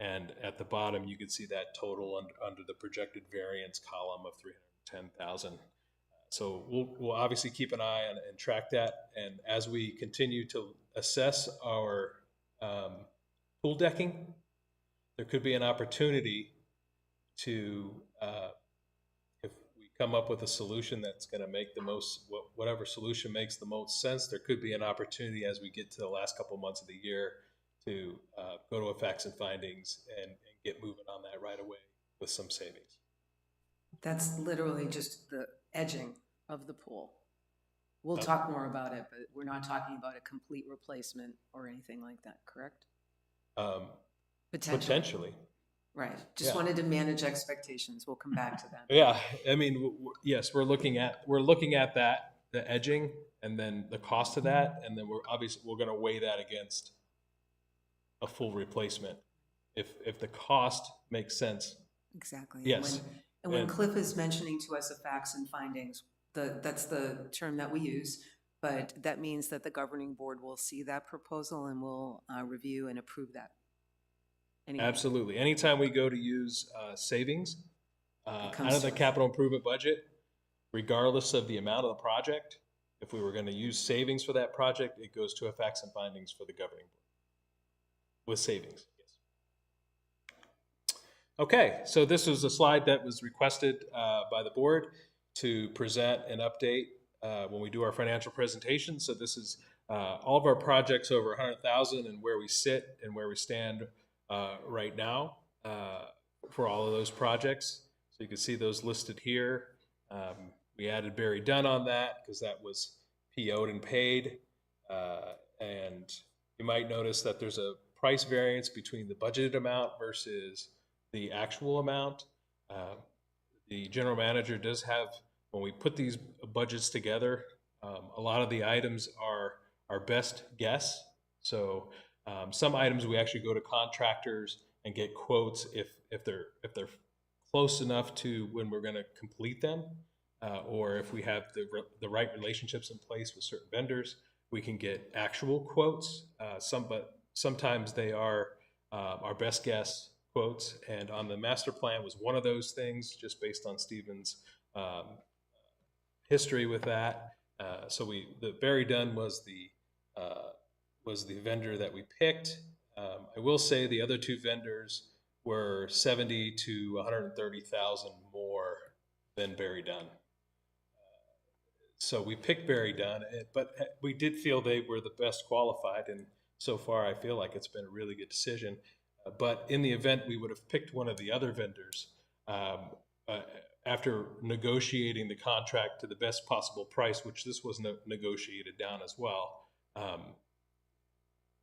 Speaker 17: and at the bottom you can see that total under the projected variance column of 310,000. So we'll obviously keep an eye on and track that, and as we continue to assess our pool decking, there could be an opportunity to if we come up with a solution that's going to make the most, whatever solution makes the most sense, there could be an opportunity as we get to the last couple months of the year to go to facts and findings and get moving on that right away with some savings.
Speaker 18: That's literally just the edging of the pool. We'll talk more about it, but we're not talking about a complete replacement or anything like that, correct?
Speaker 17: Potentially.
Speaker 18: Right. Just wanted to manage expectations. We'll come back to that.
Speaker 17: Yeah, I mean, yes, we're looking at that, the edging, and then the cost of that, and then we're going to weigh that against a full replacement if the cost makes sense.
Speaker 1: Exactly.
Speaker 17: Yes.
Speaker 1: And when
Speaker 17: And-
Speaker 1: Cliff is mentioning to us the facts and findings, that's the term that we use, but that means that the governing board will see that proposal and will review and approve that. Anyway.
Speaker 17: Absolutely. Anytime we go to use savings
Speaker 1: comes
Speaker 17: out of the
Speaker 1: to us.
Speaker 17: capital improvement budget, regardless of the amount of the project, if we were going to use savings for that project, it goes to a facts and findings for the governing board with savings. Yes. Okay, so this was a slide that was requested by the board to present an update when we do our financial presentation. So this is all of our projects over 100,000 and where we sit and where we stand right now for all of those projects. So you can see those listed here. We added Barry Dunn on that because that was PO'd and paid. And you might notice that there's a price variance between the budgeted amount versus the actual amount. The general manager does have, when we put these budgets together, a lot of the items are our best guess. So some items we actually go to contractors and get quotes if they're close enough to when we're going to complete them, or if we have the right relationships in place with certain vendors, we can get actual quotes. But sometimes they are our best guess quotes, and on the master plan was one of those things, just based on Stephen's history with that. So the Barry Dunn was the vendor that we picked. I will say the other two vendors were 70 to 130,000 more than Barry Dunn. So we picked Barry Dunn, but we did feel they were the best qualified, and so far I feel like it's been a really good decision. But in the event we would have picked one of the other vendors, after negotiating the contract to the best possible price, which this was negotiated down as well,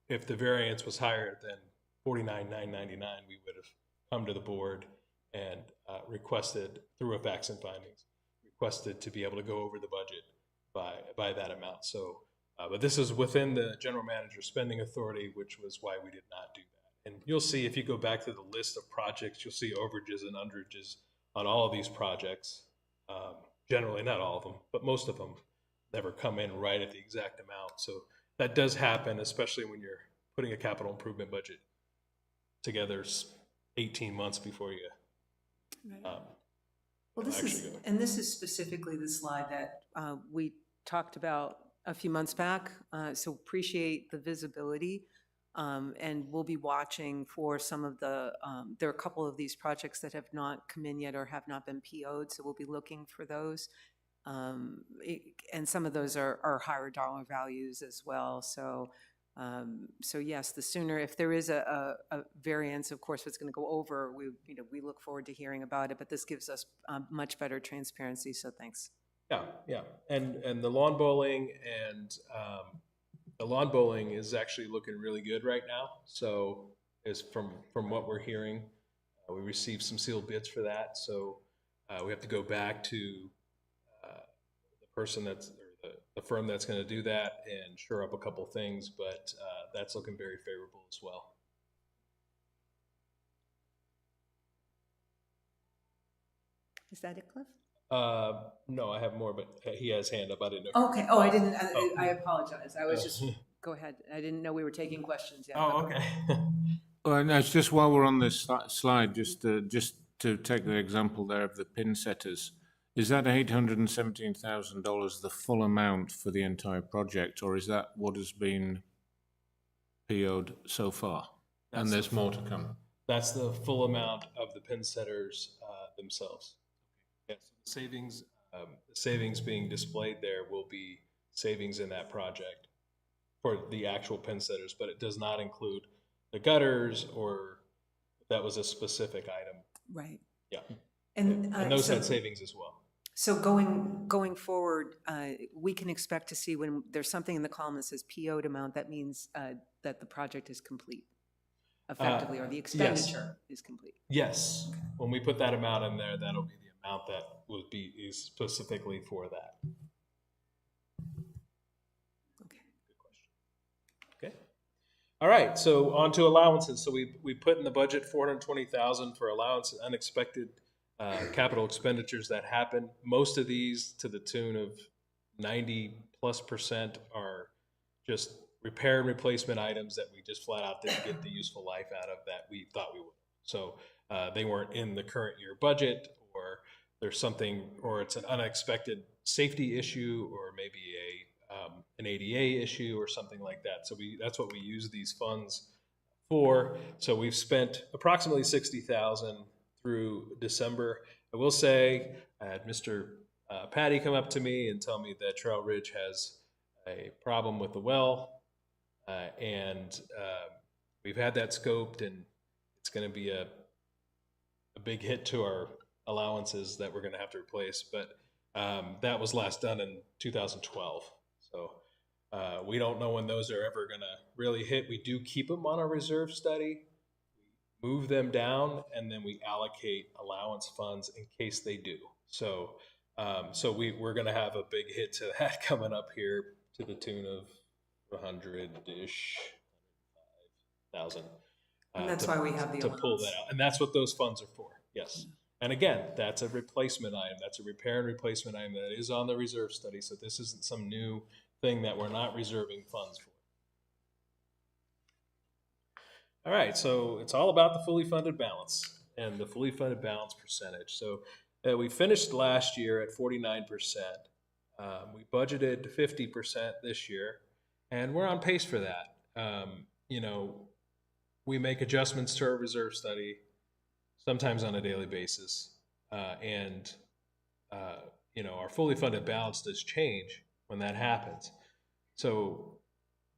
Speaker 17: if the variance was higher than $49,999, we would have come to the board and requested, through a facts and findings, requested to be able to go over the budget by that amount. So, but this is within the general manager's spending authority, which was why we did not do that. And you'll see, if you go back to the list of projects, you'll see overages and underages on all of these projects. Generally, not all of them, but most of them never come in right at the exact amount. So that does happen, especially when you're putting a capital improvement budget together 18 months before you.
Speaker 1: Well, this is specifically the slide that we talked about a few months back. So appreciate the visibility. And we'll be watching for some of there are a couple of these projects that have not come in yet or have not been PO'd, so we'll be looking for those. And some of those are higher dollar values as well. So yes, the sooner, if there is a variance, of course, it's going to go over, we look forward to hearing about it, but this gives us much better transparency, so thanks.
Speaker 17: Yeah. And the lawn bowling and the lawn bowling is actually looking really good right now. So is from what we're hearing, we received some sealed bids for that. So we have to go back to the person the firm that's going to do that and shore up a couple things, but that's looking very favorable as well.
Speaker 1: Is that it, Cliff?
Speaker 17: No, I have more, but he has hand up. I didn't know.
Speaker 1: Okay. Oh, I didn't. I apologize. I was just. Go ahead. I didn't know we were taking questions yet.
Speaker 17: Oh, okay.
Speaker 7: Well, and it's just while we're on this slide, just to take the example there of the pin setters, is that $817,000 the full amount for the entire project, or is that what has been PO'd so far? And there's more to come.
Speaker 17: That's the full amount of the pin setters themselves. Yes, the savings being displayed there will be savings in that project for the actual pin setters, but it does not include the gutters or if that was a specific item.
Speaker 1: Right.
Speaker 17: Yeah.
Speaker 1: And
Speaker 17: those had savings as well.
Speaker 1: So going forward, we can expect to see when there's something in the column that says PO'd amount, that means that the project is complete effectively, or the expenditure is complete.
Speaker 17: Yes. Okay. When we put that amount in there, that'll be the amount that is specifically for that. Okay. Good question. Okay. All right, so on to allowances. So we put in the budget 420,000 for allowance and unexpected capital expenditures that happen. Most of these, to the tune of 90+% are just repair and replacement items that we just flat out didn't get the useful life out of that we thought we would. So they weren't in the current year budget, or there's something, or it's an unexpected safety issue, or maybe an ADA issue or something like that. So that's what we use these funds for. So we've spent approximately 60,000 through December. I will say, I had Mr. Patty come up to me and tell me that Trail Ridge has a problem with the well, and we've had that scoped, and it's going to be a big hit to our allowances that we're going to have to replace. But that was last done in 2012. So we don't know when those are ever going to really hit. We do keep them on our reserve study, we move them down, and then we allocate allowance funds in case they do. So we're going to have a big hit to that coming up here to the tune of 100-ish thousand.
Speaker 18: And that's why we have the
Speaker 17: to pull that out, and that's what those funds are for. Yes. And again, that's a replacement item. That's a repair and replacement item that is on the reserve study. So this isn't some new thing that we're not reserving funds for. All right, so it's all about the fully funded balance and the fully funded balance percentage. So we finished last year at 49%. We budgeted 50% this year, and we're on pace for that. You know, we make adjustments to our reserve study sometimes on a daily basis. You know, our fully funded balance does change when that happens. So,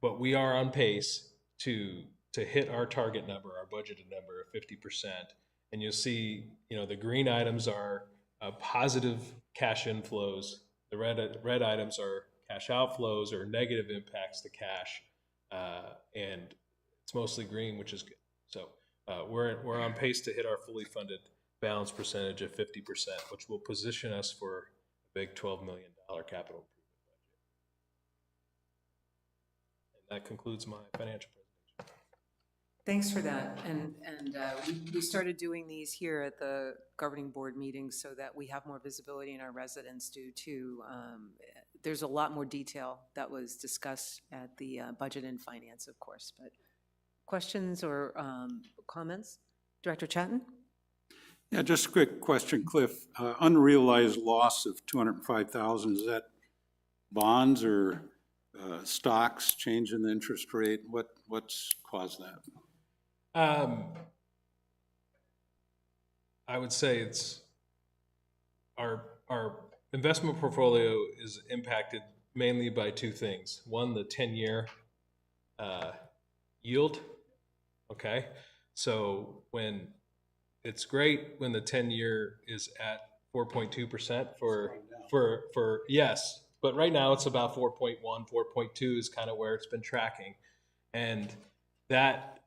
Speaker 17: but we are on pace to hit our target number, our budgeted number of 50%. And you'll see, you know, the green items are positive cash inflows. The red items are cash outflows or negative impacts to cash. And it's mostly green, which is good. So we're on pace to hit our fully funded balance percentage of 50%, which will position us for a big $12 million capital improvement budget. And that concludes my financial presentation.
Speaker 18: Thanks for that. And we started doing these here at the governing board meetings so that we have more visibility and our residents do too. There's a lot more detail that was discussed at the budget and finance, of course, but questions or comments? Director Chatton?
Speaker 11: Yeah, just a quick question, Cliff. Unrealized loss of 205,000, is that bonds or stocks, change in the interest rate? What's caused that?
Speaker 17: I would say it's our investment portfolio is impacted mainly by two things. One, the 10-year yield. Okay, so when it's great when the 10-year is at 4.2% for yes, but right now it's about 4.1, 4.2 is kind of where it's been tracking, and that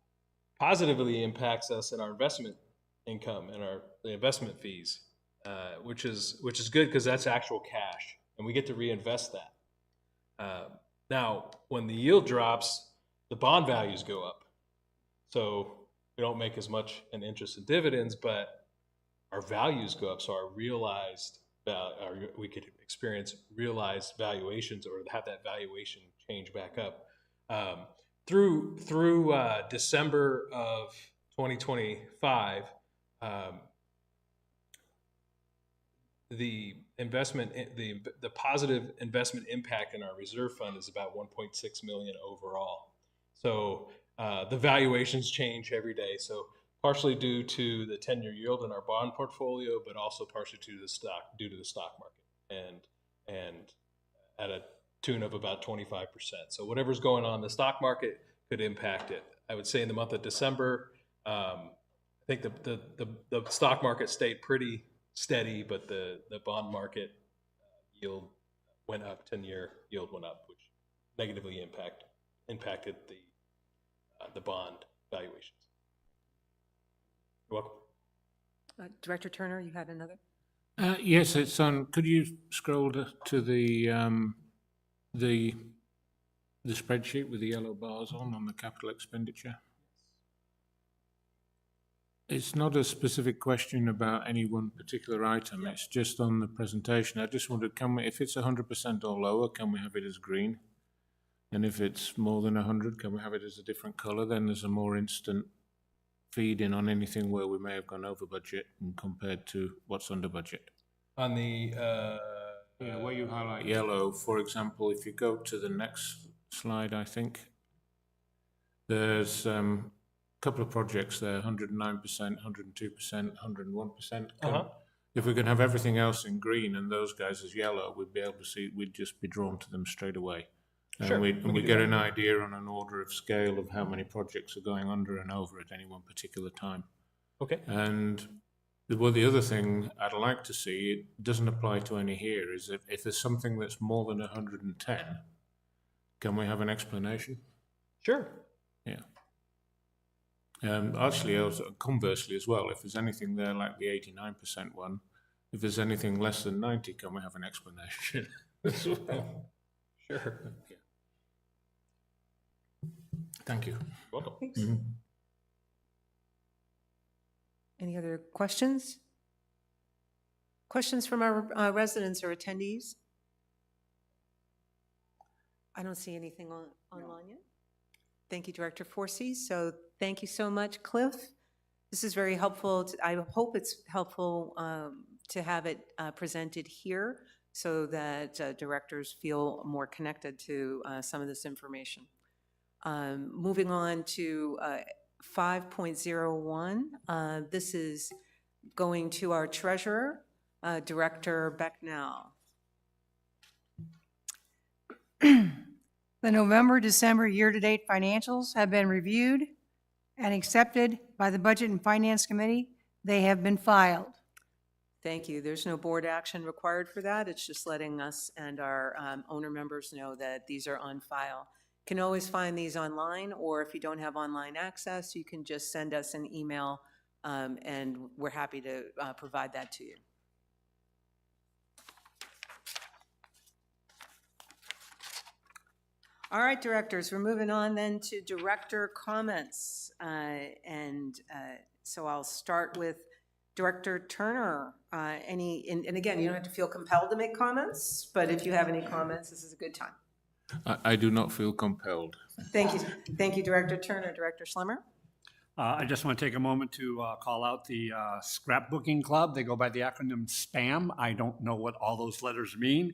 Speaker 17: positively impacts us in our investment income and the investment fees, which is good because that's actual cash and we get to reinvest that. Now, when the yield drops, the bond values go up. So we don't make as much in interest and dividends, but our values go up. So our realized we could experience realized valuations or have that valuation change back up. Through December of 2025, the positive investment impact in our reserve fund is about 1.6 million overall. So the valuations change every day. So partially due to the 10-year yield in our bond portfolio, but also partially due to the stock market, and at a tune of about 25%. So whatever's going on in the stock market could impact it. I would say in the month of December, I think the stock market stayed pretty steady, but the bond market yield went up, 10-year yield went up, which negatively impacted the bond valuations. You're welcome.
Speaker 18: Director Turner, you had another?
Speaker 7: Yes, it's on. Could you scroll to the The spreadsheet with the yellow bars on the capital expenditure. It's not a specific question about any one particular item, it's just on the presentation. I just wondered, if it's 100% or lower, can we have it as green? And if it's more than 100, can we have it as a different colour? Then there's a more instant feed in on anything where we may have gone over budget and compared to what's under budget.
Speaker 17: On the,
Speaker 7: Where you highlight yellow, for example, if you go to the next slide, I think, there's a couple of projects there, 109%, 102%, 101%. If we can have everything else in green and those guys as yellow, we'd be able to see, we'd just be drawn to them straight away.
Speaker 17: Sure,
Speaker 7: And
Speaker 17: we
Speaker 7: we
Speaker 17: can do
Speaker 7: get
Speaker 17: that.
Speaker 7: an idea on an order of scale of how many projects are going under and over at any one particular time.
Speaker 17: Okay.
Speaker 7: And the other thing I'd like to see, it doesn't apply to any here, is if there's something that's more than 110, can we have an explanation?
Speaker 17: Sure.
Speaker 7: Yeah. Actually, also, conversely as well, if there's anything there like the 89% one, if there's anything less than 90, can we have an explanation as well?
Speaker 17: Sure.
Speaker 7: Yeah. Thank you.
Speaker 17: Welcome.
Speaker 1: Thanks.
Speaker 7: Mhm.
Speaker 1: Any other questions? Questions from our residents or attendees? I don't see anything online yet. Thank you, Director Forsey. So thank you so much, Cliff. This is very helpful. I hope it's helpful to have it presented here so that directors feel more connected to some of this information. Moving on to 5.01, this is going to our treasurer, Director Becknell.
Speaker 2: The November, December year-to-date financials have been reviewed and accepted by the Budget and Finance Committee. They have been filed.
Speaker 1: Thank you. There's no board action required for that. It's just letting us and our owner members know that these are on file. You can always find these online, or if you don't have online access, you can just send us an email, and we're happy to provide that to you. All right, directors, we're moving on then to director comments. So I'll start with Director Turner. And again, you don't have to feel compelled to make comments, but if you have any comments, this is a good time.
Speaker 7: I do not feel compelled.
Speaker 1: Thank you. Thank you, Director Turner. Director Schlemmer?
Speaker 4: I just want to take a moment to call out the Scrapbooking Club. They go by the acronym SPAM. I don't know what all those letters mean,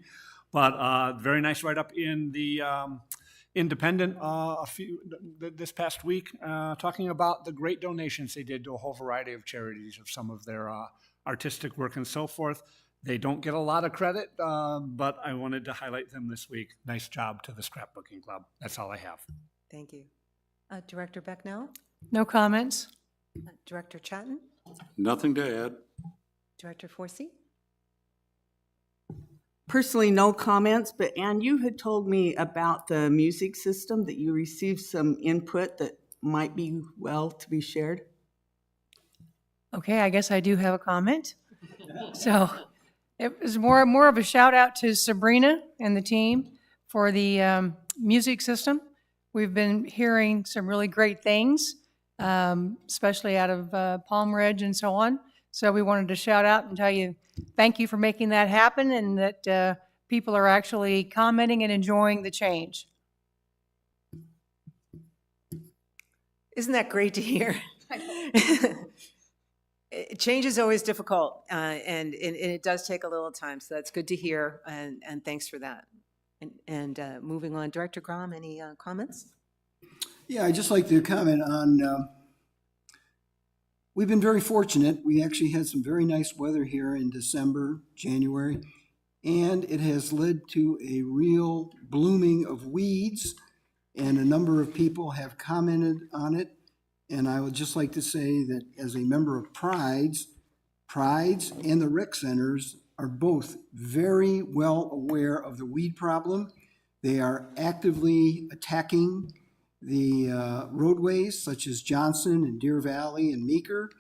Speaker 4: but very nice write-up in the Independent this past week, talking about the great donations they did to a whole variety of charities of some of their artistic work and so forth. They don't get a lot of credit, but I wanted to highlight them this week. Nice job to the Scrapbooking Club. That's all I have.
Speaker 1: Thank you. Director Becknell?
Speaker 2: No comments?
Speaker 1: Director Chatton?
Speaker 11: Nothing to add.
Speaker 1: Director Forsey?
Speaker 14: Personally, no comments, but Ann, you had told me about the music system, that you received some input that might be well to be shared.
Speaker 2: Okay, I guess I do have a comment. So it was more of a shout out to Sabrina and the team for the music system. We've been hearing some really great things, especially out of Palm Ridge and so on. So we wanted to shout out and tell you thank you for making that happen, and that people are actually commenting and enjoying the change.
Speaker 1: Isn't that great to hear? Change is always difficult, and it does take a little time, so that's good to hear, and thanks for that. And moving on, Director Grom, any comments?
Speaker 3: Yeah, I'd just like to comment on, we've been very fortunate. We actually had some very nice weather here in December, January, and it has led to a real blooming of weeds, and a number of people have commented on it. And I would just like to say that as a member of Prides and the rec centers are both very well aware of the weed problem. They are actively attacking the roadways such as Johnson and Deer Valley and Meeker.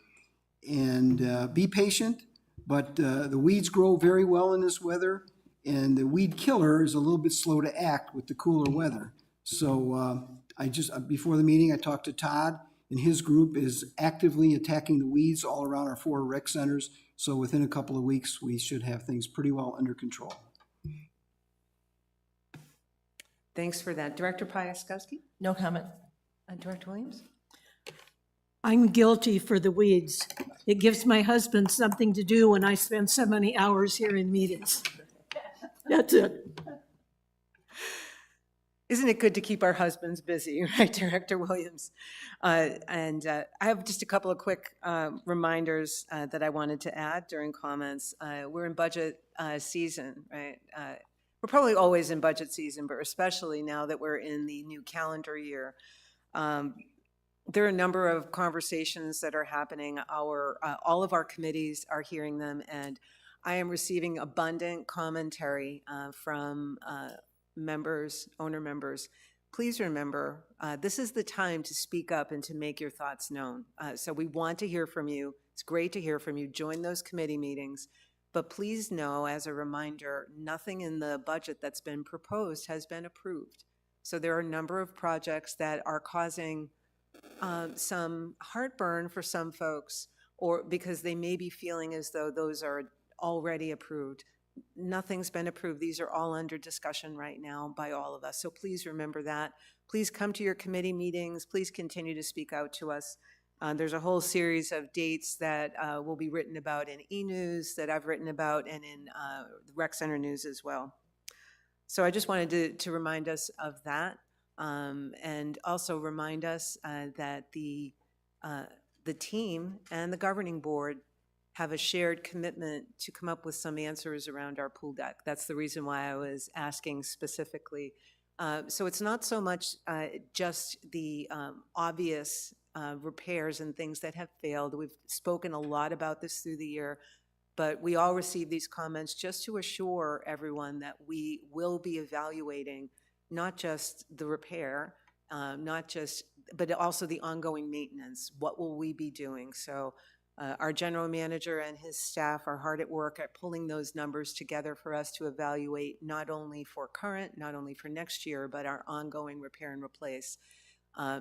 Speaker 3: And be patient, but the weeds grow very well in this weather, and the weed killer is a little bit slow to act with the cooler weather. So before the meeting, I talked to Todd, and his group is actively attacking the weeds all around our 4 rec centers. So within a couple of weeks, we should have things pretty well under control.
Speaker 1: Thanks for that. Director Piaskowski?
Speaker 5: No comment.
Speaker 1: Director Williams?
Speaker 19: I'm guilty for the weeds. It gives my husband something to do when I spend so many hours here in meetings. That's it.
Speaker 1: Isn't it good to keep our husbands busy, right, Director Williams? I have just a couple of quick reminders that I wanted to add during comments. We're in budget season, right? We're probably always in budget season, but especially now that we're in the new calendar year. There are a number of conversations that are happening. All of our committees are hearing them, and I am receiving abundant commentary from members, owner members. Please remember, this is the time to speak up and to make your thoughts known. So we want to hear from you. It's great to hear from you. Join those committee meetings. But please know, as a reminder, nothing in the budget that's been proposed has been approved. So there are a number of projects that are causing some heartburn for some folks, or because they may be feeling as though those are already approved. Nothing's been approved. These are all under discussion right now by all of us. So please remember that. Please come to your committee meetings. Please continue to speak out to us. There's a whole series of dates that will be written about in e-news, that I've written about, and in Rec Center News as well. So I just wanted to remind us of that, and also remind us that the team and the governing board have a shared commitment to come up with some answers around our pool deck. That's the reason why I was asking specifically. So it's not so much just the obvious repairs and things that have failed. We've spoken a lot about this through the year, but we all receive these comments just to assure everyone that we will be evaluating not just the repair, but also the ongoing maintenance. What will we be doing? So our general manager and his staff are hard at work at pulling those numbers together for us to evaluate not only for current, not only for next year, but our ongoing repair and replace.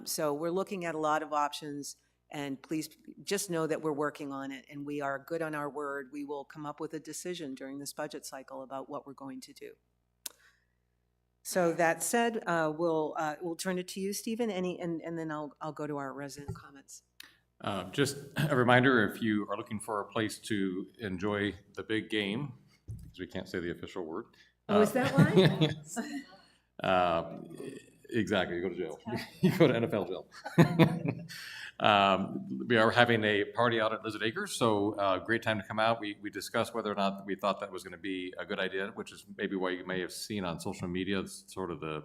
Speaker 1: So we're looking at a lot of options, and please just know that we're working on it, and we are good on our word. We will come up with a decision during this budget cycle about what we're going to do. So that said, we'll turn it to you, Stephen, and then I'll go to our resident comments.
Speaker 6: Just a reminder, if you are looking for a place to enjoy the big game, because we can't say the official word.
Speaker 19: Oh, is that why?
Speaker 6: Exactly, you go to jail. You go to NFL jail. We are having a party out at Lizard Acres, so great time to come out. We discussed whether or not we thought that was going to be a good idea, which is maybe what you may have seen on social media, sort of the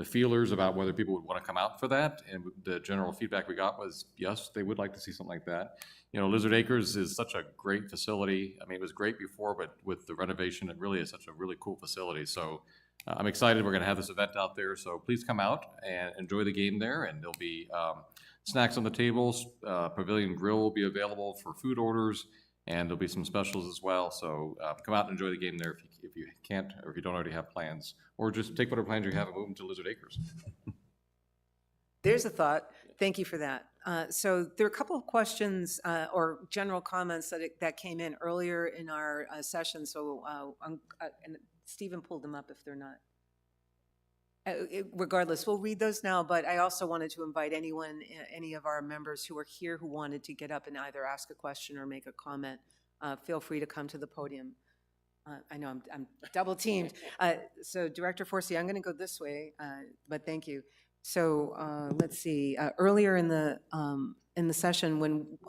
Speaker 6: feelers about whether people would want to come out for that. And the general feedback we got was, yes, they would like to see something like that. You know, Lizard Acres is such a great facility. I mean, it was great before, but with the renovation, it really is such a really cool facility. So I'm excited. We're going to have this event out there. So please come out and enjoy the game there. And there'll be snacks on the tables. Pavilion Grill will be available for food orders. And there'll be some specials as well. So come out and enjoy the game there if you can't, or if you don't already have plans. Or just take whatever plans you have and move them to Lizard Acres.
Speaker 1: There's a thought. Thank you for that. So there are a couple of questions or general comments that came in earlier in our session. So and Stephen pulled them up if they're not. Regardless, we'll read those now, but I also wanted to invite anyone, any of our members who are here who wanted to get up and either ask a question or make a comment, feel free to come to the podium. I know I'm double teamed. So Director Forsey, I'm going to go this way, but thank you. So let's see. Earlier in the session, when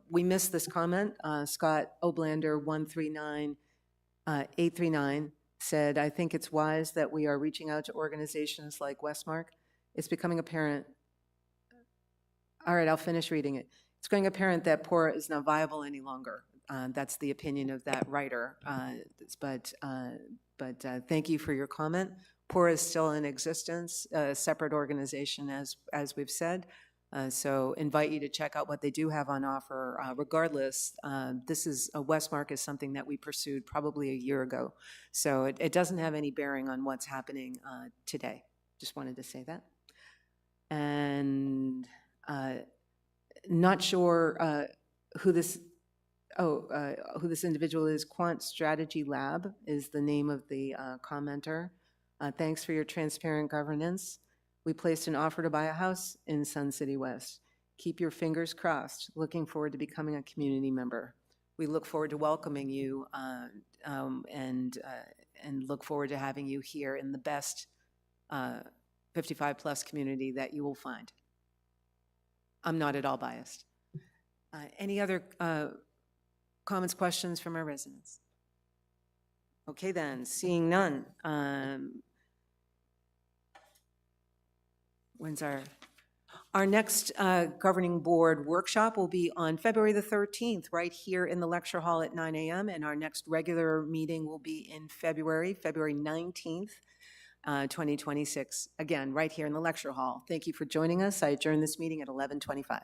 Speaker 1: we missed this comment, Scott Oblander 139839 said, "I think it's wise that we are reaching out to organizations like Westmark. It's becoming apparent." All right, I'll finish reading it. "It's becoming apparent that PORA is not viable any longer." That's the opinion of that writer. But thank you for your comment. PORA is still in existence, a separate organization, as we've said. So invite you to check out what they do have on offer. Regardless, this is Westmark is something that we pursued probably a year ago. So it doesn't have any bearing on what's happening today. Just wanted to say that.
Speaker 18: And not sure who this individual is. Quant Strategy Lab is the name of the commenter. Thanks for your transparent governance. We placed an offer to buy a house in Sun City West. Keep your fingers crossed. Looking forward to becoming a community member. We look forward to welcoming you and look forward to having you here in the best 55-plus community that you will find. I'm not at all biased. Any other comments, questions from our residents? Okay then, seeing none. When's our next governing board workshop will be on February the 13th, right here in the lecture hall at 9 a.m. And our next regular meeting will be in February 19th, 2026. Again, right here in the lecture hall. Thank you for joining us. I adjourn this meeting at 11:25.